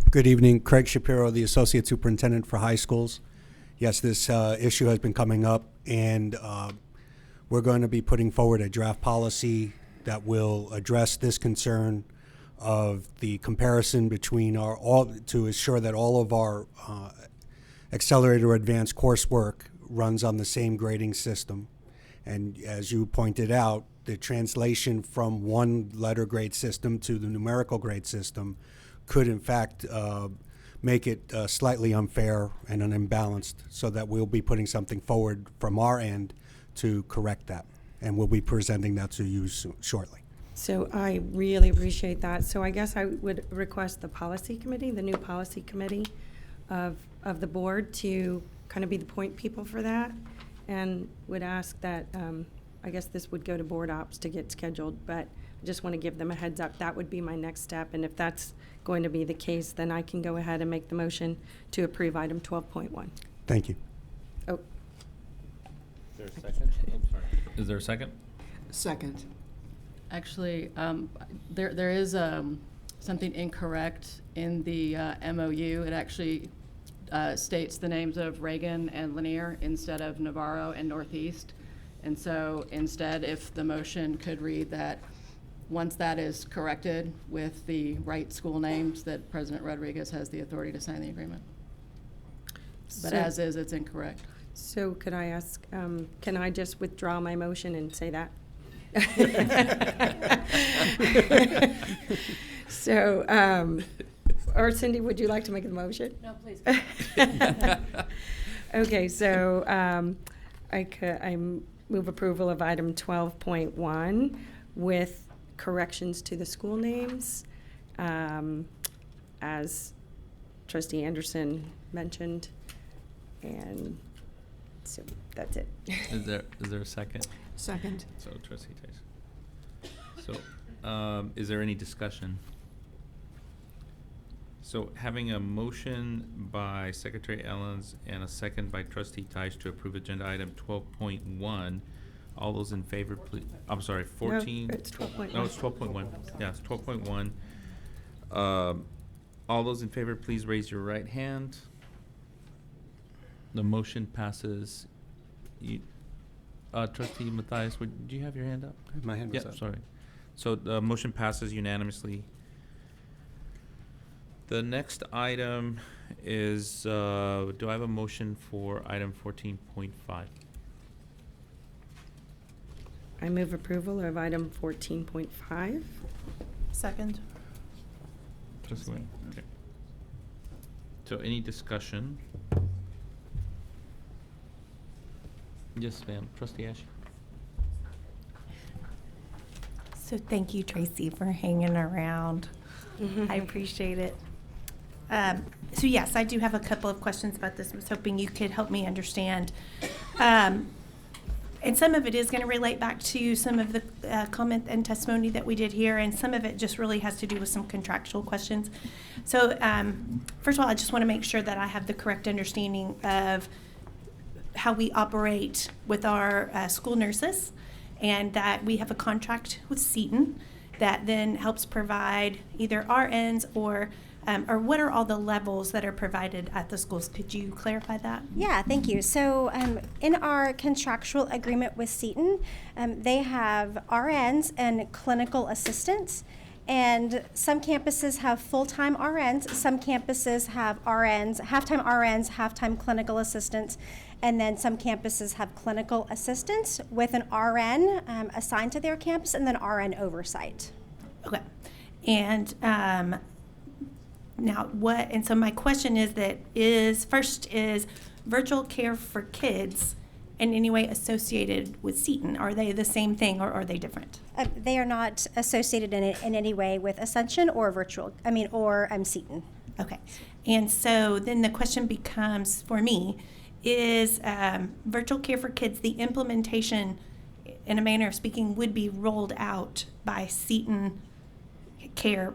Good evening, Craig Shapiro, the Associate Superintendent for High Schools. Yes, this issue has been coming up, and we're going to be putting forward a draft policy that will address this concern of the comparison between to ensure that all of our accelerated or advanced coursework runs on the same grading system. And as you pointed out, the translation from one letter grade system to the numerical grade system could in fact make it slightly unfair and unimbalanced, so that we'll be putting something forward from our end to correct that. And we'll be presenting that to you shortly. So I really appreciate that. So I guess I would request the policy committee, the new policy committee of the board, to kind of be the point people for that, and would ask that, I guess this would go to board ops to get scheduled, but I just want to give them a heads up. That would be my next step, and if that's going to be the case, then I can go ahead and make the motion to approve item 12.1. Thank you. Oh. Is there a second? I'm sorry. Is there a second? Second. Actually, there is something incorrect in the MOU. It actually states the names of Reagan and Lanier instead of Navarro and Northeast. And so instead, if the motion could read that once that is corrected with the right school names, that President Rodriguez has the authority to sign the agreement. But So- as is, it's incorrect. So could I ask, can I just withdraw my motion and say that? So, or Cindy, would you like to make the motion? No, please. Okay, so I move approval of item 12.1 with corrections to the school names, as Trustee Anderson mentioned, and so that's it. Is there a second? Second. So Trustee Tyson. So, is there any discussion? So having a motion by Secretary Ellens and a second by Trustee Tice to approve agenda item 12.1, all those in favor, please, I'm sorry, 14? No, it's 12.1. No, it's 12.1. Yeah, it's 12.1. All those in favor, please raise your right hand. The motion passes. Trustee Mathias, do you have your hand up? My hand was Yeah, up. sorry. So the motion passes unanimously. The next item is, do I have a motion for item 14.5? I move approval of item 14.5. Second. Trustee Wayne, okay. So any discussion? Yes, ma'am. Trustee Ashe? So thank you, Tracy, for hanging around. I appreciate it. So yes, I do have a couple of questions about this. I was hoping you could help me understand. And some of it is going to relate back to some of the comment and testimony that we did here, and some of it just really has to do with some contractual questions. So first of all, I just want to make sure that I have the correct understanding of how we operate with our school nurses, and that we have a contract with Seton that then helps provide either RNs or what are all the levels that are provided at the schools? Could you clarify that? Yeah, thank you. So in our contractual agreement with Seton, they have RNs and clinical assistants. And some campuses have full-time RNs. Some campuses have RNs, half-time clinical assistants. And then some campuses have clinical assistants with an RN assigned to their campus and then RN oversight. Okay. And now what, and so my question is first, is virtual care for kids in any way associated with Seton? Are they the same thing, or are they different? They are not associated in any way with Ascension or Seton. Okay. And so then the question becomes, for me, is virtual care for kids, the implementation, in a manner of speaking, would be rolled out by Seton care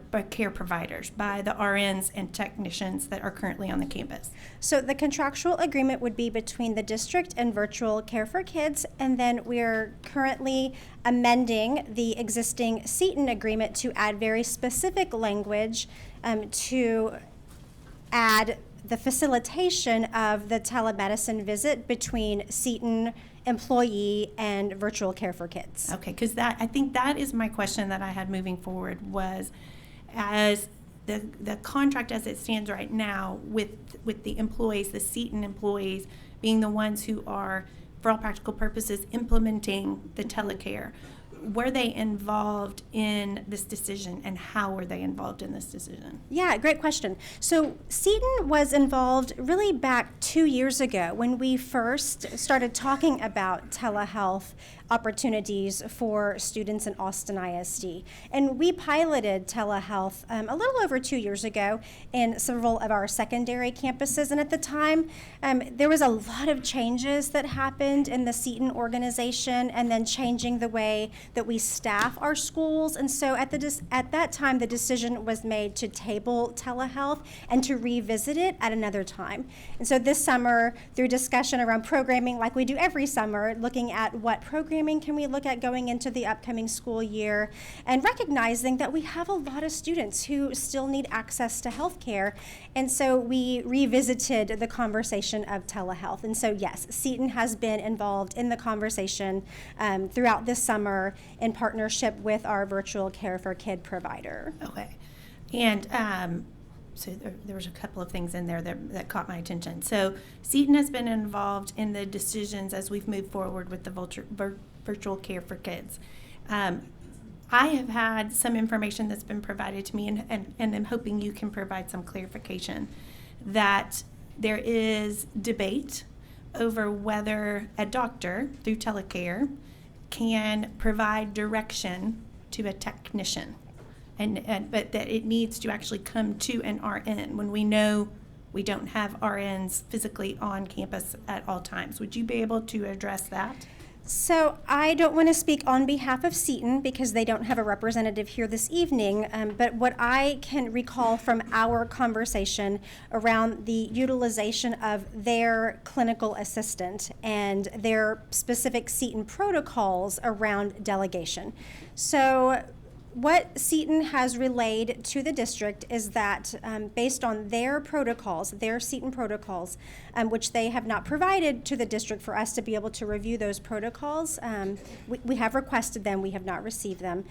providers, by the RNs and technicians that are currently on the campus? So the contractual agreement would be between the district and virtual care for kids, and then we're currently amending the existing Seton agreement to add very specific language to add the facilitation of the telemedicine visit between Seton employee and virtual care for kids. Okay, because I think that is my question that I had moving forward, was as the contract as it stands right now with the employees, the Seton employees being the ones who are, for all practical purposes, implementing the telecare. Were they involved in this decision, and how were they involved in this decision? Yeah, great question. So Seton was involved really back 2 years ago when we first started talking about telehealth opportunities for students in Austin ISD. And we piloted telehealth a little over 2 years ago in several of our secondary campuses. And at the time, there was a lot of changes that happened in the Seton organization, and then changing the way that we staff our schools. And so at that time, the decision was made to table telehealth and to revisit it at another time. And so this summer, through discussion around programming, like we do every summer, looking at what programming can we look at going into the upcoming school year, and recognizing that we have a lot of students who still need access to healthcare. And so we revisited the conversation of telehealth. And so yes, Seton has been involved in the conversation throughout this summer in partnership with our virtual care for kid provider. Okay. And so there was a couple of things in there that caught my attention. So Seton has been involved in the decisions as we've moved forward with the virtual care for kids. I have had some information that's been provided to me, and I'm hoping you can provide some clarification, that there is debate over whether a doctor, through telecare, can provide direction to a technician. But that it needs to actually come to an RN when we know we don't have RNs physically on campus at all times. Would you be able to address that? So I don't want to speak on behalf of Seton because they don't have a representative here this evening, but what I can recall from our conversation around the utilization of their clinical assistant and their specific Seton protocols around delegation. So what Seton has relayed to the district is that based on their protocols, their Seton protocols, which they have not provided to the district for us to be able to review those protocols, we have requested them, we have not received them,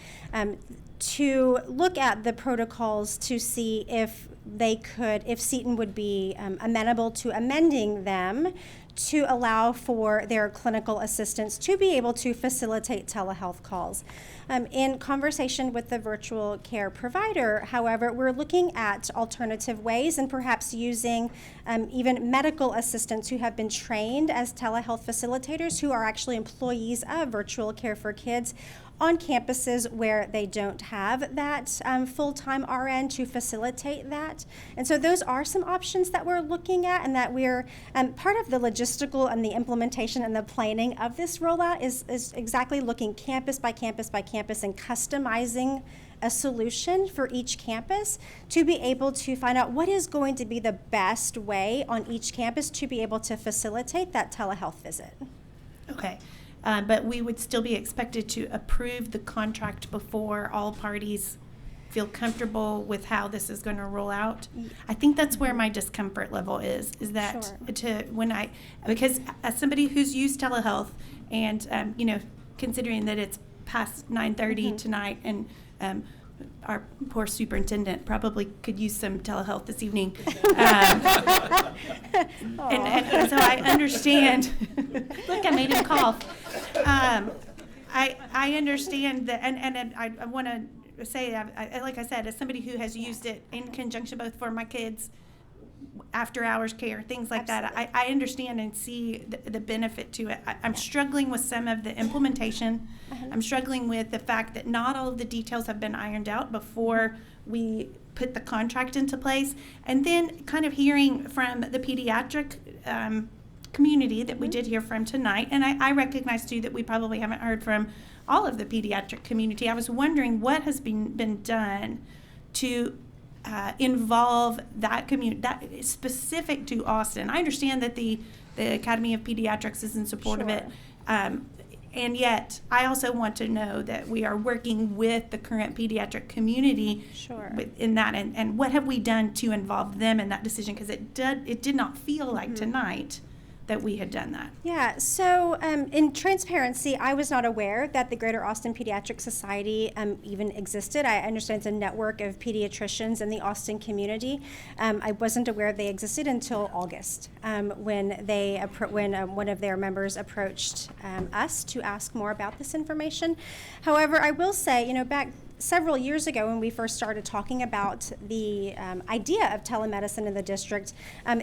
to look at the protocols to see if Seton would be amenable to amending them to allow for their clinical assistants to be able to facilitate telehealth calls. In conversation with the virtual care provider, however, we're looking at alternative ways and perhaps using even medical assistants who have been trained as telehealth facilitators who are actually employees of Virtual Care for Kids on campuses where they don't have that full-time RN to facilitate that. And so those are some options that we're looking at, and that we're part of the logistical and the implementation and the planning of this rollout is exactly looking campus by campus by campus and customizing a solution for each campus to be able to find out what is going to be the best way on each campus to be able to facilitate that telehealth visit. Okay. But we would still be expected to approve the contract before all parties feel comfortable with how this is going to roll out. I think that's where my discomfort level is that because as somebody who's used telehealth and, considering that it's past 9:30 tonight and our poor superintendent probably could use some telehealth this evening. And so I understand. Look, I made him cough. I understand that, and I want to say, like I said, as somebody who has used it in conjunction both for my kids, after hours care, things like that, I understand and see the benefit to it. I'm struggling with some of the implementation. I'm struggling with the fact that not all of the details have been ironed out before we put the contract into place. And then kind of hearing from the pediatric community that we did hear from tonight, and I recognize too that we probably haven't heard from all of the pediatric community. I was wondering what has been done to involve that community, that is specific to Austin. I understand that the Academy of Pediatrics is in support of it, and yet I also want to know that we are working with the current pediatric community in that, and what have we done to involve them in that decision, because it did not feel like tonight that we had done that. Yeah, so in transparency, I was not aware that the Greater Austin Pediatric Society even existed. I understand it's a network of pediatricians in the Austin community. I wasn't aware they existed until August when one of their members approached us to ask more about this information. However, I will say, back several years ago when we first started talking about the idea of telemedicine in the district,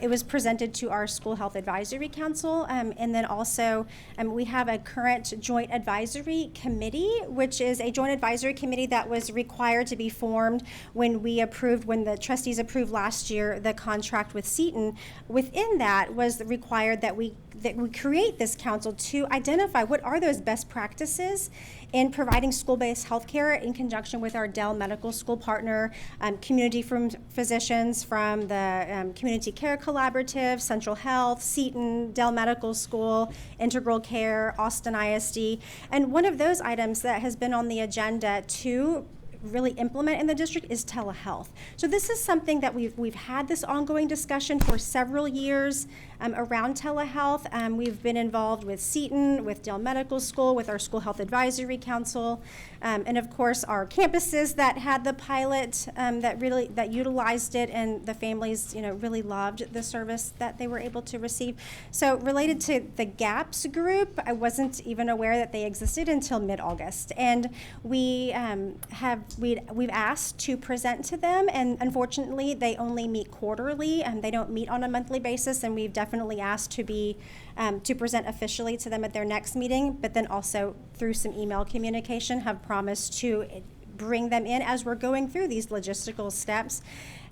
it was presented to our School Health Advisory Council, and then also we have a current joint advisory committee, which is a joint advisory committee that was required to be formed when the trustees approved last year the contract with Seton. Within that was required that we create this council to identify what are those best practices in providing school-based health care in conjunction with our Dell Medical School partner, community physicians from the Community Care Collaborative, Central Health, Seton, Dell Medical School, Integral Care, Austin ISD. And one of those items that has been on the agenda to really implement in the district is telehealth. So this is something that we've had this ongoing discussion for several years around telehealth. We've been involved with Seton, with Dell Medical School, with our School Health Advisory Council, and of course our campuses that had the pilot that utilized it, and the families really loved the service that they were able to receive. So related to the GAPS group, I wasn't even aware that they existed until mid-August, and we've asked to present to them, and unfortunately they only meet quarterly and they don't meet on a monthly basis, and we've definitely asked to present officially to them at their next meeting, but then also through some email communication have promised to bring them in as we're going through these logistical steps.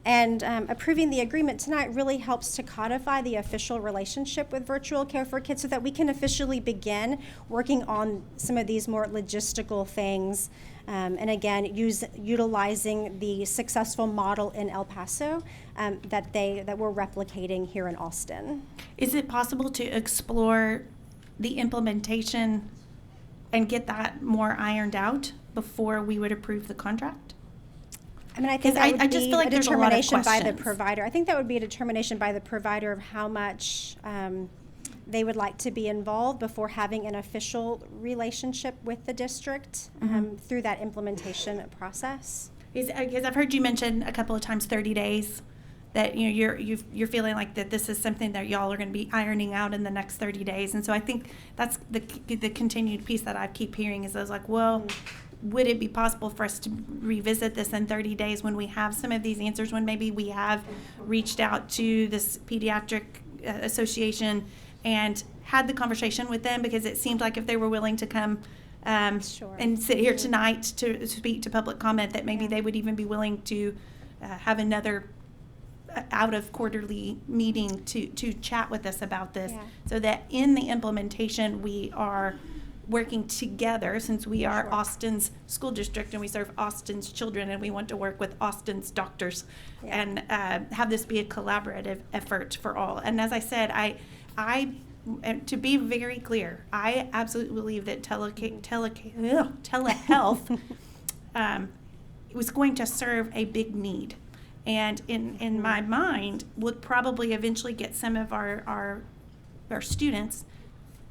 And approving the agreement tonight really helps to codify the official relationship with Virtual Care for Kids so that we can officially begin working on some of these more logistical things. And again, utilizing the successful model in El Paso that we're replicating here in Austin. Is it possible to explore the implementation and get that more ironed out before we would approve the contract? I mean, I think that would just be feel like a there's a lot of determination by the questions. provider. I think that would be a determination by the provider of how much they would like to be involved before having an official relationship with the district through that implementation process. Because I've heard you mention a couple of times 30 days that you're feeling like that this is something that y'all are going to be ironing out in the next 30 days. And so I think that's the continued piece that I keep hearing is I was like, well, would it be possible for us to revisit this in 30 days when we have some of these answers, when maybe we have reached out to this pediatric association and had the conversation with them, because it seemed like if they were willing to come and sit here tonight to speak to public comment, that maybe they would even be willing to have another out of quarterly meeting to chat with us about this, so that in the implementation we are working together, since we are Austin's school district and we serve Austin's children and we want to work with Austin's doctors and have this be a collaborative effort for all. And as I said, and to be very clear, I absolutely believe that telehealth was going to serve a big need. And in my mind, would probably eventually get some of our students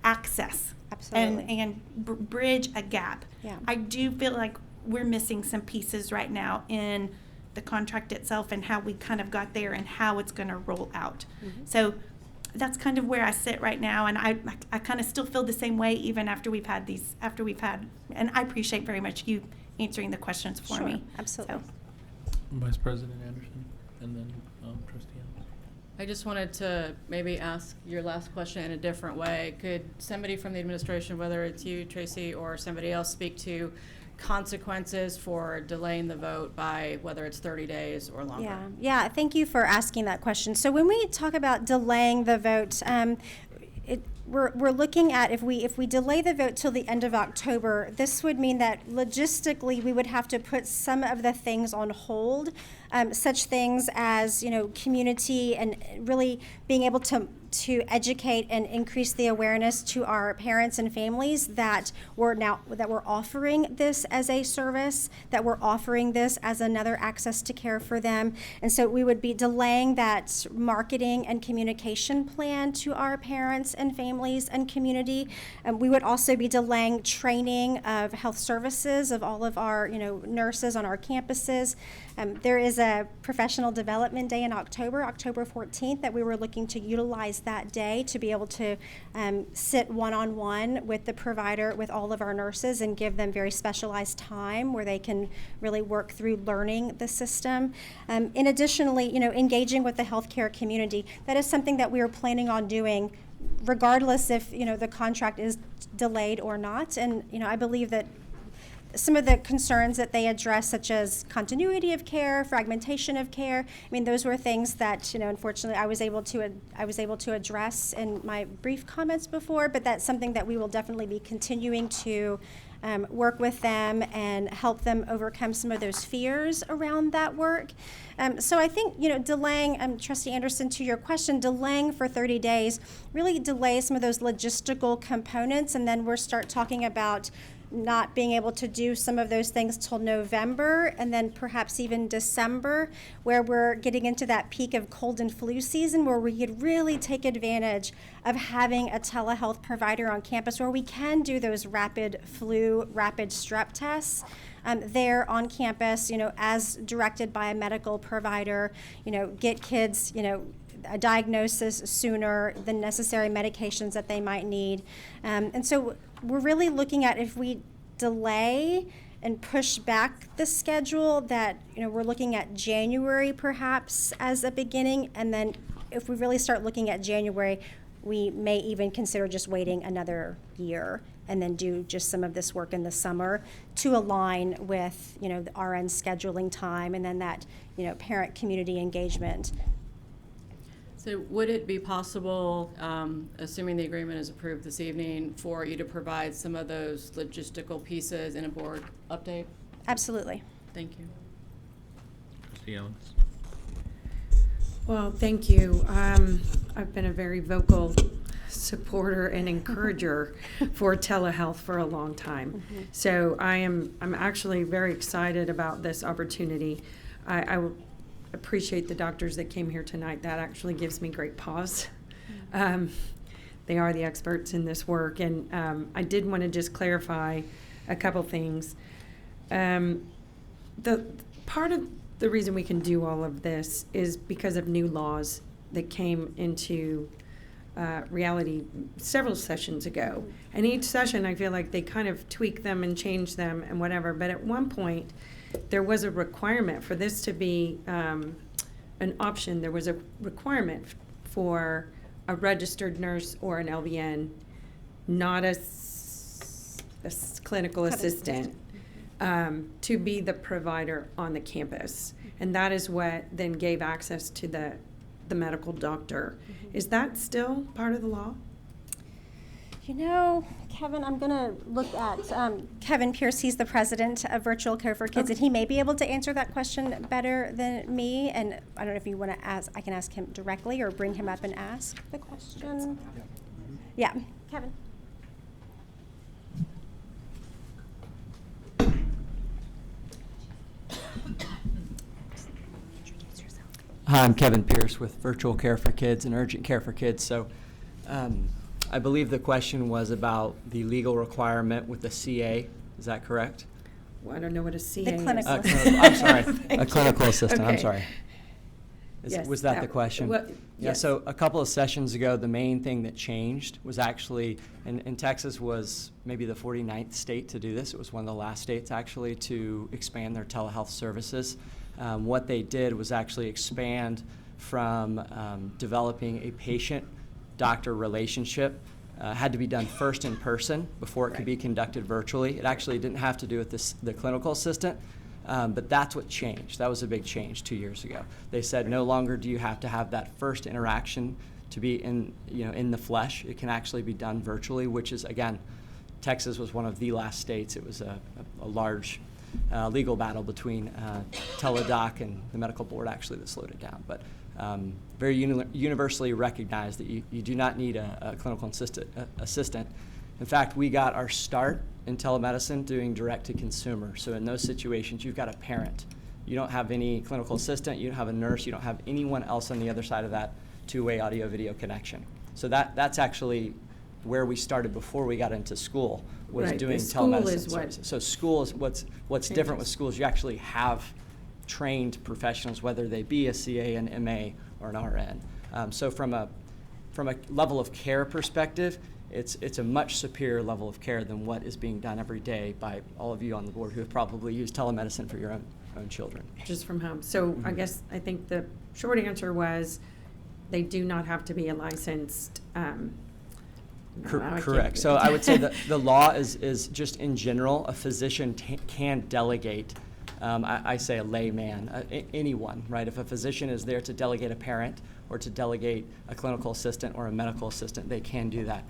access. Absolutely. And bridge a gap. Yeah. I do feel like we're missing some pieces right now in the contract itself and how we kind of got there and how it's going to roll out. So that's kind of where I sit right now, and I kind of still feel the same way even after we've had, and I appreciate very much you answering the questions for me. Absolutely. So. Vice President Anderson, and then Trustee Ellis. I just wanted to maybe ask your last question in a different way. Could somebody from the administration, whether it's you, Tracy, or somebody else, speak to consequences for delaying the vote by whether it's 30 days or longer? Yeah. Thank you for asking that question. So when we talk about delaying the vote, we're looking at if we delay the vote till the end of October, this would mean that logistically we would have to put some of the things on hold, such things as community and really being able to educate and increase the awareness to our parents and families that we're offering this as a service, that we're offering this as another access to care for them. And so we would be delaying that marketing and communication plan to our parents and families and community. We would also be delaying training of health services of all of our nurses on our campuses. There is a professional development day in October 14th, that we were looking to utilize that day to be able to sit one-on-one with the provider, with all of our nurses, and give them very specialized time where they can really work through learning the system. And additionally, engaging with the healthcare community. That is something that we are planning on doing regardless if, the contract is delayed or not. And, I believe that some of the concerns that they address, such as continuity of care, fragmentation of care, those were things that, unfortunately I was able to address in my brief comments before, but that's something that we will definitely be continuing to work with them and help them overcome some of those fears around that work. So I think, delaying, Trustee Anderson, to your question, delaying for 30 days really delays some of those logistical components, and then we'll start talking about not being able to do some of those things till November, and then perhaps even December, where we're getting into that peak of cold and flu season, where we could really take advantage of having a telehealth provider on campus where we can do those rapid flu, rapid strep tests there on campus, as directed by a medical provider, get kids, a diagnosis sooner, the necessary medications that they might need. And so we're really looking at, if we delay and push back the schedule, that we're looking at January perhaps as a beginning, and then if we really start looking at January, we may even consider just waiting another year and then do just some of this work in the summer to align with the RN scheduling time, and then that parent community engagement. So would it be possible, assuming the agreement is approved this evening, for you to provide some of those logistical pieces in a board update? Absolutely. Thank you. Trustee Ellis. Well, thank you. I've been a very vocal supporter and encourager for telehealth for a long time. So I'm actually very excited about this opportunity. I appreciate the doctors that came here tonight. That actually gives me great pause. They are the experts in this work, and I did want to just clarify a couple things. The part of the reason we can do all of this is because of new laws that came into reality several sessions ago. And each session, I feel like they kind of tweak them and change them and whatever. But at one point, there was a requirement for this to be an option. There was a requirement for a registered nurse or an LVN, not a clinical assistant, to be the provider on the campus. And that is what then gave access to the medical doctor. Is that still part of the law? You know, Kevin, I'm going to look at Kevin Pierce. He's the president of Virtual Care for Kids, and he may be able to answer that question better than me. And I don't know if you want to ask, I can ask him directly or bring him up and ask the question. Yeah, Kevin. Hi, I'm Kevin Pierce with Virtual Care for Kids and Urgent Care for Kids. So I believe the question was about the legal requirement with the CA. Is that correct? Well, I don't know what a CA The clinical is. assistant. I'm sorry, a Thank clinical you. assistant, I'm Okay. sorry. Yes, Was that the question? well, Yeah, yes. so a couple of sessions ago, the main thing that changed was actually, and Texas was maybe the 49th state to do this. It was one of the last states actually to expand their telehealth services. What they did was actually expand from developing a patient-doctor relationship. Had to be done first in person before it could be conducted virtually. It actually didn't have to do with the clinical assistant, but that's what changed. That was a big change 2 years ago. They said no longer do you have to have that first interaction to be in the flesh. It can actually be done virtually, which is, again, Texas was one of the last states. It was a large legal battle between Teladoc and the medical board actually that slowed it down. But very universally recognized that you do not need a clinical assistant. In fact, we got our start in telemedicine doing direct to consumer. So in those situations, you've got a parent. You don't have any clinical assistant, you don't have a nurse, you don't have anyone else on the other side of that two-way audio video connection. So that's actually where we started before we got into school, was Right, doing the school telemedicine is what services. So school is what's different with schools. You actually have trained professionals, whether they be a CA, an MA, or an RN. So from a level of care perspective, it's a much superior level of care than what is being done every day by all of you on the board who have probably used telemedicine for your own children. Just from home. So I Mhm. guess I think the short answer was they do not have to be a licensed. Correct. So I would say that the law is just in general, a physician can delegate. I say a layman, anyone, right? If a physician is there to delegate a parent or to delegate a clinical assistant or a medical assistant, they can do that.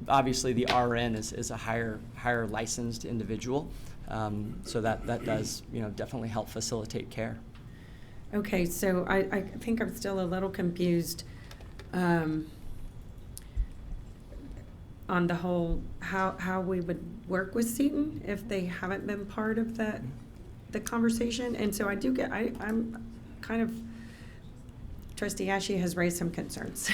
Obviously, the RN is a higher licensed individual, so that does definitely help facilitate care. Okay, so I think I'm still a little confused on the whole, how we would work with Seton if they haven't been part of the conversation. And so I'm kind of, Trustee Ashe has raised some concerns.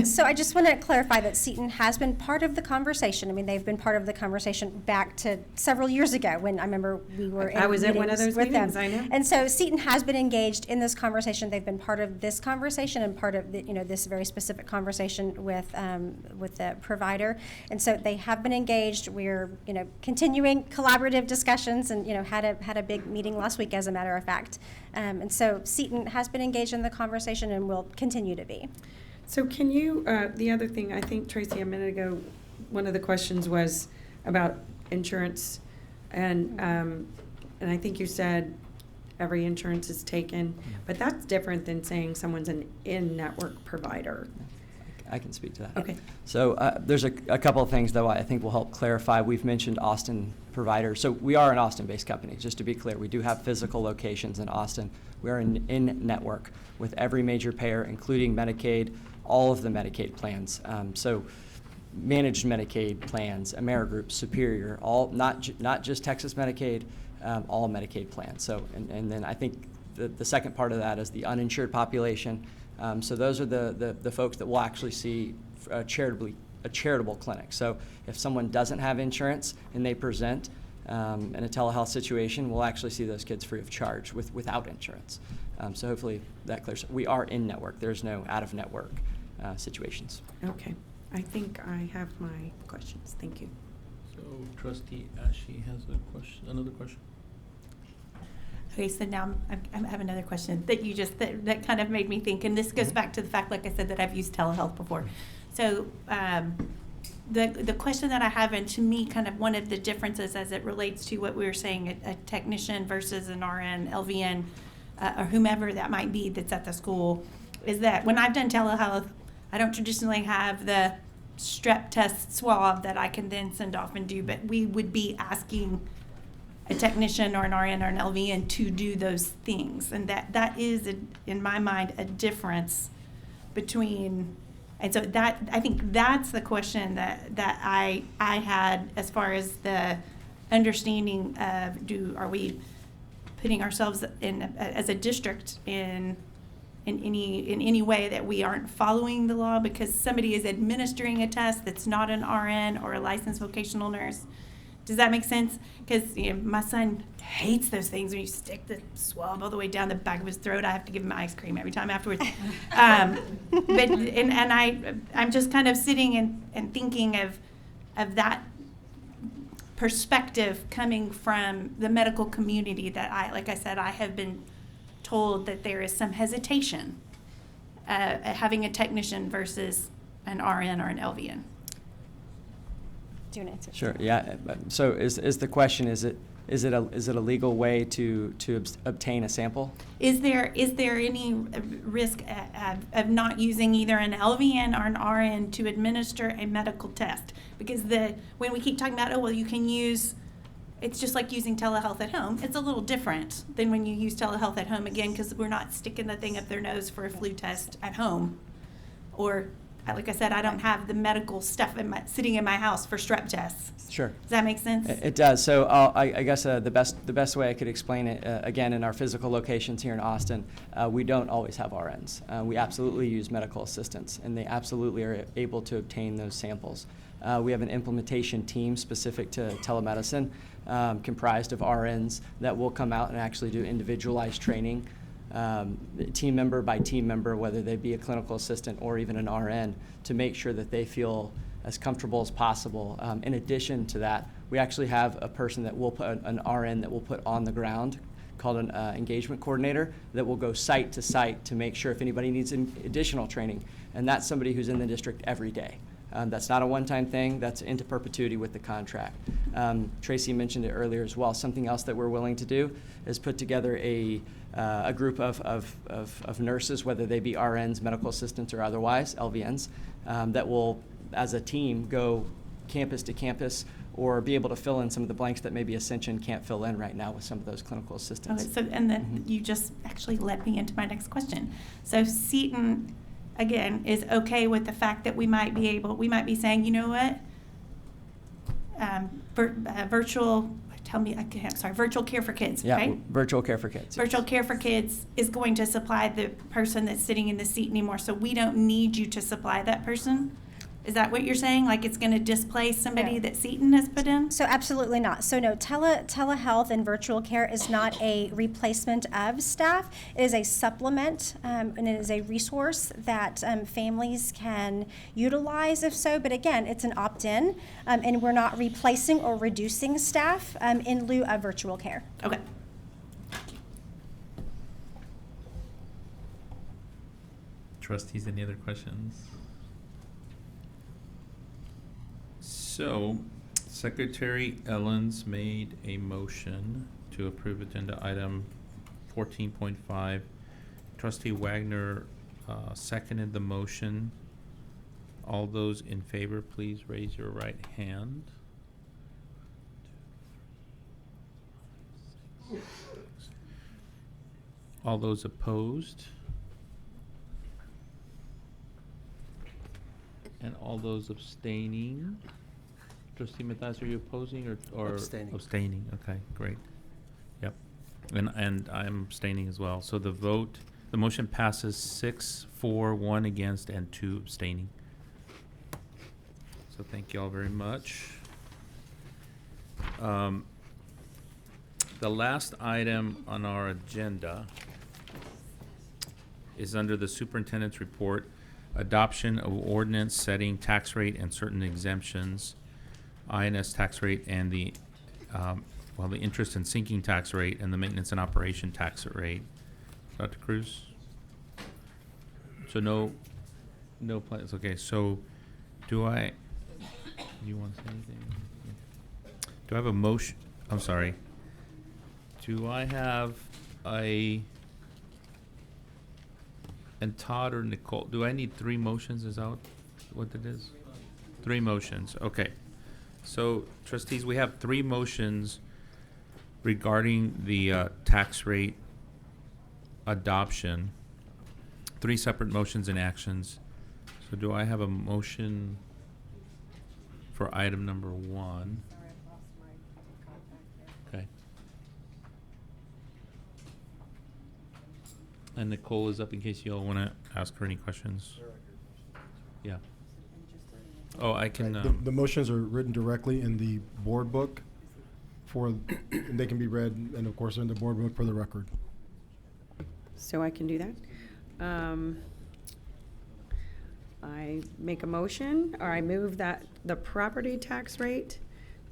So I just want to clarify that Seton has been part of the conversation. I mean, they've been part of the conversation back to several years ago when I remember we were in I was at one of meetings those with them. meetings, I know. And so Seton has been engaged in this conversation. They've been part of this conversation and part of this very specific conversation with the provider. And so they have been engaged. We're continuing collaborative discussions and had a big meeting last week, as a matter of fact. And so Seton has been engaged in the conversation and will continue to be. So can you, the other thing, I think, Tracy, a minute ago, one of the questions was about insurance. And I think you said every insurance is taken, but that's different than saying someone's an in-network provider. I can speak to that. Okay. So there's a couple of things, though, I think will help clarify. We've mentioned Austin providers. So we are an Austin-based company, just to be clear. We do have physical locations in Austin. We are in-network with every major payer, including Medicaid, all of the Medicaid plans. So managed Medicaid plans, Amerigroup, Superior, all not just Texas Medicaid, all Medicaid plans. So and then I think the second part of that is the uninsured population. So those are the folks that will actually see a charitable clinic. So if someone doesn't have insurance and they present, in a telehealth situation, we'll actually see those kids free of charge without insurance. So hopefully that clears. We are in network. There's no out-of-network situations. Okay. I think I have my questions. Thank you. So Trustee Ashe has a question, another question. Okay, so now I have another question that you just, that kind of made me think, and this goes back to the fact, like I said, that I've used telehealth before. So the question that I have, and to me, kind of one of the differences as it relates to what we were saying, a technician versus an RN, LVN, or whomever that might be that's at the school, is that when I've done telehealth, I don't traditionally have the strep test swab that I can then send off and do, but we would be asking a technician or an RN or an LVN to do those things. And that is, in my mind, a difference between, and so that, I think that's the question that I had as far as the understanding of, are we putting ourselves in, as a district, in any way that we aren't following the law because somebody is administering a test that's not an RN or a licensed vocational nurse. Does that make sense? Because my son hates those things when you stick the swab all the way down the back of his throat. I have to give him ice cream every time afterwards. But I'm just kind of sitting and thinking of that perspective coming from the medical community that like I said, I have been told that there is some hesitation having a technician versus an RN or an LVN. Do you want to answer? Sure. Yeah. So is the question, is it a legal way to obtain a sample? Is there any risk of not using either an LVN or an RN to administer a medical test? Because when we keep talking about, you can use, it's just like using telehealth at home. It's a little different than when you use telehealth at home, again, because we're not sticking the thing up their nose for a flu test at home. Or, like I said, I don't have the medical stuff sitting in my house for strep tests. Sure. Does that make sense? It does. So I guess the best way I could explain it, again, in our physical locations here in Austin, we don't always have RNs. We absolutely use medical assistants, and they absolutely are able to obtain those samples. We have an implementation team specific to telemedicine, comprised of RNs that will come out and actually do individualized training, team member by team member, whether they be a clinical assistant or even an RN, to make sure that they feel as comfortable as possible. In addition to that, we actually have a person that will put, an RN that will put on the ground, called an engagement coordinator, that will go site to site to make sure if anybody needs additional training. And that's somebody who's in the district every day. That's not a one-time thing. That's into perpetuity with the contract. Tracy mentioned it earlier as well. Something else that we're willing to do is put together a group of nurses, whether they be RNs, medical assistants, or otherwise, LVNs, that will, as a team, go campus to campus or be able to fill in some of the blanks that maybe Ascension can't fill in right now with some of those clinical assistants. Okay, so, and then you just actually led me into my next question. So Seton, again, is okay with the fact that we might be saying, you know what, virtual care for kids, yeah, right? Virtual care for kids. Virtual care for kids is going to supply the person that's sitting in the seat anymore, so we don't need you to supply that person? Is that what you're saying? Like it's going to displace somebody that Seton has put in? So absolutely not. So no, telehealth and virtual care is not a replacement of staff. It is a supplement, and it is a resource that families can utilize if so. But again, it's an opt-in, and we're not replacing or reducing staff in lieu of virtual care. Okay. Trustees, any other questions? So, Secretary Ellens made a motion to approve agenda item 14.5. Trustee Wagner seconded the motion. All those in favor, please raise your right hand. All those opposed? And all those abstaining? Trustee Matthias, are you opposing or Abstaining. Abstaining, okay, great. Yep, and I'm abstaining as well. So the motion passes 6-4, 1 against, and 2 abstaining. So thank you all very much. the last item on our agenda is under the superintendent's report, adoption of ordinance setting tax rate and certain exemptions, INS tax rate and the interest and sinking tax rate and the maintenance and operation tax rate. Dr. Cruz? So no plans, okay, so do you want to say anything? Do I have a motion, I'm sorry. Do I have and Todd or Nicole, do I need 3 motions, is that what it is? 3 motions, okay. So trustees, we have 3 motions regarding the tax rate adoption, 3 separate motions and actions. So do I have a motion for item number 1? Okay. And Nicole is up in case you all want to ask her any questions. Yeah. Oh, I can. The motions are written directly in the board book and they can be read, and of course in the board book for the record. So I can do that. I make a motion, or I move that the property tax rate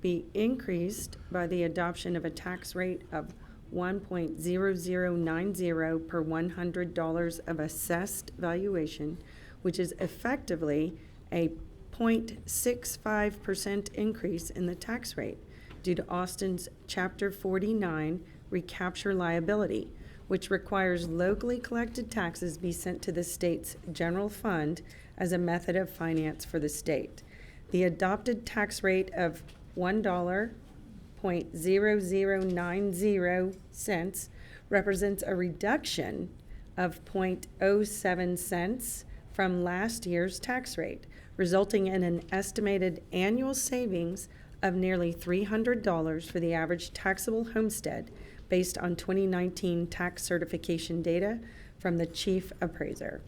be increased by the adoption of a tax rate of 1.0090 per $100 of assessed valuation, which is effectively a 0.65% increase in the tax rate due to Austin's Chapter 49 recapture liability, which requires locally collected taxes be sent to the state's general fund as a method of finance for the state. The adopted tax rate of $1.0090 represents a reduction of 0.07 cents from last year's tax rate, resulting in an estimated annual savings of nearly $300 for the average taxable homestead based on 2019 tax certification data from the chief appraiser.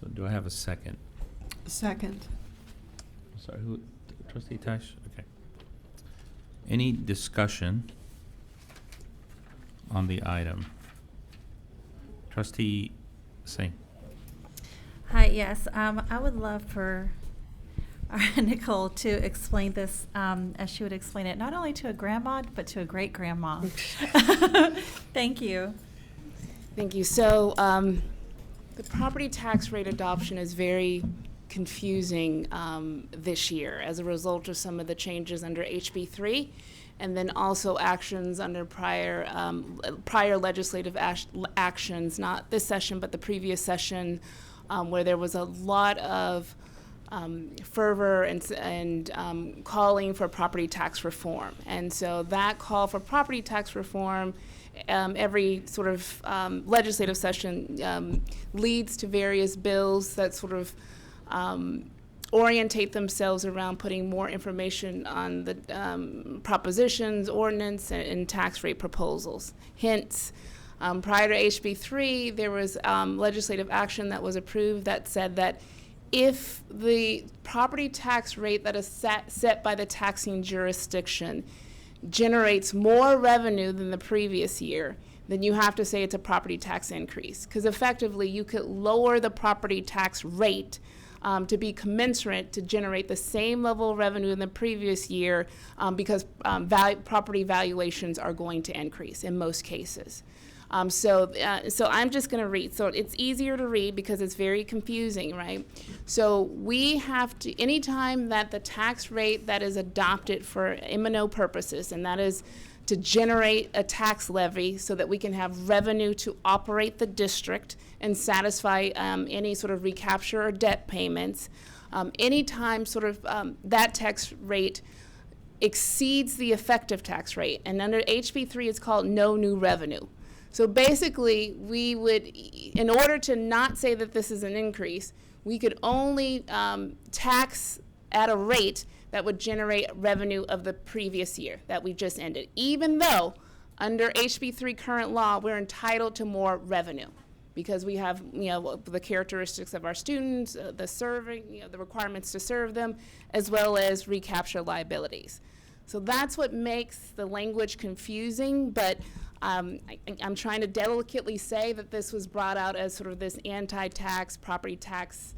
So do I have a second? Second. Sorry, who? Trustee Tash? Okay. Any discussion on the item? Trustee Singh. Hi, yes, I would love for Nicole to explain this as she would explain it, not only to a grandma, but to a great-grandma. Thank you. Thank you. So the property tax rate adoption is very confusing this year as a result of some of the changes under HB 3 and then also actions under prior legislative actions, not this session, but the previous session, where there was a lot of fervor and calling for property tax reform. And so that call for property tax reform, every sort of legislative session leads to various bills that sort of orientate themselves around putting more information on the propositions, ordinance, and tax rate proposals. Hence, prior to HB 3, there was legislative action that was approved that said that if the property tax rate that is set by the taxing jurisdiction generates more revenue than the previous year, then you have to say it's a property tax increase. Because effectively, you could lower the property tax rate to be commensurate to generate the same level of revenue in the previous year because property valuations are going to increase in most cases. So I'm just going to read. So it's easier to read because it's very confusing, right? So we have to, anytime that the tax rate that is adopted for M&O purposes, and that is to generate a tax levy so that we can have revenue to operate the district and satisfy any sort of recapture or debt payments, anytime sort of that tax rate exceeds the effective tax rate. And under HB 3, it's called no new revenue. So basically, we would, in order to not say that this is an increase, we could only tax at a rate that would generate revenue of the previous year that we just ended, even though under HB 3 current law, we're entitled to more revenue because we have, the characteristics of our students, the serving, the requirements to serve them, as well as recapture liabilities. So that's what makes the language confusing, but I'm trying to delicately say that this was brought out as sort of this anti-tax, property tax,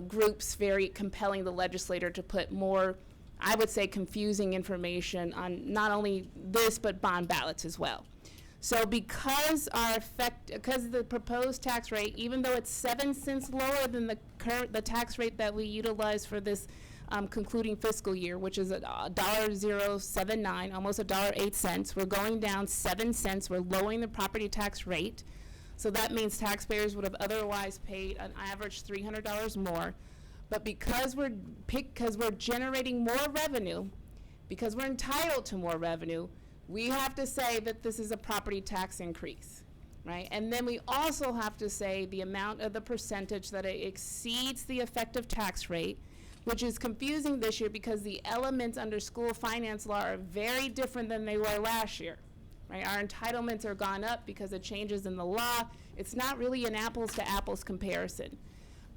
groups very compelling the legislator to put more, I would say, confusing information on not only this, but bond ballots as well. So because the proposed tax rate, even though it's 7 cents lower than the tax rate that we utilize for this concluding fiscal year, which is $1.079, almost $1.08, we're going down 7 cents. We're lowering the property tax rate. So that means taxpayers would have otherwise paid on average $300 more. But because we're generating more revenue, because we're entitled to more revenue, we have to say that this is a property tax increase, right? And then we also have to say the amount of the percentage that it exceeds the effective tax rate, which is confusing this year because the elements under school finance law are very different than they were last year, right? Our entitlements are gone up because of changes in the law. It's not really an apples to apples comparison.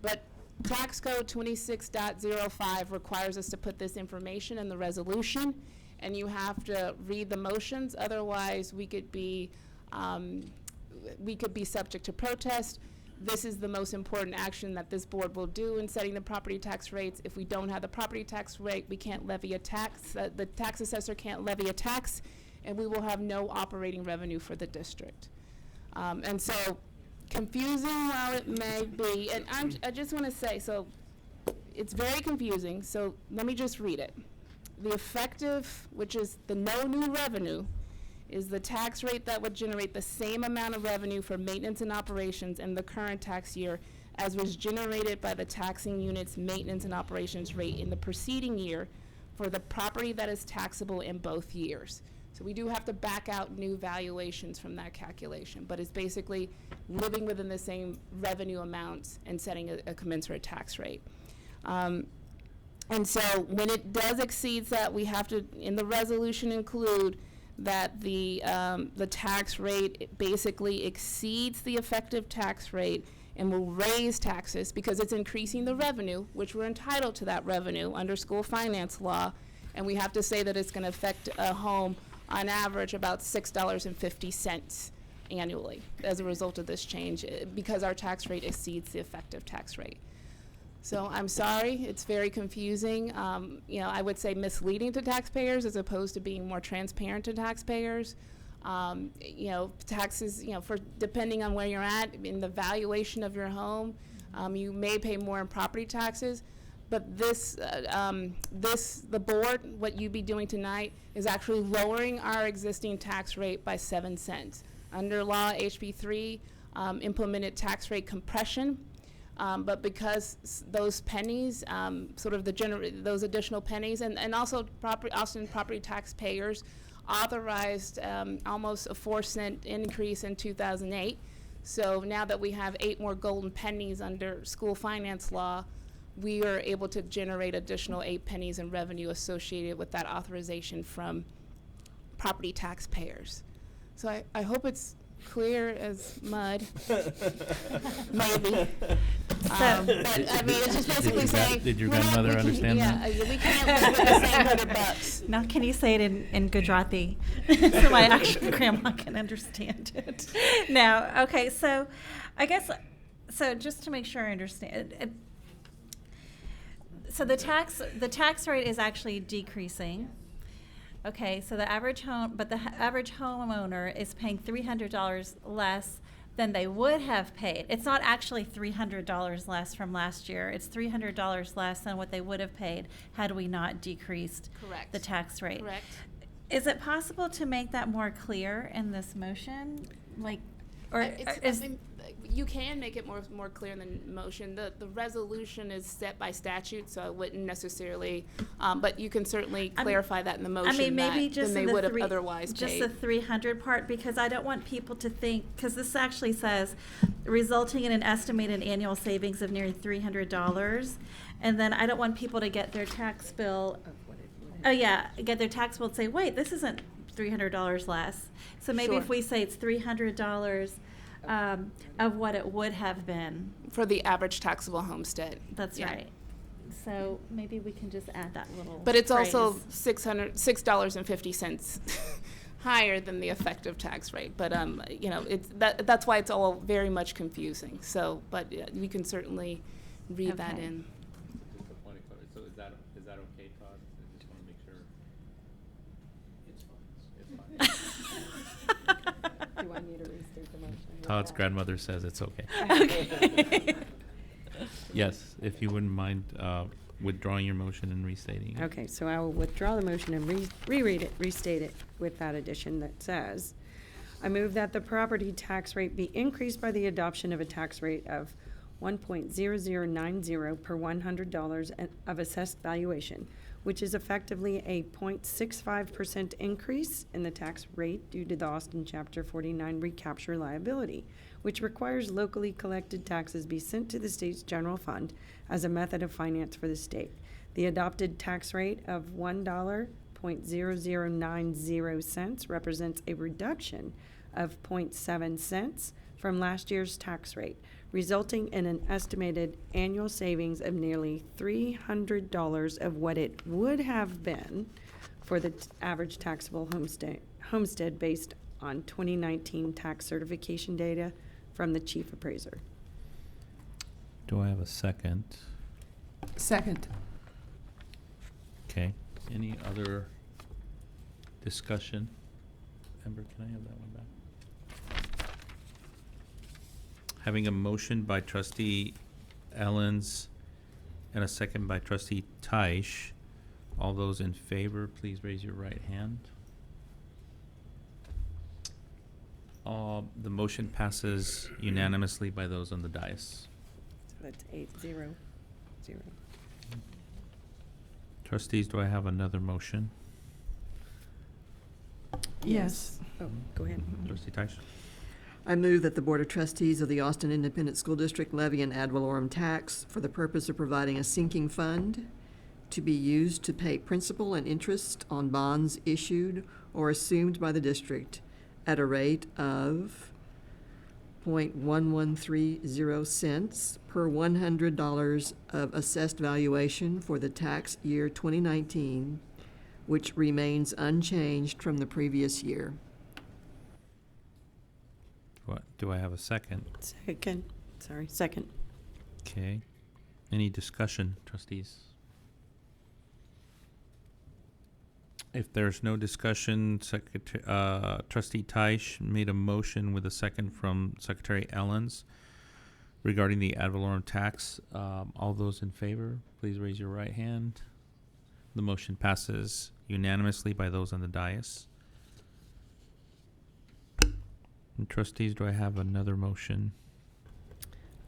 But Tax Code 26.05 requires us to put this information in the resolution, and you have to read the motions. Otherwise, we could be subject to protest. This is the most important action that this board will do in setting the property tax rates. If we don't have the property tax rate, we can't levy a tax. The tax assessor can't levy a tax, and we will have no operating revenue for the district. And so, confusing while it may be, and I just want to say, so it's very confusing, so let me just read it. The effective, which is the no new revenue, is the tax rate that would generate the same amount of revenue for maintenance and operations in the current tax year as was generated by the taxing unit's maintenance and operations rate in the preceding year for the property that is taxable in both years. So we do have to back out new valuations from that calculation, but it's basically living within the same revenue amounts and setting a commensurate tax rate. And so when it does exceed that, we have to, in the resolution, include that the tax rate basically exceeds the effective tax rate and will raise taxes because it's increasing the revenue, which we're entitled to that revenue under school finance law, and we have to say that it's going to affect a home on average about $6.50 annually as a result of this change because our tax rate exceeds the effective tax rate. So I'm sorry, it's very confusing. I would say misleading to taxpayers as opposed to being more transparent to taxpayers. Taxes, for depending on where you're at in the valuation of your home, you may pay more in property taxes. But the board, what you'd be doing tonight is actually lowering our existing tax rate by 7 cents. Under law, HB 3 implemented tax rate compression. But because those pennies, those additional pennies, and also Austin property taxpayers authorized almost a 4-cent increase in 2008. So now that we have 8 more golden pennies under school finance law, we are able to generate additional 8 pennies in revenue associated with that authorization from property taxpayers. So I hope it's clear as mud. Maybe. But I mean, it's just basically saying. Did your grandmother understand that? Yeah, we can't live with the same $100. Now, can you say it in Gujarati so my actual grandma can understand it? No. Okay. So, I guess just to make sure I understand, so the tax rate is actually decreasing. Okay, so the average homeowner is paying $300 less than they would have paid. It's not actually $300 less from last year. It's $300 less than what they would have paid had we not decreased the tax rate. Correct. Is it possible to make that more clear in this motion? You can make it more clear in the motion. The resolution is set by statute, so I wouldn't necessarily, but you can certainly clarify that in the motion. I mean, maybe just they would have otherwise just paid. the 300 part, because I don't want people to think, because this actually says resulting in an estimated annual savings of nearly $300, and then I don't want people to get their tax bill. Get their tax bill and say, wait, this isn't $300 less. So maybe if we say it's $300 of what it would have been for the average taxable homestead. That's right. So maybe we can just add that little. But it's also phrase. $6.50 higher than the effective tax rate. But you know, that's why it's all very much confusing. So, but we can certainly read that Okay. in. So is that okay, Todd? I just want to make sure. It's fine. Do I need to restate the motion? Todd's grandmother says it's okay. Okay. Yes, if you wouldn't mind withdrawing your motion and restating it. Okay, so I will withdraw the motion and restate it with that addition that says, I move that the property tax rate be increased by the adoption of a tax rate of 1.0090 per $100 of assessed valuation, which is effectively a 0.65% increase in the tax rate due to the Austin Chapter 49 recapture liability, which requires locally collected taxes be sent to the state's general fund as a method of finance for the state. The adopted tax rate of $1.0090 represents a reduction of 0.7 cents from last year's tax rate, resulting in an estimated annual savings of nearly $300 of what it would have been for the average taxable homestead based on 2019 tax certification data from the chief appraiser. Do I have a second? Second. Okay. Any other discussion? Amber, can I have that one back? Having a motion by trustee Ellens and a second by trustee Teish. All those in favor, please raise your right hand. The motion passes unanimously by those on the dais. So that's 8-0-0. Trustees, do I have another motion? Yes. Oh, go ahead. Trustee Teish? I move that the Board of Trustees of the Austin Independent School District levy an ad valorem tax for the purpose of providing a sinking fund to be used to pay principal and interest on bonds issued or assumed by the district at a rate of 0.1130 cents per $100 of assessed valuation for the tax year 2019, which remains unchanged from the previous year. What, do I have a second? Second. Okay. Any discussion, trustees? If there's no discussion, Trustee Teish made a motion with a second from Secretary Ellens regarding the ad valorem tax. All those in favor, please raise your right hand. The motion passes unanimously by those on the dais. And trustees, do I have another motion?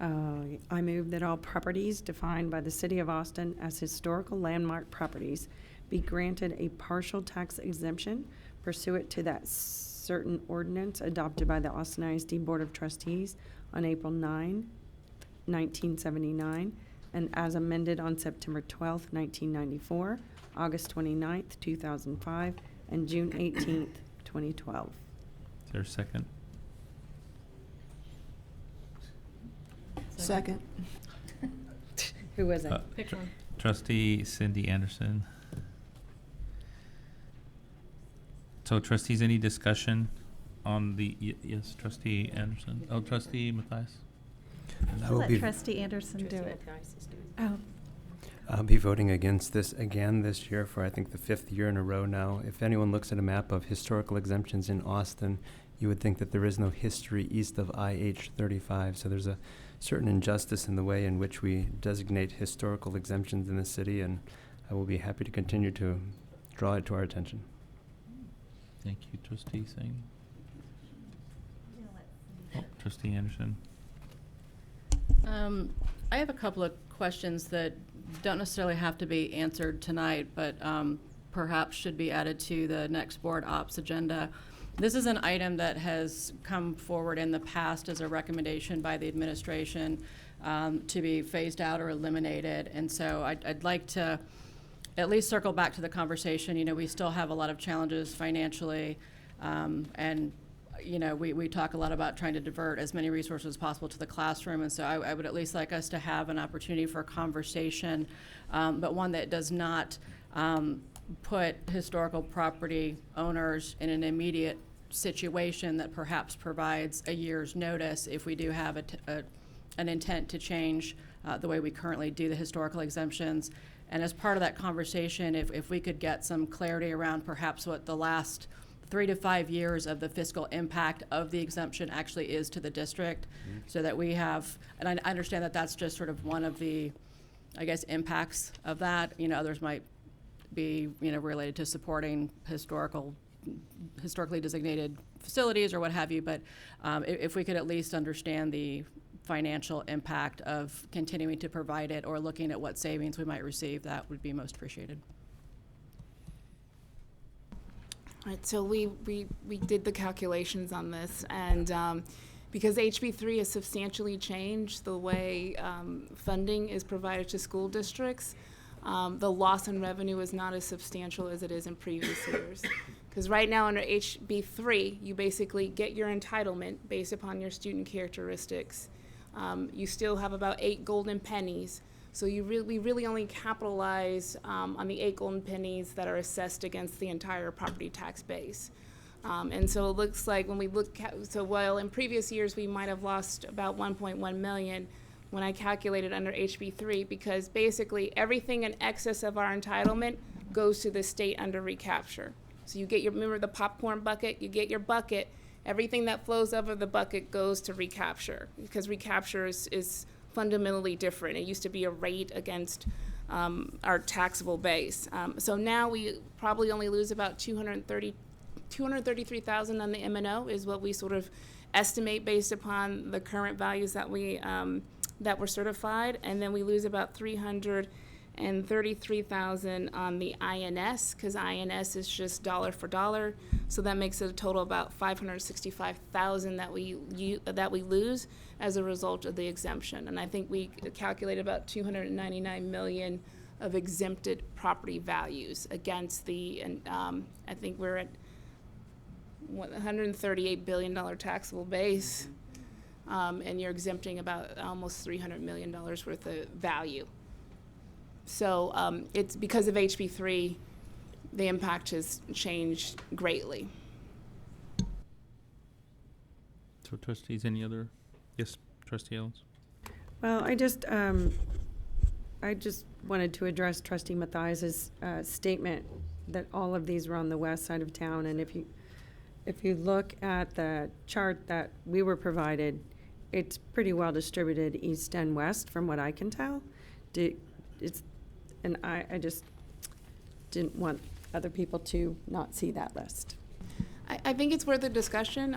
I move that all properties defined by the City of Austin as historical landmark properties be granted a partial tax exemption pursuant to that certain ordinance adopted by the Austin ISD Board of Trustees on April 9, 1979, and as amended on September 12, 1994, August 29th, 2005, and June 18th, 2012. Is there a second? Second. Who was it? Pick one. Trustee Cindy Anderson. So trustees, any discussion on the, yes, Trustee Anderson? Oh, Trustee Matthias? I will Let be Trustee Anderson do it. Oh, I'll be voting against this again this year for I think the 5th year in a row now. If anyone looks at a map of historical exemptions in Austin, you would think that there is no history east of IH-35. So there's a certain injustice in the way in which we designate historical exemptions in the city, and I will be happy to continue to draw it to our attention. Thank you, Trustee Singh. Oh, Trustee Anderson. I have a couple of questions that don't necessarily have to be answered tonight, but perhaps should be added to the next board ops agenda. This is an item that has come forward in the past as a recommendation by the administration to be phased out or eliminated. And so I'd like to at least circle back to the conversation. You know, we still have a lot of challenges financially, and you know, we talk a lot about trying to divert as many resources as possible to the classroom, and so I would at least like us to have an opportunity for a conversation, but one that does not put historical property owners in an immediate situation that perhaps provides a year's notice if we do have an intent to change the way we currently do the historical exemptions. And as part of that conversation, if we could get some clarity around perhaps what the last 3 to 5 years of the fiscal impact of the exemption actually is to the district, so that we have, and I understand that that's just sort of one of the, I guess, impacts of that. You know, others might be, you know, related to supporting historically designated facilities or what have you, but if we could at least understand the financial impact of continuing to provide it or looking at what savings we might receive, that would be most appreciated. All right, so we did the calculations on this, and because HB3 has substantially changed the way funding is provided to school districts, the loss in revenue is not as substantial as it is in previous years. Because right now under HB3, you basically get your entitlement based upon your student characteristics. You still have about 8 golden pennies. So we really only capitalize on the 8 golden pennies that are assessed against the entire property tax base. And so it looks like when we look at, so while in previous years we might have lost about 1.1 million, when I calculated under HB3, because basically everything in excess of our entitlement goes to the state under recapture. So you get your, remember the popcorn bucket, you get your bucket, everything that flows over the bucket goes to recapture, because recapture is fundamentally different. It used to be a rate against our taxable base. So now we probably only lose about 233,000 on the M&O is what we sort of estimate based upon the current values that we that were certified, and then we lose about 333,000 on the INS, because INS is just dollar for dollar, so that makes it a total about 565,000 that we lose as a result of the exemption. And I think we calculate about 299 million of exempted property values against the, and I think we're at $138 billion taxable base, and you're exempting about almost $300 million worth of value. So it's because of HB3, the impact has changed greatly. So trustees, any other? Yes, Trustee Ellis. Well, I just wanted to address Trustee Mathias's statement that all of these were on the west side of town, and if you look at the chart that we were provided, it's pretty well distributed east and west from what I can tell. And I just didn't want other people to not see that list. I think it's worth a discussion.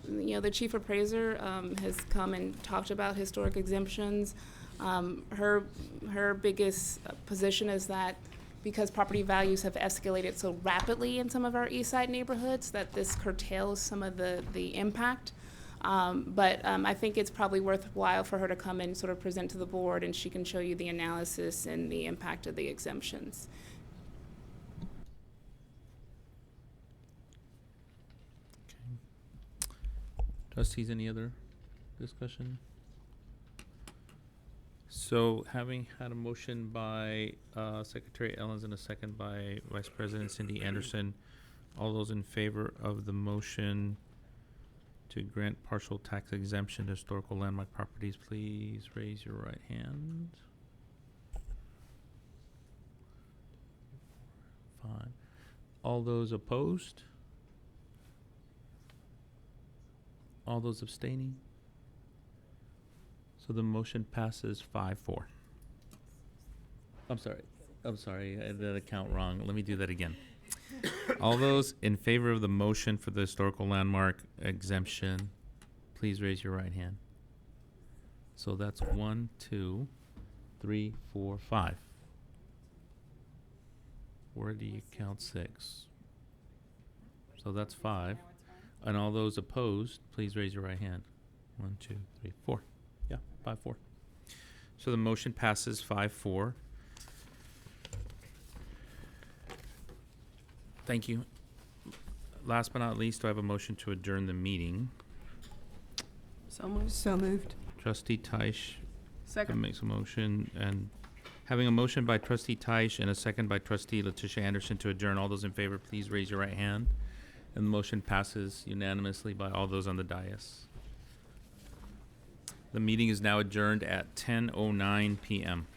You know, the chief appraiser has come and talked about historic exemptions. Her biggest position is that because property values have escalated so rapidly in some of our east side neighborhoods, that this curtails some of the impact. But I think it's probably worthwhile for her to come and sort of present to the board, and she can show you the analysis and the impact of the exemptions. Trustees, any other discussion? So having had a motion by Secretary Ellens and a second by Vice President Cindy Anderson, all those in favor of the motion to grant partial tax exemption to historical landmark properties, please raise your right hand. 5. All those opposed? All those abstaining? So the motion passes 5-4. I'm sorry, I did a count wrong. Let me do that again. All those in favor of the motion for the historical landmark exemption, please raise your right hand. So that's 1, 2, 3, 4, 5. Where do you count 6? So that's 5. And all those opposed, please raise your right hand. 1, 2, 3, 4. Yeah, 5-4. So the motion passes 5-4. Thank you. last but not least, do I have a motion to adjourn the meeting? So moved. So moved. Trustee Teish Second. makes a motion, and having a motion by trustee Teish and a second by trustee Letitia Anderson to adjourn. All those in favor, please raise your right hand. And the motion passes unanimously by all those on the dais. The meeting is now adjourned at 10:09 p.m.